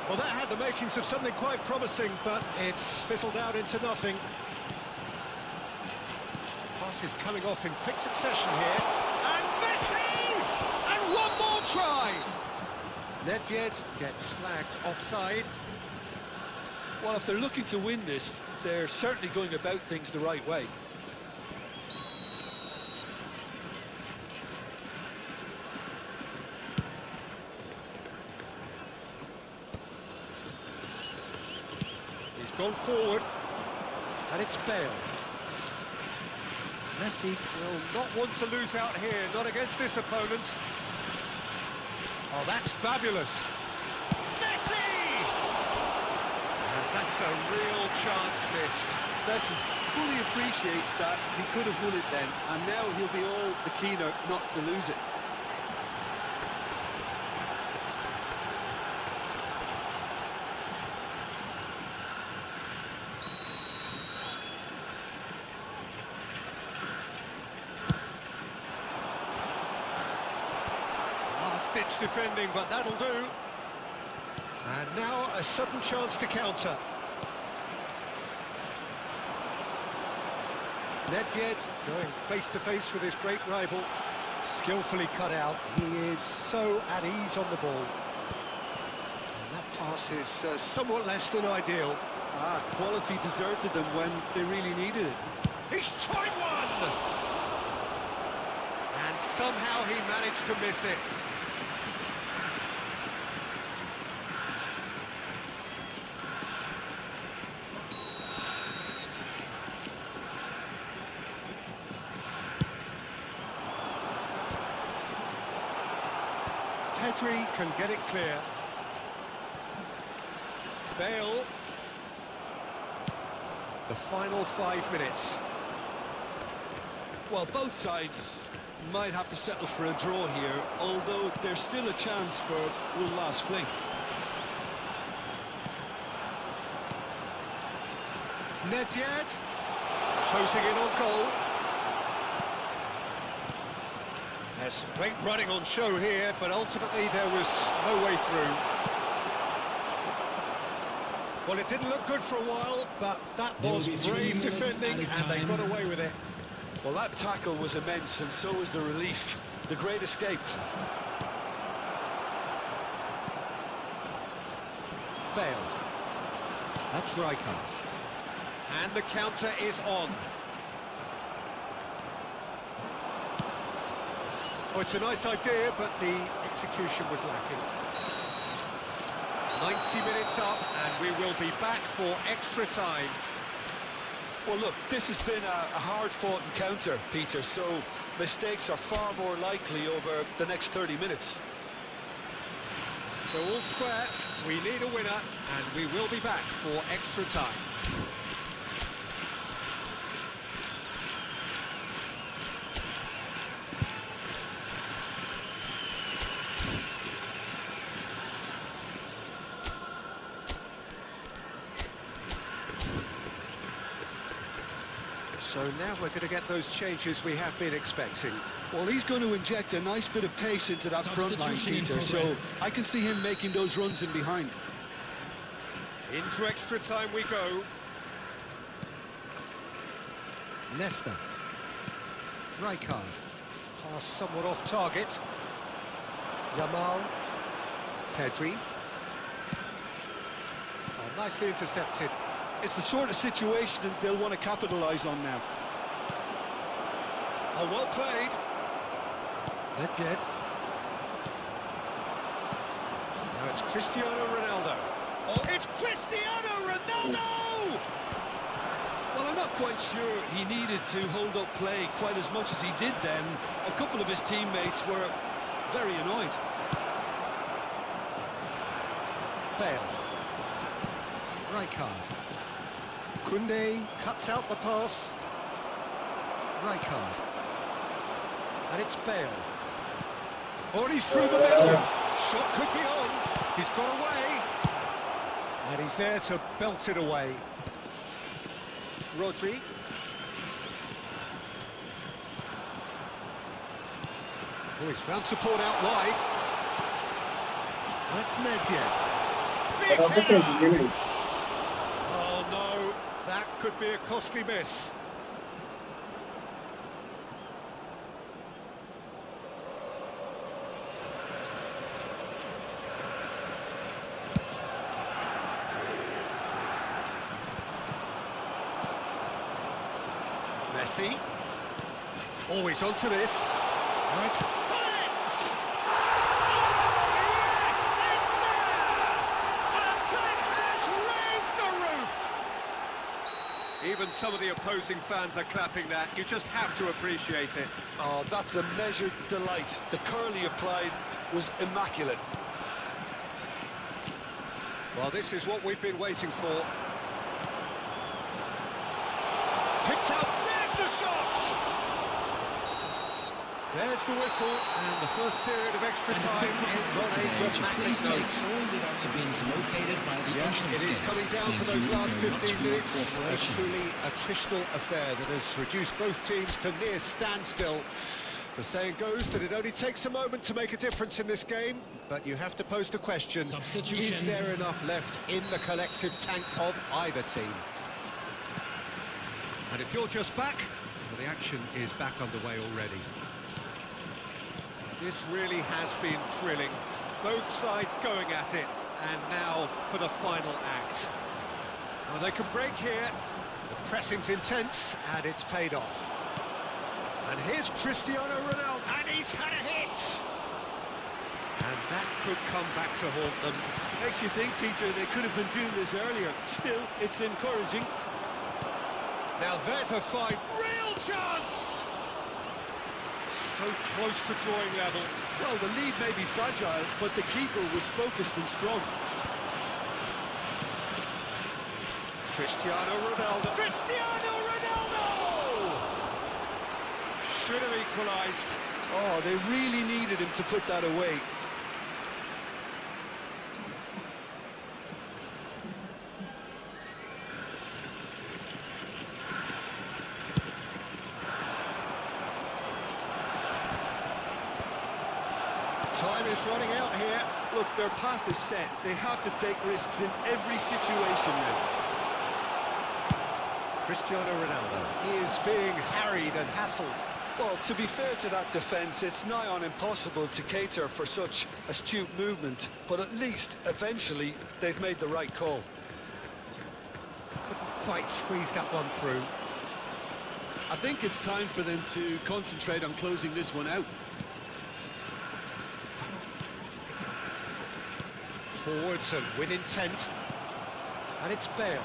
Speaker 2: Well, that had the makings of something quite promising, but it's fizzled out into nothing. Pass is coming off in quick succession here. And Messi! And one more try! Nedved gets flagged offside.
Speaker 3: Well, if they're looking to win this, they're certainly going about things the right way.
Speaker 2: He's gone forward, and it's Bale. Messi will not want to lose out here, not against this opponent. Oh, that's fabulous. Messi! And that's a real chance missed.
Speaker 3: Messi fully appreciates that he could have won it then, and now he'll be all the keener not to lose it.
Speaker 2: Last-ditch defending, but that'll do. And now a sudden chance to counter. Nedved going face-to-face with his great rival. Skillfully cut out. He is so at ease on the ball. And that pass is somewhat less than ideal.
Speaker 3: Quality deserted them when they really needed it.
Speaker 2: He's tried one! And somehow he managed to miss it. Pedri can get it clear. Bale. The final 5 minutes.
Speaker 3: Well, both sides might have to settle for a draw here, although there's still a chance for one last fling.
Speaker 2: Nedved closing in on goal. There's some great running on show here, but ultimately there was no way through. Well, it didn't look good for a while, but that was brave defending, and they got away with it.
Speaker 3: Well, that tackle was immense, and so was the relief. The great escape.
Speaker 2: Bale. That's Rijkaard. And the counter is on. Oh, it's a nice idea, but the execution was lacking. 90 minutes up, and we will be back for extra time.
Speaker 3: Well, look, this has been a hard-fought encounter, Peter, so mistakes are far more likely over the next 30 minutes.
Speaker 2: So all square, we need a winner, and we will be back for extra time. So now we're going to get those changes we have been expecting.
Speaker 3: Well, he's going to inject a nice bit of pace into that front line, Peter, so I can see him making those runs in behind.
Speaker 2: Into extra time we go. Nesta. Rijkaard. Pass somewhat off target. Yamal. Pedri. Oh, nicely intercepted.
Speaker 3: It's the sort of situation that they'll want to capitalise on now.
Speaker 2: Oh, well played. Nedved. Now it's Cristiano Ronaldo. Oh, it's Cristiano Ronaldo!
Speaker 3: not quite sure he needed to hold up play quite as much as he did then. A couple of his teammates were very annoyed.
Speaker 2: Bale. Rijkaard. Koundé cuts out the pass. Rijkaard. And it's Bale. Oh, and he's through the middle. Shot could be on. He's got away. And he's there to belt it away. Rodri. Oh, he's found support out wide. That's Medvedev. Big header. Oh no, that could be a costly miss. Messi. Always onto this. Now it's Bullets! Oh, yes, it's there! And that has raised the roof! Even some of the opposing fans are clapping that. You just have to appreciate it.
Speaker 3: Oh, that's a measured delight. The curl he applied was immaculate.
Speaker 2: Well, this is what we've been waiting for. Picked out, there's the shot! There's the whistle, and the first period of extra time ends on a dramatic note. Yeah, it is coming down to those last 15 minutes. A truly attritional affair that has reduced both teams to near standstill. The saying goes that it only takes a moment to make a difference in this game, but you have to pose the question, is there enough left in the collective tank of either team? And if you're just back, well, the action is back underway already. This really has been thrilling. Both sides going at it, and now for the final act. Well, they can break here. The pressing's intense, and it's paid off. And here's Cristiano Ronaldo, and he's had a hit! And that could come back to haunt them.
Speaker 3: Makes you think, Peter, they could have been doing this earlier. Still, it's encouraging.
Speaker 2: Now there's a fine, real chance! So close to drawing level.
Speaker 3: Well, the lead may be fragile, but the keeper was focused and strong.
Speaker 2: Cristiano Ronaldo. Cristiano Ronaldo! Should have equalised.
Speaker 3: Oh, they really needed him to put that away.
Speaker 2: Time is running out here.
Speaker 3: Look, their path is set. They have to take risks in every situation now.
Speaker 2: Cristiano Ronaldo is being harried and hassled.
Speaker 3: Well, to be fair to that defence, it's nigh on impossible to cater for such astute movement, but at least, eventually, they've made the right call.
Speaker 2: Couldn't quite squeeze that one through.
Speaker 3: I think it's time for them to concentrate on closing this one out.
Speaker 2: Forwards and with intent. And it's Bale.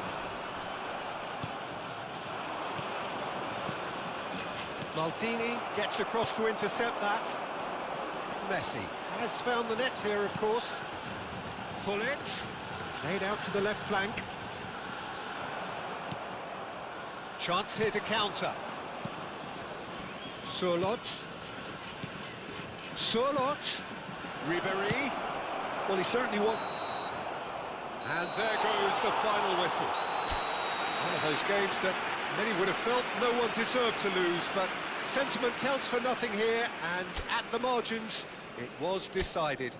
Speaker 2: Maldini gets across to intercept that. Messi has found the net here, of course. Bullets played out to the left flank. Chance here to counter. Surlot. Ribéry.
Speaker 3: Well, he certainly was.
Speaker 2: And there goes the final whistle. One of those games that many would have felt no one deserved to lose, but sentiment counts for nothing here, and at the margins, it was decided.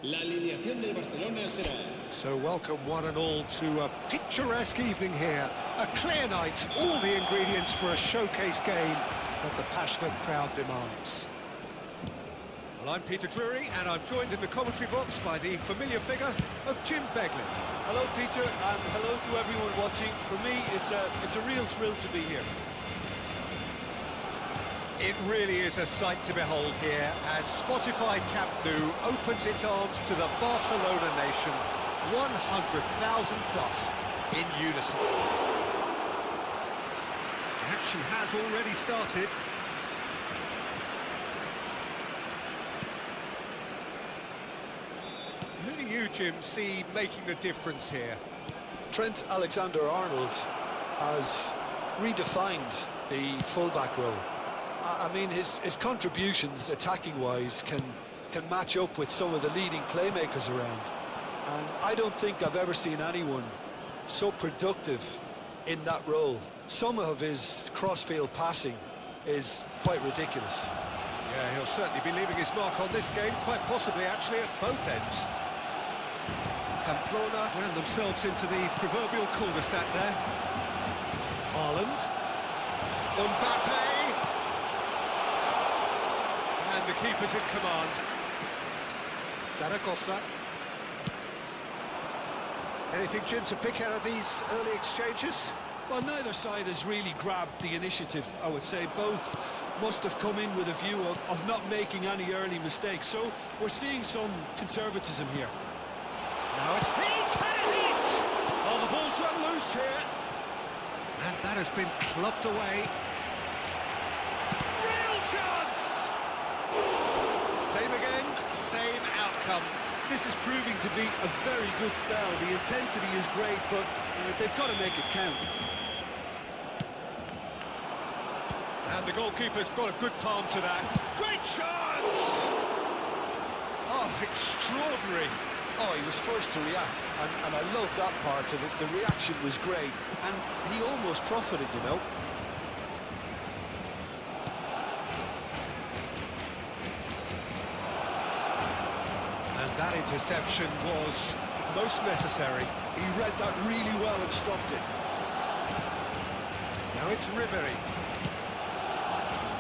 Speaker 4: La alineación del Barcelona será...
Speaker 2: So welcome one and all to a picturesque evening here. A clear night, all the ingredients for a showcase game that the passionate crowd demands. Well, I'm Peter Drury, and I'm joined in the commentary box by the familiar figure of Jim Beglin.
Speaker 3: Hello, Peter, and hello to everyone watching. For me, it's a real thrill to be here.
Speaker 2: It really is a sight to behold here as Spotify Camp Nou opens its arms to the Barcelona nation, 100,000 plus in unison. The action has already started. Who do you, Jim, see making the difference here?
Speaker 3: Trent Alexander-Arnold has redefined the fullback role. I mean, his contributions, attacking-wise, can match up with some of the leading playmakers around. And I don't think I've ever seen anyone so productive in that role. Some of his cross-field passing is quite ridiculous.
Speaker 2: Yeah, he'll certainly be leaving his mark on this game, quite possibly actually at both ends. Pamplona ran themselves into the proverbial cul-de-sac there. Haaland. Mbappe. And the keeper's in command. Zaragoza. Anything, Jim, to pick out of these early exchanges?
Speaker 3: Well, neither side has really grabbed the initiative, I would say. Both must have come in with a view of not making any early mistakes. So we're seeing some conservatism here.
Speaker 2: Now it's he's had a hit! Oh, the ball's run loose here. And that has been clubbed away. Real chance! Same again, same outcome.
Speaker 3: This is proving to be a very good spell. The intensity is great, but they've got to make it count.
Speaker 2: And the goalkeeper's got a good palm to that. Great chance! Oh, extraordinary.
Speaker 3: Oh, he was first to react, and I love that part of it. The reaction was great, and he almost profited, you know.
Speaker 2: And that interception was most necessary.
Speaker 3: He read that really well and stopped it.
Speaker 2: Now it's Ribery.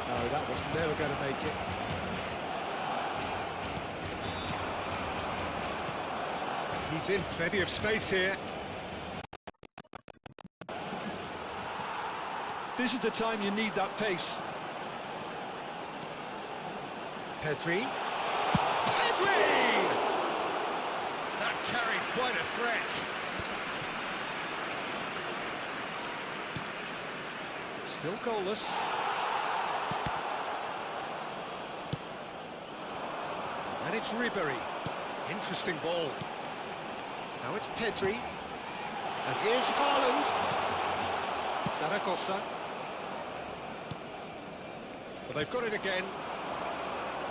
Speaker 2: No, that was never going to make it. He's in plenty of space here.
Speaker 3: This is the time you need that pace.
Speaker 2: Pedri. Pedri! That carried quite a threat. Still goalless. And it's Ribery. Interesting ball. Now it's Pedri. And here's Haaland. Zaragoza. Well, they've got it again.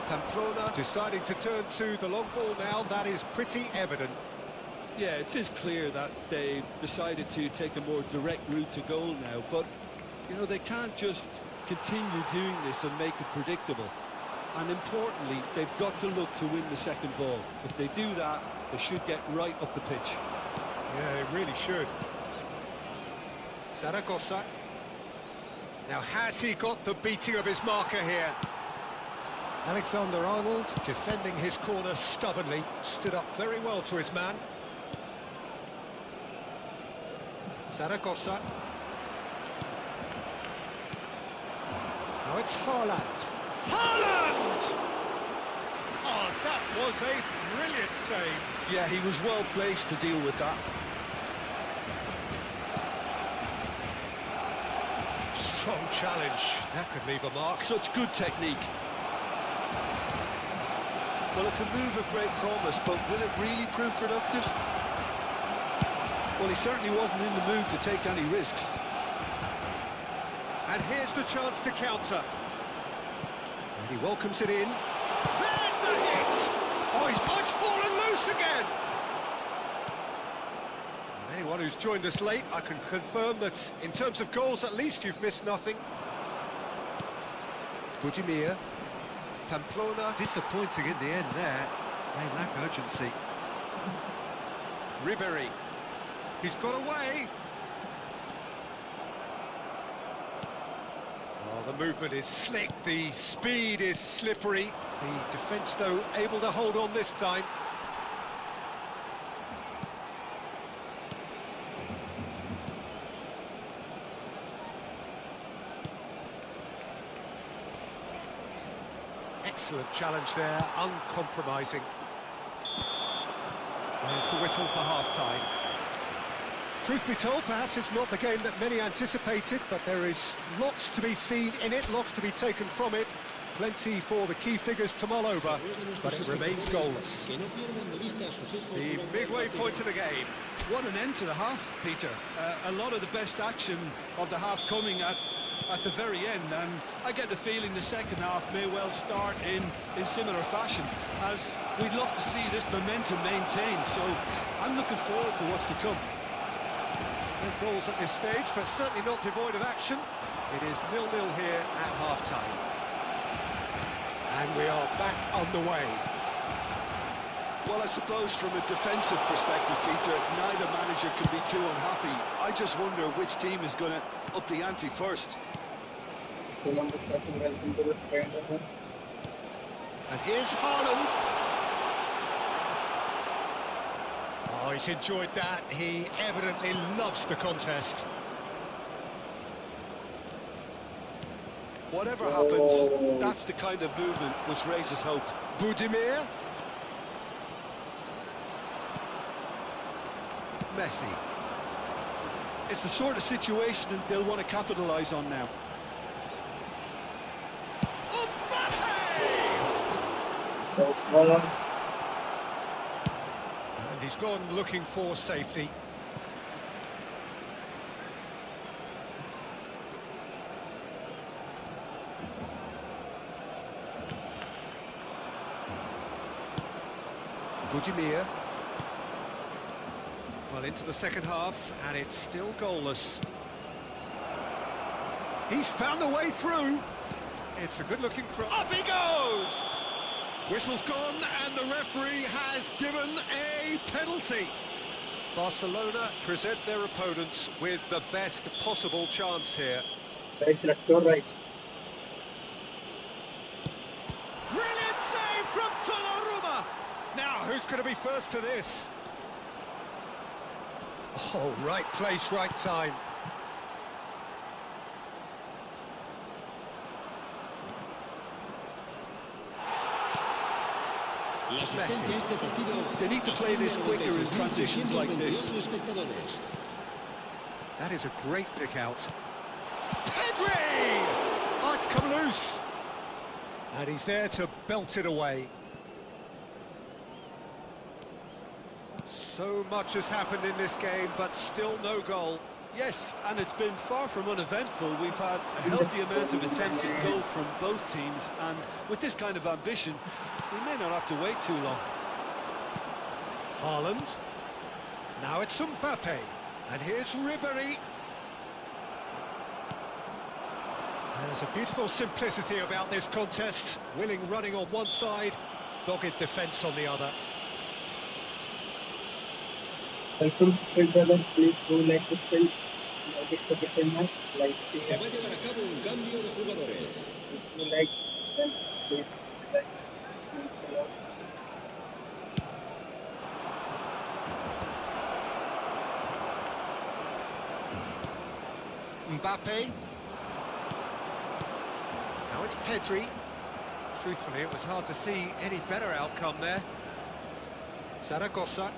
Speaker 2: Pamplona deciding to turn to the long ball now. That is pretty evident.
Speaker 3: Yeah, it is clear that they've decided to take a more direct route to goal now, but, you know, they can't just continue doing this and make it predictable. And importantly, they've got to look to win the second ball. If they do that, they should get right up the pitch.
Speaker 2: Yeah, they really should. Zaragoza. Now, has he got the beating of his marker here? Alexander-Arnold defending his corner stubbornly, stood up very well to his man. Zaragoza. Now it's Haaland. Haaland! Oh, that was a brilliant save.
Speaker 3: Yeah, he was well placed to deal with that.
Speaker 2: Strong challenge. That could leave a mark.
Speaker 3: Such good technique. Well, it's a move of great promise, but will it really prove productive? Well, he certainly wasn't in the mood to take any risks.
Speaker 2: And here's the chance to counter. And he welcomes it in. There's the hit! Oh, it's fallen loose again! And anyone who's joined us late, I can confirm that in terms of goals, at least you've missed nothing. Budimir. Pamplona disappointing in the end there. They lack urgency. Ribery. He's got away. Oh, the movement is slick, the speed is slippery. The defence, though, able to hold on this time. Excellent challenge there, uncompromising. There's the whistle for half-time. Truth be told, perhaps it's not the game that many anticipated, but there is lots to be seen in it, lots to be taken from it. Plenty for the key figures to mull over, but it remains goalless. The midway point of the game.
Speaker 3: What an end to the half, Peter. A lot of the best action of the half coming at the very end, and I get the feeling the second half may well start in similar fashion, as we'd love to see this momentum maintained, so I'm looking forward to what's to come.
Speaker 2: No goals at this stage, but certainly not devoid of action. It is 0-0 here at half-time. And we are back on the way.
Speaker 3: Well, I suppose from a defensive perspective, Peter, neither manager can be too unhappy. I just wonder which team is going to up the ante first.
Speaker 1: Columbus watching, welcome to the sprint.
Speaker 2: And here's Haaland. Oh, he's enjoyed that. He evidently loves the contest.
Speaker 3: Whatever happens, that's the kind of movement which raises hope.
Speaker 2: Budimir. Messi.
Speaker 3: It's the sort of situation that they'll want to capitalise on now.
Speaker 1: First ball.
Speaker 2: And he's gone looking for safety. Budimir. Well, into the second half, and it's still goalless. He's found a way through. It's a good-looking cross. Up he goes! Whistle's gone, and the referee has given a penalty. Barcelona present their opponents with the best possible chance here.
Speaker 1: Guys, left or right?
Speaker 2: Brilliant save from Donnarumma! Now, who's going to be first to this? Oh, right place, right time.
Speaker 3: They need to play this quicker in transitions like this.
Speaker 2: That is a great pick out. Pedri! Oh, it's come loose. And he's there to belt it away. So much has happened in this game, but still no goal.
Speaker 3: Yes, and it's been far from uneventful. We've had a healthy amount of attempts at goal from both teams, and with this kind of ambition, we may not have to wait too long.
Speaker 2: Haaland. Now it's Mbappe. And here's Ribery. There's a beautiful simplicity about this contest. Willing running on one side, dogged defence on the other.
Speaker 1: Welcome to Sprint, brother. Please do like this film. Notice the button mark, like, share. If you like, then please like. Thanks a lot.
Speaker 2: Mbappe. Now it's Pedri. Truthfully, it was hard to see any better outcome there. Zaragoza.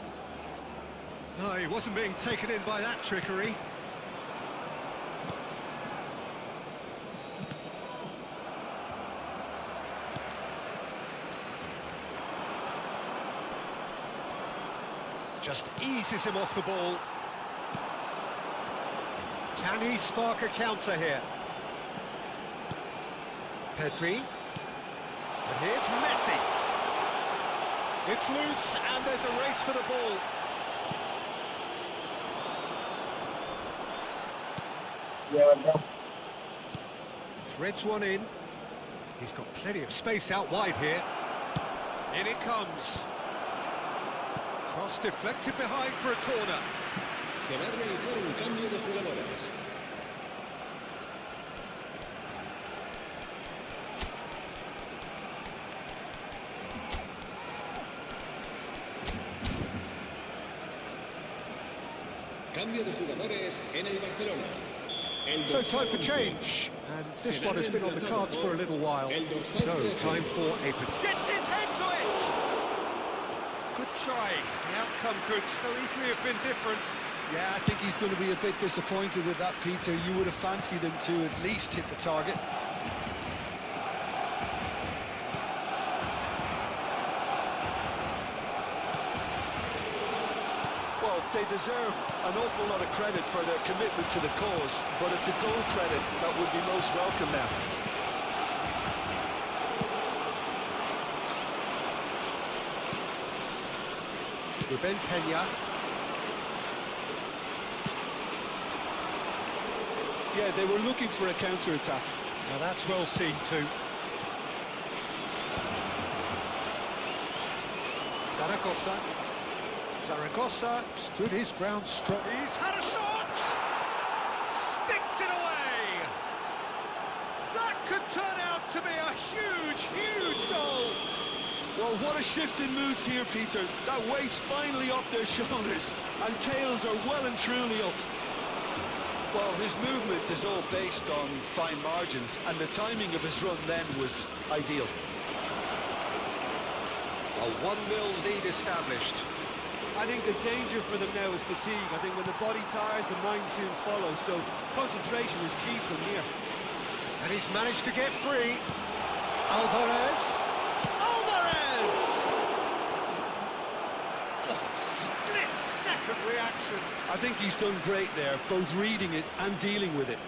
Speaker 2: No, he wasn't being taken in by that trickery. Just eases him off the ball. Can he spark a counter here? Pedri. And here's Messi. It's loose, and there's a race for the ball.
Speaker 1: Yeah, no.
Speaker 2: Threads one in. He's got plenty of space out wide here. In it comes. Cross deflected behind for a corner.
Speaker 4: Se va a realizar un cambio de jugadores. Cambio de jugadores en el Barcelona.
Speaker 2: So time for change, and this one has been on the cards for a little while. So time for a gets his head to it. Good try. The outcome could so easily have been different.
Speaker 3: Yeah, I think he's going to be a bit disappointed with that, Peter. You would have fancied him to at least hit the target. Well, they deserve an awful lot of credit for their commitment to the cause, but it's a goal credit that would be most welcome now.
Speaker 2: Ruben Peña.
Speaker 3: Yeah, they were looking for a counter-attack.
Speaker 2: Now that's well seen too. Zaragoza stood his ground strong. He's had a shot! Sticks it away! That could turn out to be a huge, huge goal!
Speaker 3: Well, what a shift in moods here, Peter. That weight's finally off their shoulders, and tails are well and truly up. Well, his movement is all based on fine margins, and the timing of his run then was ideal.
Speaker 2: A 1-0 lead established.
Speaker 3: I think the danger for them now is fatigue. I think when the body tires, the mind soon follows, so concentration is key from here.
Speaker 2: And he's managed to get free. Alvarez! Alvarez! Oh, split-second reaction.
Speaker 3: I think he's done great there, both reading it and dealing with it.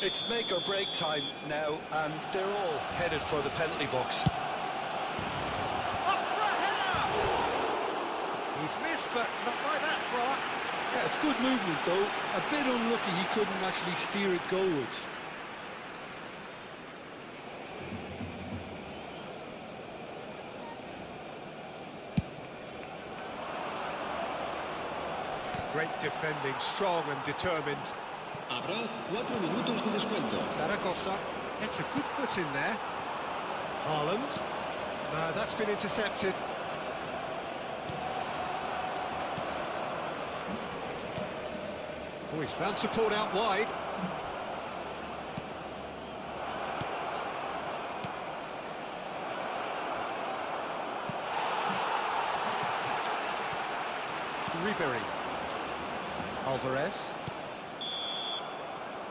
Speaker 3: It's make or break time now, and they're all headed for the penalty box.
Speaker 2: Up for a header! He's missed, but not by that far.
Speaker 3: Yeah, it's good movement, though. A bit unlucky he couldn't actually steer it goalwards.
Speaker 2: Great defending, strong and determined.
Speaker 4: Habrá 4 minutos de descuento.
Speaker 2: Zaragoza gets a good foot in there. Haaland. No, that's been intercepted. Oh, he's found support out wide. Ribery. Alvarez.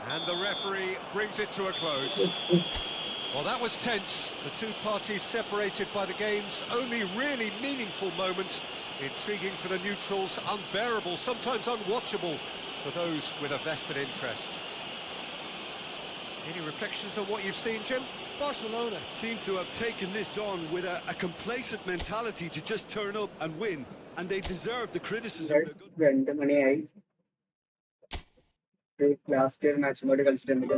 Speaker 2: And the referee brings it to a close. Well, that was tense. The two parties separated by the game's only really meaningful moment. Intriguing for the neutrals, unbearable, sometimes unwatchable for those with a vested interest. Any reflections on what you've seen, Jim?
Speaker 3: Barcelona seem to have taken this on with a complacent mentality to just turn up and win, and they deserve the criticism.
Speaker 1: Guys, 2 മണിയായി last year match കൂടെ കളിച്ചിട്ടുണ്ട്.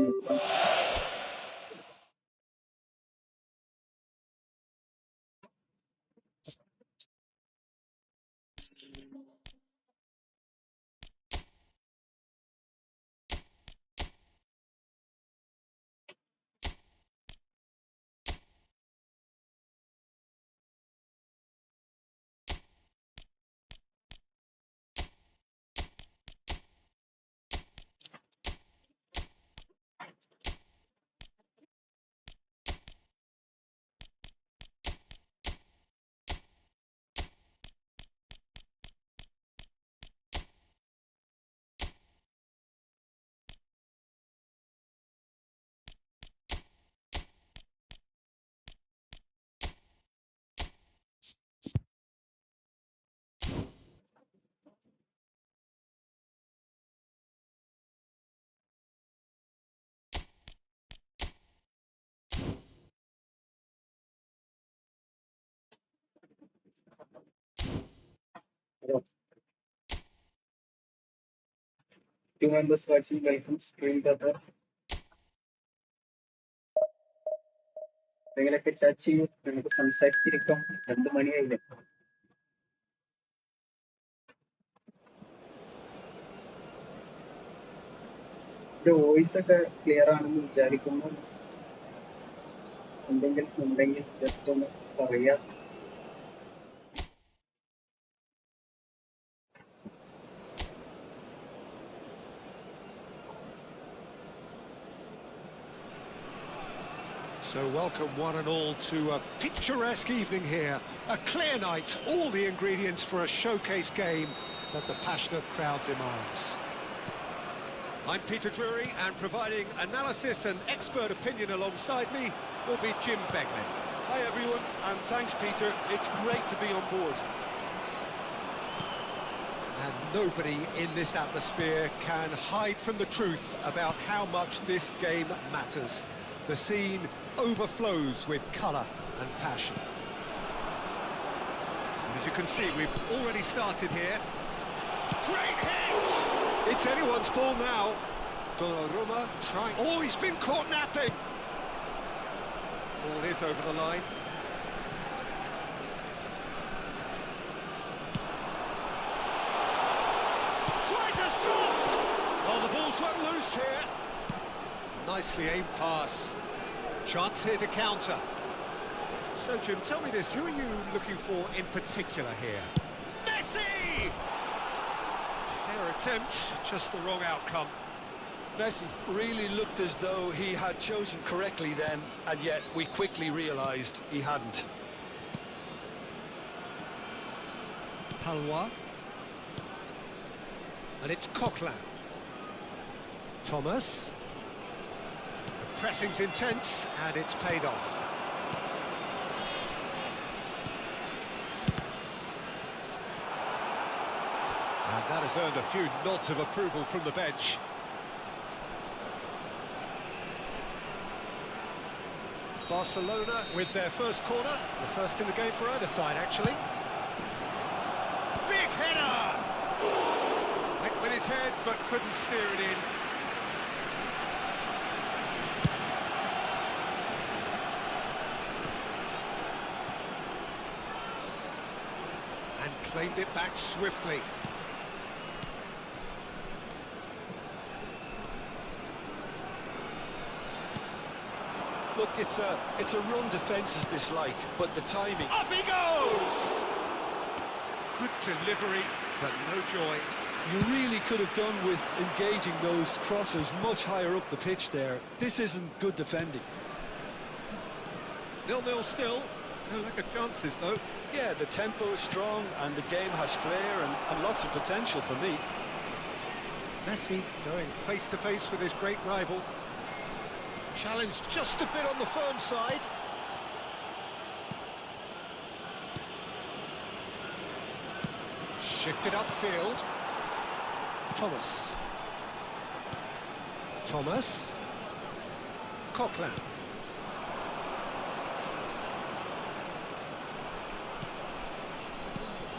Speaker 1: Two members watching welcome screen brother. എന്തെങ്കിലുമൊക്കെ ചാച്ചി നമുക്ക് സംസാരിച്ചിരിക്കാം. 2 മണിയായില്ലേ? എന്റെ voice ഒക്കെ clear ആണെന്ന് വിചാരിക്കുന്നു. എന്തെങ്കിലും ഉണ്ടെങ്കിൽ ജസ്റ്റ് ഒന്ന് പറയാ.
Speaker 2: So welcome one and all to a picturesque evening here. A clear night, all the ingredients for a showcase game that the passionate crowd demands. I'm Peter Drury, and providing analysis and expert opinion alongside me will be Jim Beglin.
Speaker 3: Hi everyone, and thanks Peter. It's great to be on board.
Speaker 2: And nobody in this atmosphere can hide from the truth about how much this game matters. The scene overflows with colour and passion. And as you can see, we've already started here. Great hit! It's anyone's ball now. Donnarumma trying... Oh, he's been caught napping! Ball is over the line. Tries a shot! Oh, the ball's run loose here. Nicely aimed pass. Chance here to counter. So, Jim, tell me this, who are you looking for in particular here? Messi! Fair attempt, just the wrong outcome.
Speaker 3: Messi really looked as though he had chosen correctly then, and yet we quickly realised he hadn't.
Speaker 2: Palois. And it's Coquelin. Thomas. The pressing's intense, and it's paid off. And that has earned a few nods of approval from the bench. Barcelona with their first corner, the first in the game for either side, actually. Big header! Went with his head, but couldn't steer it in. And claimed it back swiftly.
Speaker 3: Look, it's a run defence is dislike, but the timing...
Speaker 2: Up he goes! Good delivery, but no joy.
Speaker 3: You really could have done with engaging those crosses much higher up the pitch there. This isn't good defending.
Speaker 2: 0-0 still. No lack of chances, though.
Speaker 3: Yeah, the tempo is strong and the game has flair and lots of potential for me.
Speaker 2: Messi going face-to-face with his great rival. Challenge just a bit on the firm side. Shifted upfield. Thomas. Coquelin.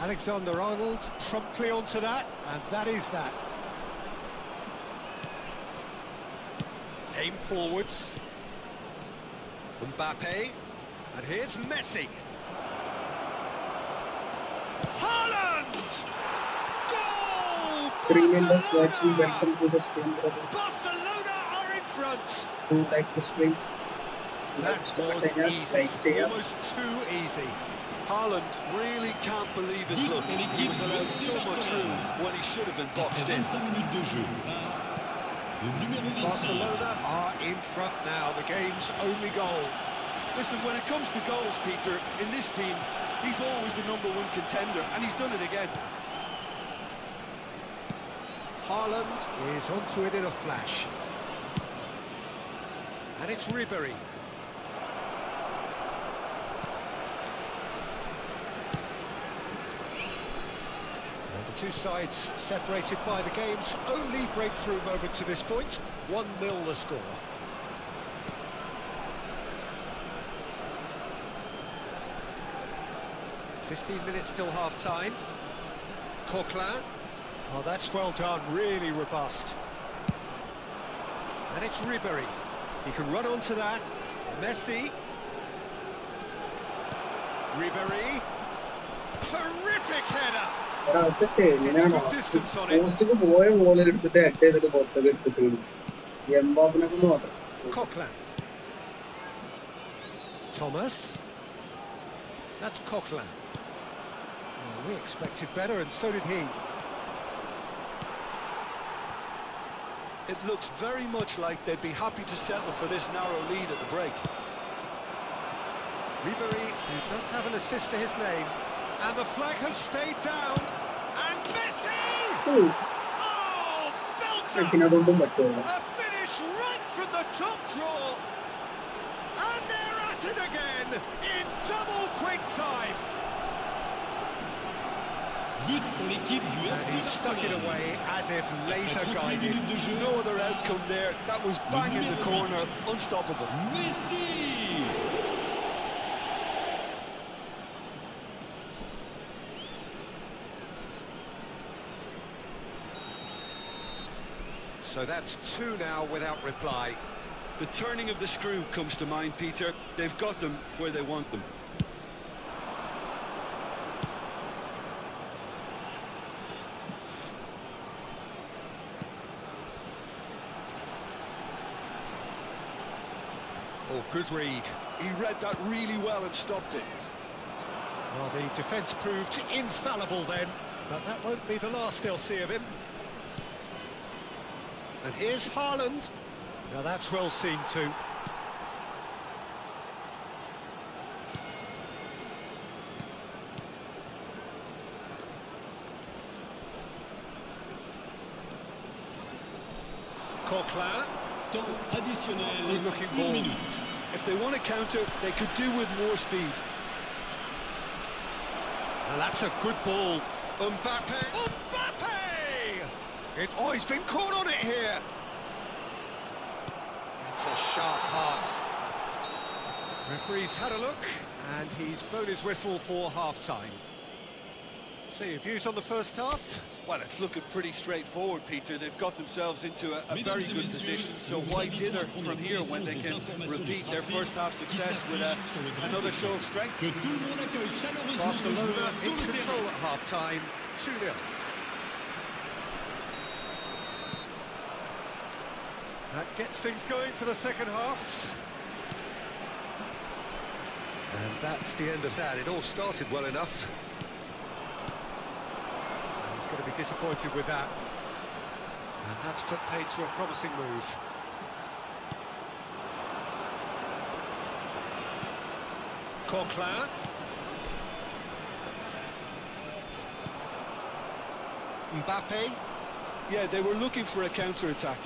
Speaker 2: Alexander-Arnold promptly onto that, and that is that. Aim forwards. Mbappe. And here's Messi. Haaland! Goal!
Speaker 1: 3 members watching, welcome to the stream, brothers.
Speaker 2: Barcelona are in front.
Speaker 1: Who like the stream?
Speaker 2: That was easy, almost too easy.
Speaker 3: Haaland really can't believe his luck. He was allowed so much room when he should have been boxed in.
Speaker 2: Barcelona are in front now, the game's only goal.
Speaker 3: Listen, when it comes to goals, Peter, in this team, he's always the #1 contender, and he's done it again.
Speaker 2: Haaland is onto it in a flash. And it's Ribéry. And the two sides separated by the game's only breakthrough moment to this point. 1-0 the score. "15 minutes till half-time. Coquelin. Oh, that's well done, really robust. And it's Ribéry. He can run onto that. Messi. Ribery. Terrific header.
Speaker 1: അതൊക്കെ എങ്ങനെയാണോ
Speaker 2: Distance on it.
Speaker 1: പോസ്റ്റിക്ക് പോയ ball എടുത്തിട്ട് head ചെയ്തിട്ട് പുറത്തേക്ക് എടുത്തിട്ട് എംബാപ്പിനെ കൊണ്ട് മാത്രം
Speaker 2: Coquelin. Thomas. That's Coquelin. Oh, we expected better, and so did he.
Speaker 3: It looks very much like they'd be happy to settle for this narrow lead at the break.
Speaker 2: Ribery, who does have an assist to his name, and the flag has stayed down. And Messi! Oh, belter!
Speaker 1: മെസ്സിനതൊന്നും പറ്റുള്ളൂ.
Speaker 2: A finish right from the top draw. And they're at it again in double quick time.
Speaker 4: But pour l'équipe du
Speaker 2: And he stuck it away as if laser guided.
Speaker 3: No other outcome there. That was bang in the corner, unstoppable.
Speaker 4: Messi.
Speaker 2: So that's 2 now without reply.
Speaker 3: The turning of the screw comes to mind, Peter. They've got them where they want them.
Speaker 2: Oh, good read.
Speaker 3: He read that really well and stopped it.
Speaker 2: Well, the defence proved infallible then, but that won't be the last they'll see of him. And here's Haaland. Now that's well seen too. Coquelin.
Speaker 4: Temps additionnel.
Speaker 2: Good looking
Speaker 4: 1
Speaker 2: ball.
Speaker 4: minute.
Speaker 3: If they want to counter, they could do with more speed.
Speaker 2: And that's a good ball. Mbappe! Mbappe! Oh, he's been caught on it here. It's a sharp pass. Referee's had a look, and he's blown his whistle for half-time. So your views on the first half?
Speaker 3: Well, it's looking pretty straightforward, Peter. They've got themselves into a very good position, so why dither from here when they can repeat their first half success with another show of strength?
Speaker 4: Que tout le monde accueille chaleureusement
Speaker 2: Barcelona
Speaker 4: les
Speaker 2: in
Speaker 4: joueurs sur le
Speaker 2: control
Speaker 4: terrain.
Speaker 2: at half-time, 2-0. That gets things going for the second half. And that's the end of that. It all started well enough. He's going to be disappointed with that. And that's put paid to a promising move. Coquelin. Mbappe.
Speaker 3: Yeah, they were looking for a counter-attack.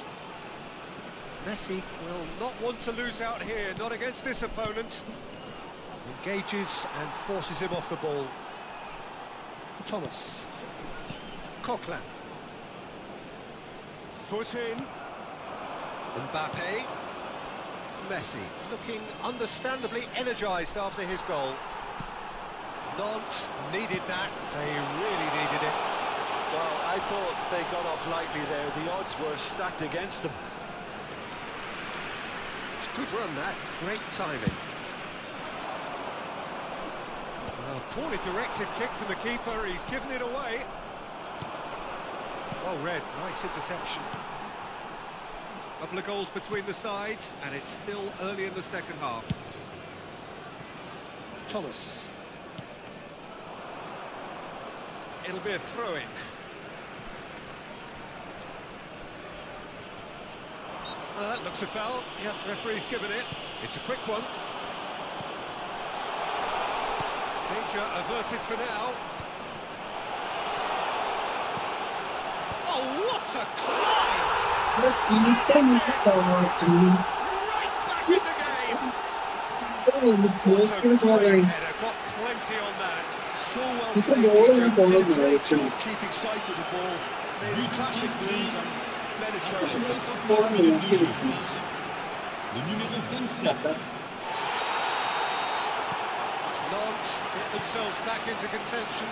Speaker 2: Messi will not want to lose out here, not against this opponent. Engages and forces him off the ball. Thomas. Coquelin. Foot in. Mbappe. Messi looking understandably energised after his goal. Nantes needed that. They really needed it.
Speaker 3: Well, I thought they got off lightly there. The odds were stacked against them.
Speaker 2: It's a good run, that. Great timing. Well, poorly directed kick from the keeper. He's given it away. Well read. Nice interception. Couple of goals between the sides, and it's still early in the second half. Thomas. It'll be a throw-in. That looks a foul. Yep, referee's given it. It's a quick one. Danger averted for now. Oh, what a climb!
Speaker 1: But intense starting.
Speaker 2: Right back in the game.
Speaker 1: The post going.
Speaker 2: Header, got plenty on that.
Speaker 3: So well
Speaker 1: It's a
Speaker 3: played,
Speaker 1: ball
Speaker 3: Peter.
Speaker 1: and ball
Speaker 3: Did
Speaker 1: is
Speaker 3: a great
Speaker 1: right.
Speaker 3: job keeping sight of the ball. Made a classic move and led it perfectly.
Speaker 1: Ball and നോക്കി നിൽക്കുന്നു.
Speaker 4: Le numéro 27.
Speaker 2: Nantes get themselves back into contention.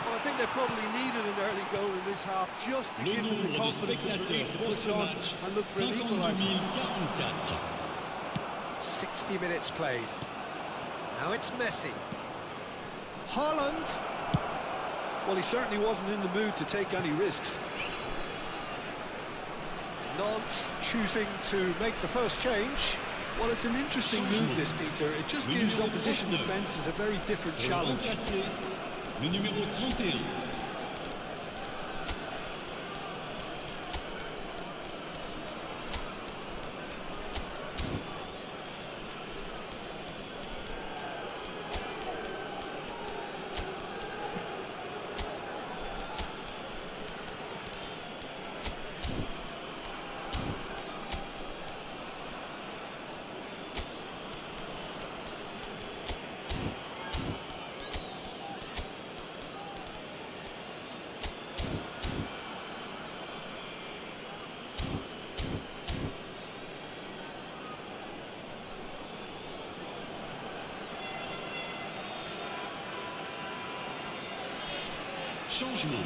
Speaker 3: Well, I think they probably needed an early goal in this half just to
Speaker 4: Le
Speaker 3: give them the
Speaker 4: nombre de
Speaker 3: confidence and belief to
Speaker 4: spectateurs pour
Speaker 3: push
Speaker 4: ce
Speaker 3: on
Speaker 4: match,
Speaker 3: and look for an
Speaker 4: 52
Speaker 3: equaliser.
Speaker 4: 044.
Speaker 2: 60 minutes played. Now it's Messi. Haaland.
Speaker 3: Well, he certainly wasn't in the mood to take any risks.
Speaker 2: Nantes choosing to make the first change.
Speaker 3: Well, it's an interesting move, this, Peter. It just gives opposition defences a very different challenge.
Speaker 4: Le numéro 31. Changement.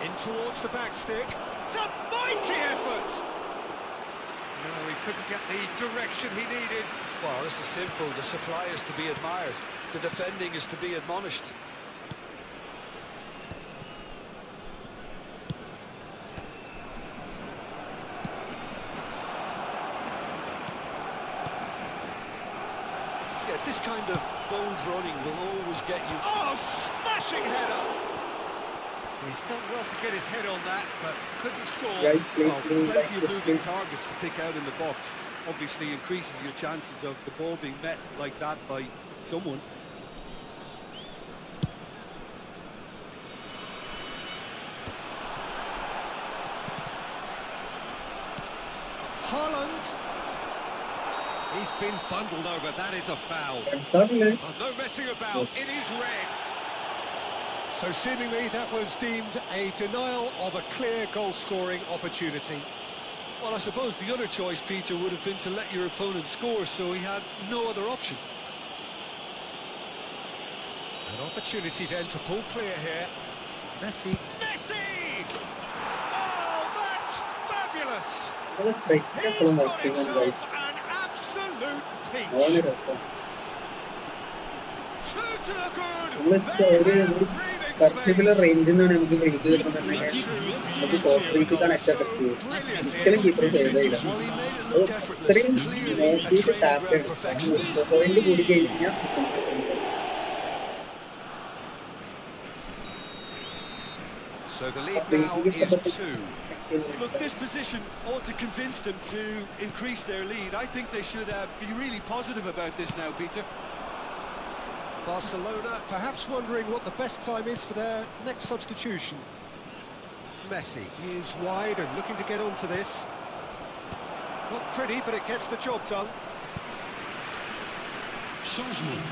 Speaker 2: In towards the back stick. It's a mighty effort! No, he couldn't get the direction he needed.
Speaker 3: Well, this is simple. The supply is to be admired. The defending is to be admonished. Yeah, this kind of bold running will always get you.
Speaker 2: Oh, smashing header! He's done well to get his head on that, but couldn't score.
Speaker 1: Guys, please
Speaker 3: Well,
Speaker 1: do like
Speaker 3: plenty of
Speaker 1: this
Speaker 3: moving
Speaker 1: video.
Speaker 3: targets to pick out in the box. Obviously increases your chances of the ball being met like that by someone.
Speaker 2: Haaland. He's been bundled over. That is a foul.
Speaker 1: Thirdly,
Speaker 2: Oh, no messing about.
Speaker 1: Yes.
Speaker 2: It is red. So seemingly that was deemed a denial of a clear goal-scoring opportunity.
Speaker 3: Well, I suppose the other choice, Peter, would have been to let your opponent score, so he had no other option.
Speaker 2: An opportunity then to pull clear here. Messi. Messi! Oh, that's fabulous!
Speaker 1: ഭയങ്കര
Speaker 2: He's got
Speaker 1: working ആണ് guys.
Speaker 2: himself an absolute
Speaker 1: വളരെ
Speaker 2: peach.
Speaker 1: രസം.
Speaker 2: Two to the good.
Speaker 1: നമ്മള്
Speaker 2: They
Speaker 1: ഒരു
Speaker 2: have breathing
Speaker 1: particular
Speaker 2: space.
Speaker 1: റേഞ്ചിൽ നിന്നാണ് നമുക്ക് break കിട്ടുന്നത് തന്നെ നമുക്ക് ഷോർട്ട് ബ്രേക്കാണ് ഏറ്റവും എഫക്റ്റീവ്. ഒരിക്കലും കീപ്പർ സേവ് ചെയ്യില്ല.
Speaker 3: Well, he made it
Speaker 1: അത്
Speaker 3: look effortless.
Speaker 1: ഇത്രയും
Speaker 3: Clearly a
Speaker 1: നോക്കിയിട്ട്
Speaker 3: trained
Speaker 1: ടാപ്പ്
Speaker 3: ground
Speaker 1: ചെയ്യണം.
Speaker 3: perfectionist.
Speaker 1: പോയിന്റ് കൂടി കഴിഞ്ഞാൽ
Speaker 2: So the lead now is 2.
Speaker 3: Look, this position ought to convince them to increase their lead. I think they should be really positive about this now, Peter.
Speaker 2: Barcelona perhaps wondering what the best time is for their next substitution. Messi is wide and looking to get onto this. Not pretty, but it gets the job done.
Speaker 4: Changement.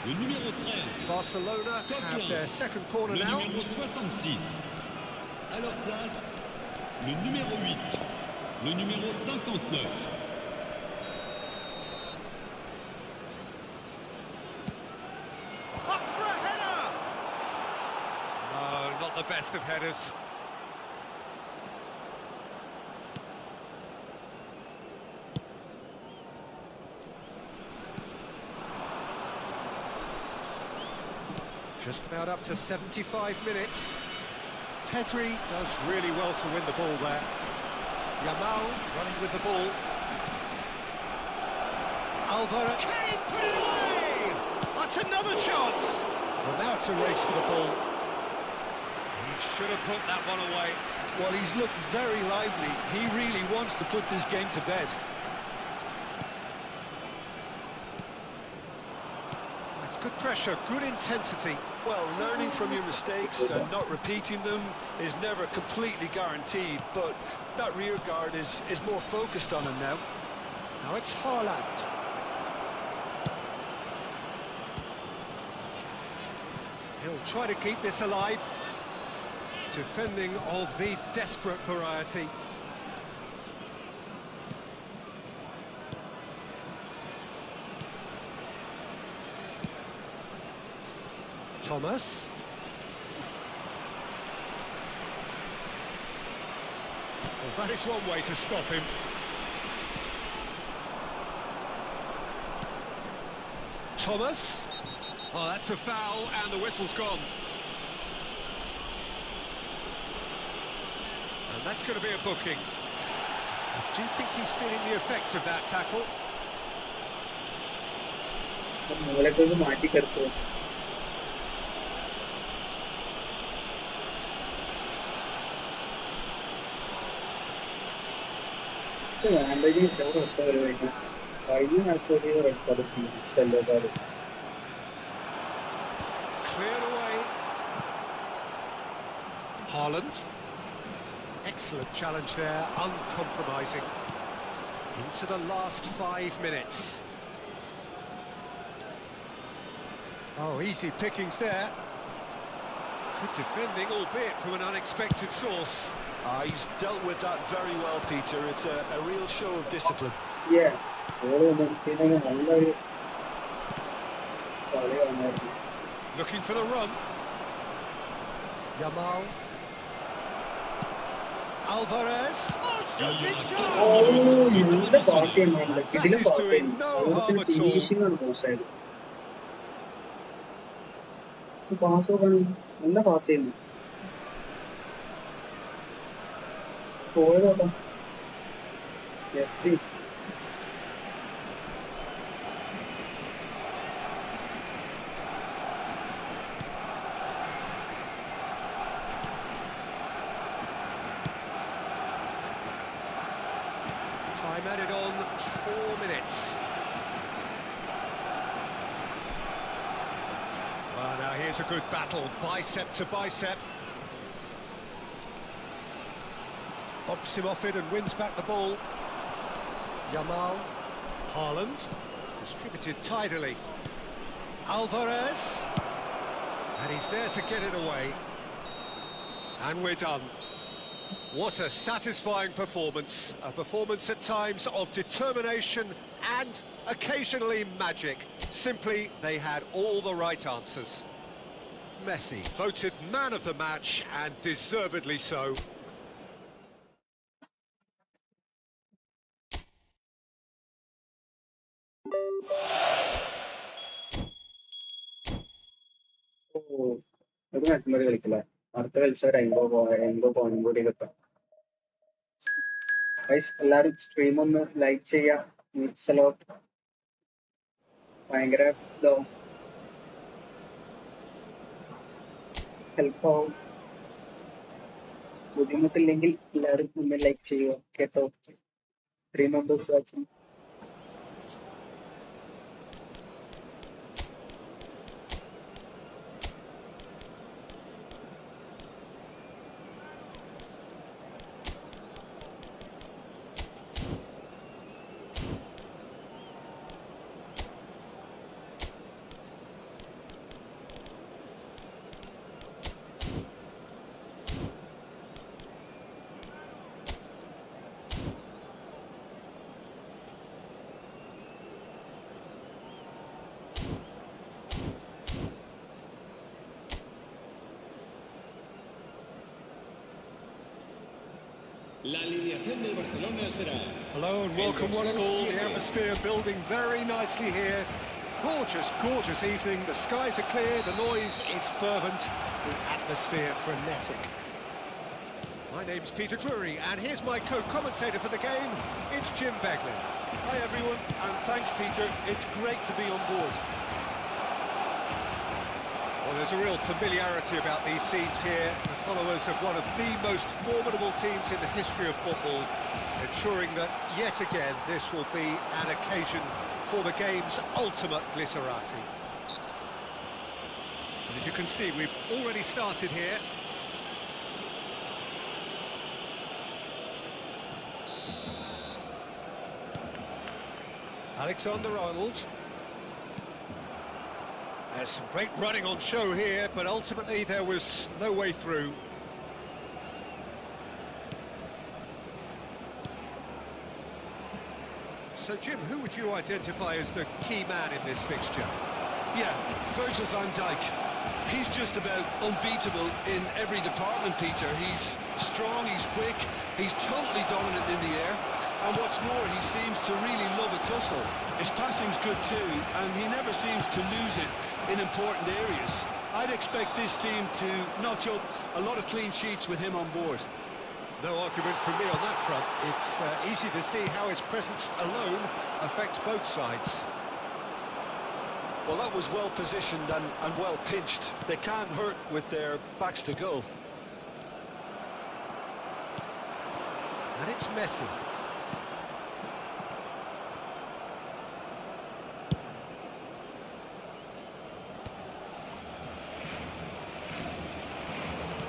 Speaker 4: Le numéro 13.
Speaker 2: Barcelona have their second corner
Speaker 4: Le
Speaker 2: now.
Speaker 4: numéro 66. À leur place, le numéro 8. Le numéro 59.
Speaker 2: Up for a header! No, not the best of headers. Just about up to 75 minutes. Pedri does really well to win the ball there. Yamal running with the ball. Alvaro. Can he put it away? That's another chance. Well, now it's a race for the ball. He should have put that one away.
Speaker 3: Well, he's looked very lively. He really wants to put this game to bed.
Speaker 2: It's good pressure, good intensity.
Speaker 3: Well, learning from your mistakes and not repeating them is never completely guaranteed, but that rear guard is more focused on him now.
Speaker 2: Now it's Haaland. He'll try to keep this alive. Defending of the desperate variety. Thomas. Well, that is one way to stop him. Thomas. Oh, that's a foul, and the whistle's gone. And that's going to be a booking. I do think he's feeling the effects of that tackle.
Speaker 1: മൂലക്കൊന്ന് മാറ്റിക്കെടുത്തു. വേണ്ടെങ്കിൽ ഒറ്റ വരുമായിരുന്നു. കഴിഞ്ഞ മാച്ചോടെ red card yellow card.
Speaker 2: Cleared away. Haaland. Excellent challenge there, uncompromising. Into the last 5 minutes. Oh, easy pickings there. Good defending, albeit from an unexpected source.
Speaker 3: He's dealt with that very well, Peter. It's a real show of discipline.
Speaker 1: Yeah. നല്ലൊരു കളിയാണായിരുന്നു.
Speaker 2: Looking for the run. Yamal. Alvarez. Oh, shot in charge!
Speaker 1: നല്ല pass ചെയ്യുന്നുണ്ട്. ഇതിലും pass
Speaker 2: doing
Speaker 1: ചെയ്യുന്നു.
Speaker 2: no
Speaker 1: അവർസിന്
Speaker 2: harm at all.
Speaker 1: Finishing ആണ് മോശമായത്. Pass നോക്കണേ, നല്ല pass ചെയ്യുന്നു. പോയത് നോക്കാം. Justice
Speaker 2: Time added on 4 minutes. Well, now here's a good battle, bicep to bicep. Bumps him off it and wins back the ball. Yamal. Haaland. Distributed tidily. Alvarez. And he's there to get it away. And we're done. What a satisfying performance. A performance at times of determination and occasionally magic. Simply, they had all the right answers. Messi, voted man of the match, and deservedly so.
Speaker 1: ഒരു മാച്ചും കൂടി കളിക്കില്ല. അടുത്ത കളിച്ച ഒരു 50 point കൂടി കിട്ടാം. എല്ലാരും stream ഒന്ന് ലൈക്ക് ചെയ്യാം. മീറ്റ്സ് അലോട്ട് ഭയങ്കര ഇതാവും, ഹെൽപ്പ് ആവും. ബുദ്ധിമുട്ടില്ലെങ്കിൽ എല്ലാവരും ഒന്ന് ലൈക്ക് ചെയ്യുക കേട്ടോ. 3 members watching.
Speaker 4: La alineación del Barcelona será...
Speaker 2: Hello and welcome one and all. The atmosphere building very nicely here. Gorgeous, gorgeous evening. The skies are clear, the noise is fervent, the atmosphere frenetic. My name's Peter Drury, and here's my co-commentator for the game. It's Jim Beglin.
Speaker 3: Hi everyone, and thanks Peter. It's great to be on board.
Speaker 2: Well, there's a real familiarity about these scenes here. The followers of one of the most formidable teams in the history of football, ensuring that yet again this will be an occasion for the game's ultimate glitterati. And as you can see, we've already started here. Alexander-Arnold. There's some great running on show here, but ultimately there was no way through. So, Jim, who would you identify as the key man in this fixture?
Speaker 3: Yeah, Virgil van Dijk. He's just about unbeatable in every department, Peter. He's strong, he's quick, he's totally dominant in the air. And what's more, he seems to really love a tussle. His passing's good too, and he never seems to lose it in important areas. I'd expect this team to notch up a lot of clean sheets with him on board.
Speaker 2: No argument from me on that front. It's easy to see how his presence alone affects both sides.
Speaker 3: Well, that was well positioned and well pinched. They can't hurt with their backs to goal.
Speaker 2: And it's Messi.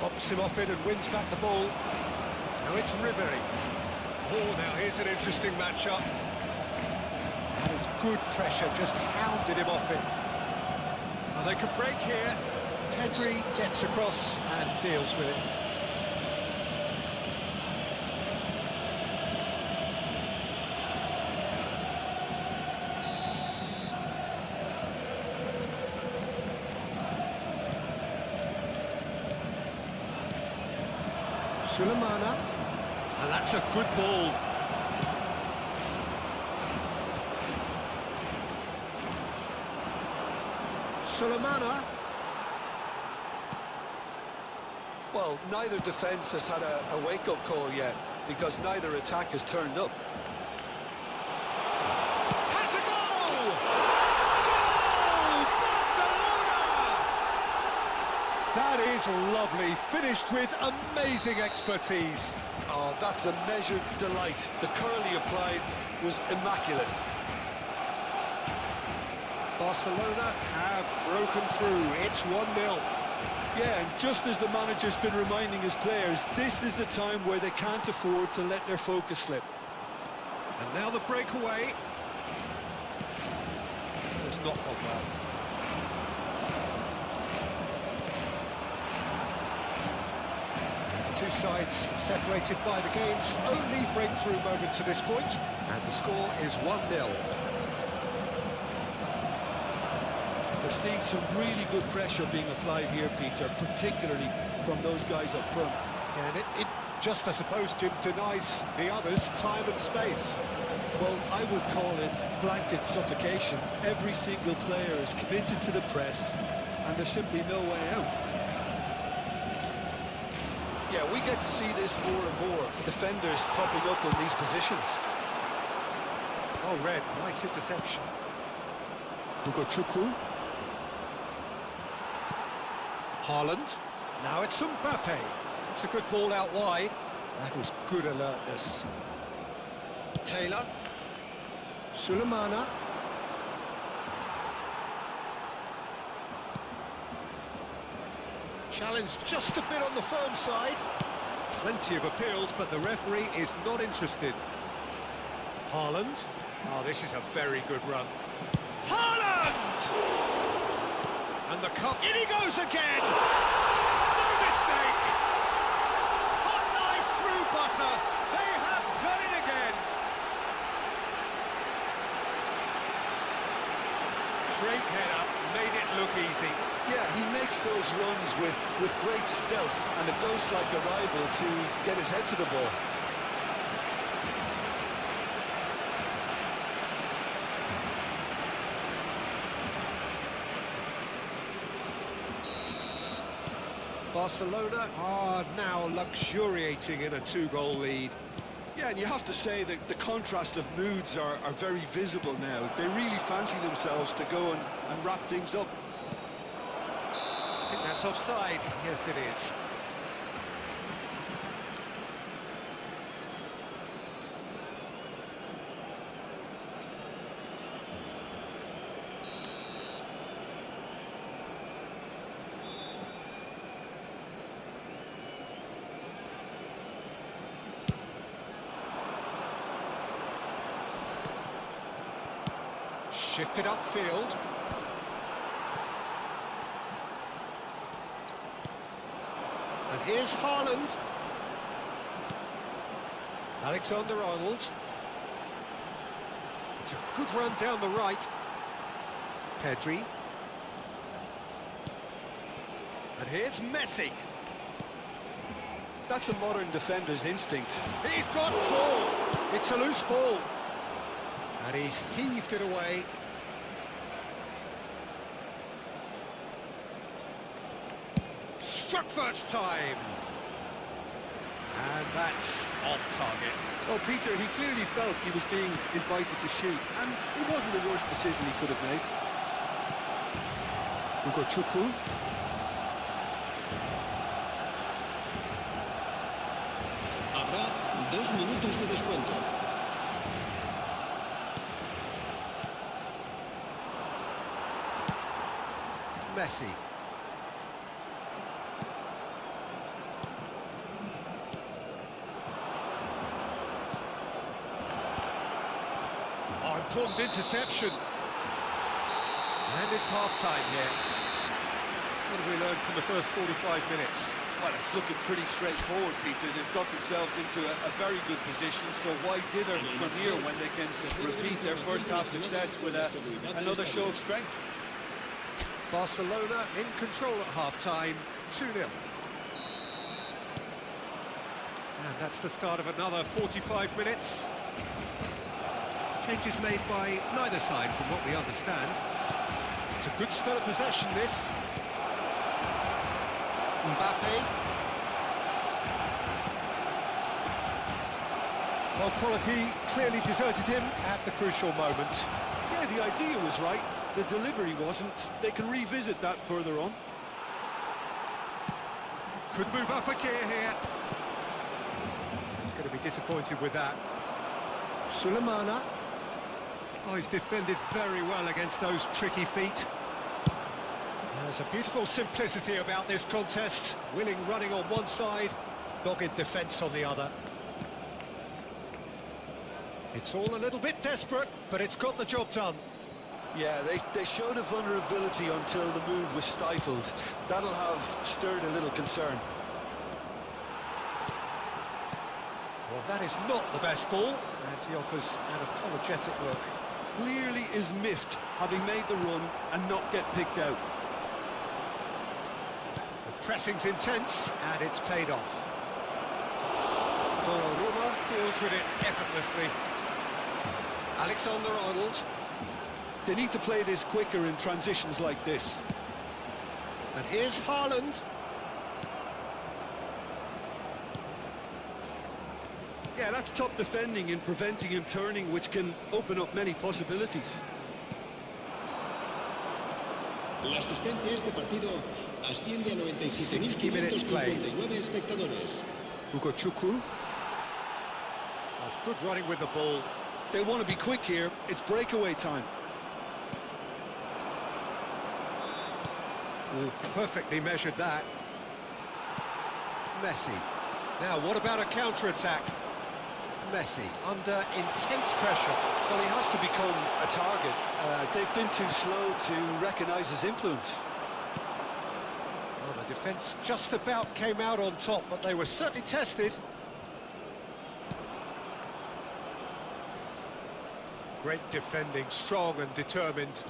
Speaker 2: Pops him off in and wins back the ball. Now it's Ribery. Oh, now here's an interesting matchup. That was good pressure, just hounded him off it. Well, they could break here. Pedri gets across and deals with it. Sulemana, and that's a good ball. Sulemana.
Speaker 3: Well, neither defence has had a wake-up call yet, because neither attack has turned up.
Speaker 2: Has a goal! Goal! Barcelona! That is lovely, finished with amazing expertise.
Speaker 3: Oh, that's a measured delight. The curl he applied was immaculate.
Speaker 2: Barcelona have broken through. It's 1-0.
Speaker 3: Yeah, and just as the manager's been reminding his players, this is the time where they can't afford to let their focus slip.
Speaker 2: And now the breakaway. It's not gone well. The two sides separated by the game's only breakthrough moment to this point, and the score is 1-0.
Speaker 3: We're seeing some really good pressure being applied here, Peter, particularly from those guys up front.
Speaker 2: And it just, I suppose, Jim, denies the others time and space.
Speaker 3: Well, I would call it blanket suffocation. Every single player is committed to the press, and there's simply no way out. Yeah, we get to see this more and more. Defenders popping up in these positions.
Speaker 2: Oh, Red, nice interception.
Speaker 3: Chukwu.
Speaker 2: Haaland. Now it's Mbappe. It's a good ball out wide. That was good alertness. Taylor. Sulemana. Challenge just a bit on the firm side. Plenty of appeals, but the referee is not interested. Haaland. Oh, this is a very good run. Haaland! And the cup, in he goes again! No mistake! Hot knife through butter! They have done it again! Great header, made it look easy.
Speaker 3: Yeah, he makes those runs with great stealth, and it goes like a rival to get his head to the ball.
Speaker 2: Barcelona are now luxuriating in a two-goal lead.
Speaker 3: Yeah, and you have to say that the contrast of moods are very visible now. They really fancy themselves to go and wrap things up.
Speaker 2: I think that's offside. Yes, it is. Shifted upfield. And here's Haaland. Alexander-Arnold. It's a good run down the right. Pedri. And here's Messi.
Speaker 3: That's a modern defender's instinct.
Speaker 2: He's got tall. It's a loose ball. And he's heaved it away. Struck first time. And that's off target.
Speaker 3: Well, Peter, he clearly felt he was being invited to shoot, and it wasn't the worst decision he could have made. Ugo Chukwu.
Speaker 4: Habrá 2 minutos de descuento.
Speaker 2: Messi. Oh, important interception. And it's half-time here. What have we learned from the first 45 minutes?
Speaker 3: Well, it's looking pretty straightforward, Peter. They've got themselves into a very good position, so why dither from here when they can repeat their first half success with another show of strength?
Speaker 2: Barcelona in control at half-time, 2-0. And that's the start of another 45 minutes. Changes made by neither side from what we understand. It's a good spell of possession, this. Mbappe. Well, quality clearly deserted him at the crucial moment.
Speaker 3: Yeah, the idea was right. The delivery wasn't. They can revisit that further on.
Speaker 2: Could move up a gear here. He's going to be disappointed with that. Sulemana. Oh, he's defended very well against those tricky feet. There's a beautiful simplicity about this contest. Willing running on one side, dogged defence on the other. It's all a little bit desperate, but it's got the job done.
Speaker 3: Yeah, they showed a vulnerability until the move was stifled. That'll have stirred a little concern.
Speaker 2: Well, that is not the best ball, and he offers an apologetic look.
Speaker 3: Clearly is miffed, having made the run and not get picked out.
Speaker 2: The pressing's intense, and it's paid off. Donnarumma deals with it effortlessly. Alexander-Arnold.
Speaker 3: They need to play this quicker in transitions like this.
Speaker 2: And here's Haaland.
Speaker 3: Yeah, that's top defending in preventing him turning, which can open up many possibilities.
Speaker 4: La asistencia a este partido asciende a
Speaker 2: 60 minutes played.
Speaker 4: 97.559 espectadores.
Speaker 3: Ugo Chukwu.
Speaker 2: That's good running with the ball.
Speaker 3: They want to be quick here. It's breakaway time.
Speaker 2: Oh, perfectly measured that. Messi. Now, what about a counter-attack? Messi under intense pressure.
Speaker 3: Well, he has to become a target. They've been too slow to recognise his influence.
Speaker 2: Well, the defence just about came out on top, but they were certainly tested. Great defending, strong and determined.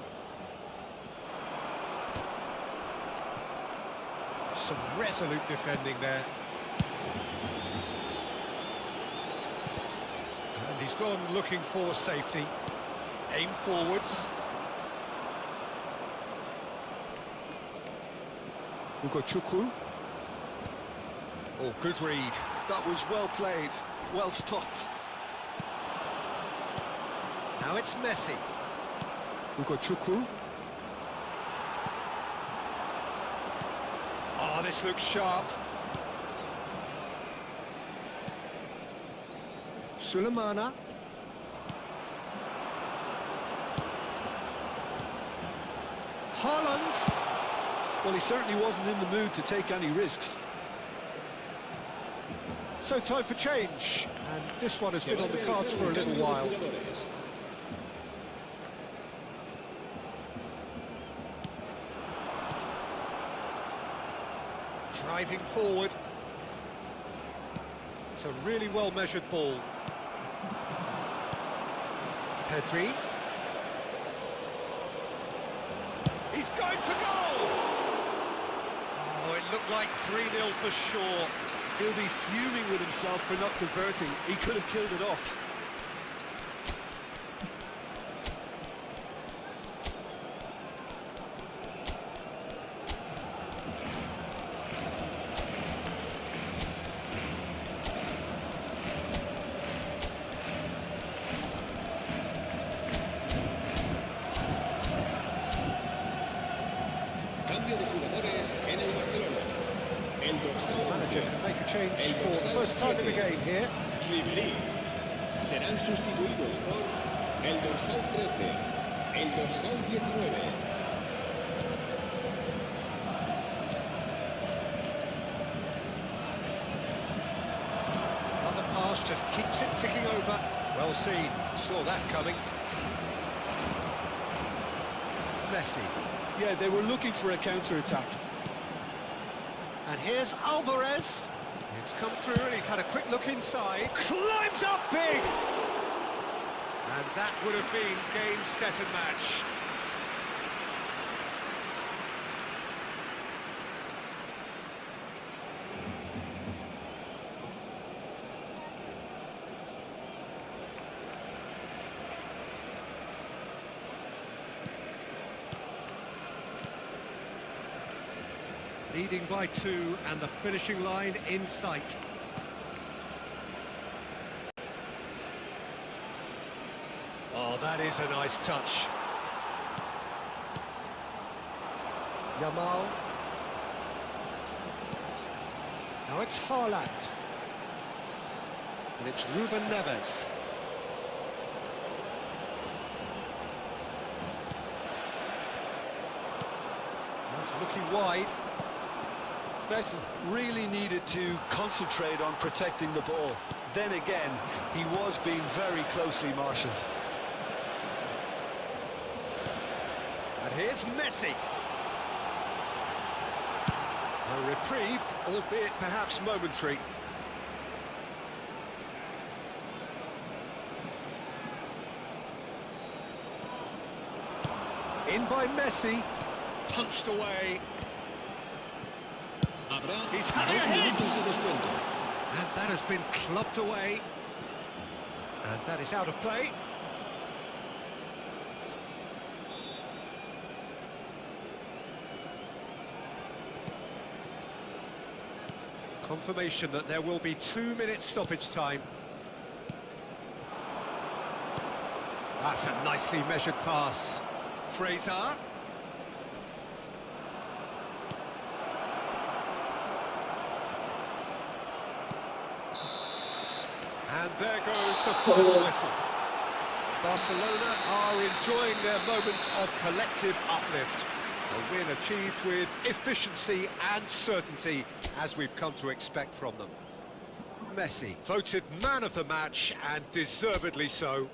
Speaker 2: Some resolute defending there. And he's gone looking for safety. Aim forwards.
Speaker 3: Ugo Chukwu.
Speaker 2: Oh, good read.
Speaker 3: That was well played, well stopped.
Speaker 2: Now it's Messi.
Speaker 3: Ugo Chukwu.
Speaker 2: Oh, this looks sharp. Sulemana. Haaland.
Speaker 3: Well, he certainly wasn't in the mood to take any risks.
Speaker 2: So time for change, and this one has been on the cards for a little while. Driving forward. It's a really well-measured ball. Pedri. He's going for goal! Oh, it looked like 3-0 for sure.
Speaker 3: He'll be fuming with himself for not converting. He could have killed it off.
Speaker 2: change for the first time in the game here.
Speaker 5: Ribery. Serán sustituidos por el dorsal 13, el dorsal 19.
Speaker 2: Another pass just keeps it ticking over. Well seen, saw that coming. Messi.
Speaker 3: Yeah, they were looking for a counter-attack.
Speaker 2: And here's Alvarez. It's come through and he's had a quick look inside. Climbs up big! And that would have been game, set and match. Leading by 2 and the finishing line in sight. Oh, that is a nice touch. Yamal. Now it's Haaland. And it's Ruben Neves. That's looking wide.
Speaker 3: Messi really needed to concentrate on protecting the ball. Then again, he was being very closely marshalled.
Speaker 2: And here's Messi. A reprieve, albeit perhaps momentary. In by Messi, punched away. He's having a hit! And that has been clubbed away. And that is out of play. Confirmation that there will be 2 minutes stoppage time. That's a nicely measured pass. Fraser. And there goes the final whistle. Barcelona are enjoying their moments of collective uplift. A win achieved with efficiency and certainty, as we've come to expect from them. Messi, voted man of the match, and deservedly so.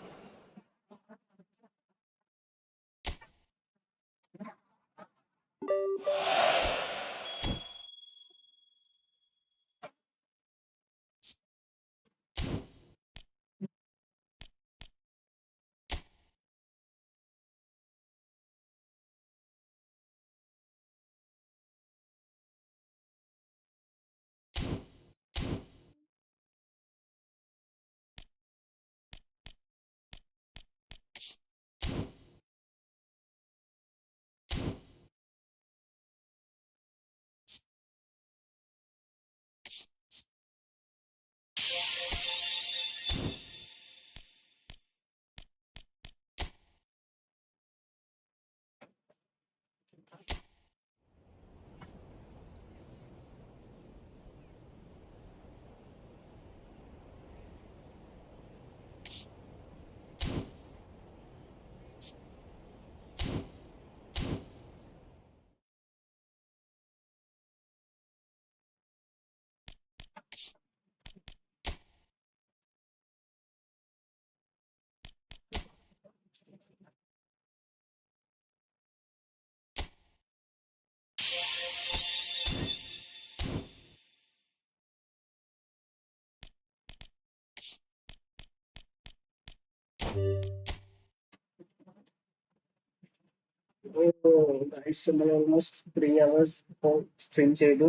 Speaker 1: Oh, guys, നമ്മൾ almost 3 hours ഇപ്പോൾ stream ചെയ്തു.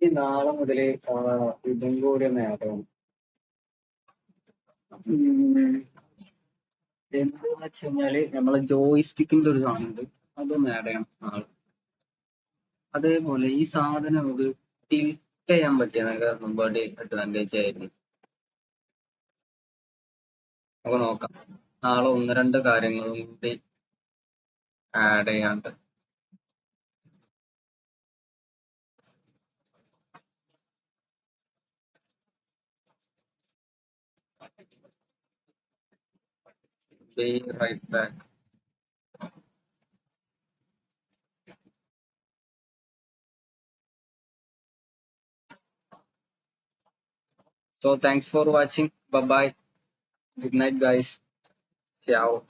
Speaker 1: ഈ നാളെ മുതൽ ഇതും കൂടി നേടണം. എന്താന്ന് വെച്ച് കഴിഞ്ഞാല് നമ്മളെ ജോയിസ്റ്റിക്കിന്റെ ഒരു സാധനം ഉണ്ട്, അത് നേടണം നാളെ. അതേപോലെ ഈ സാധനം നമുക്ക് ടിൽറ്റ് ചെയ്യാൻ പറ്റിയ മുമ്പാട് അഡ്വാൻറ്റേജ് ആയിരുന്നു. നമുക്ക് നോക്കാം. നാളെ 1-2 കാര്യങ്ങളും കൂടി ആഡ് ചെയ്യാണ്ട്. Be right back. So thanks for watching. Bye bye. Good night, guys. Ciao.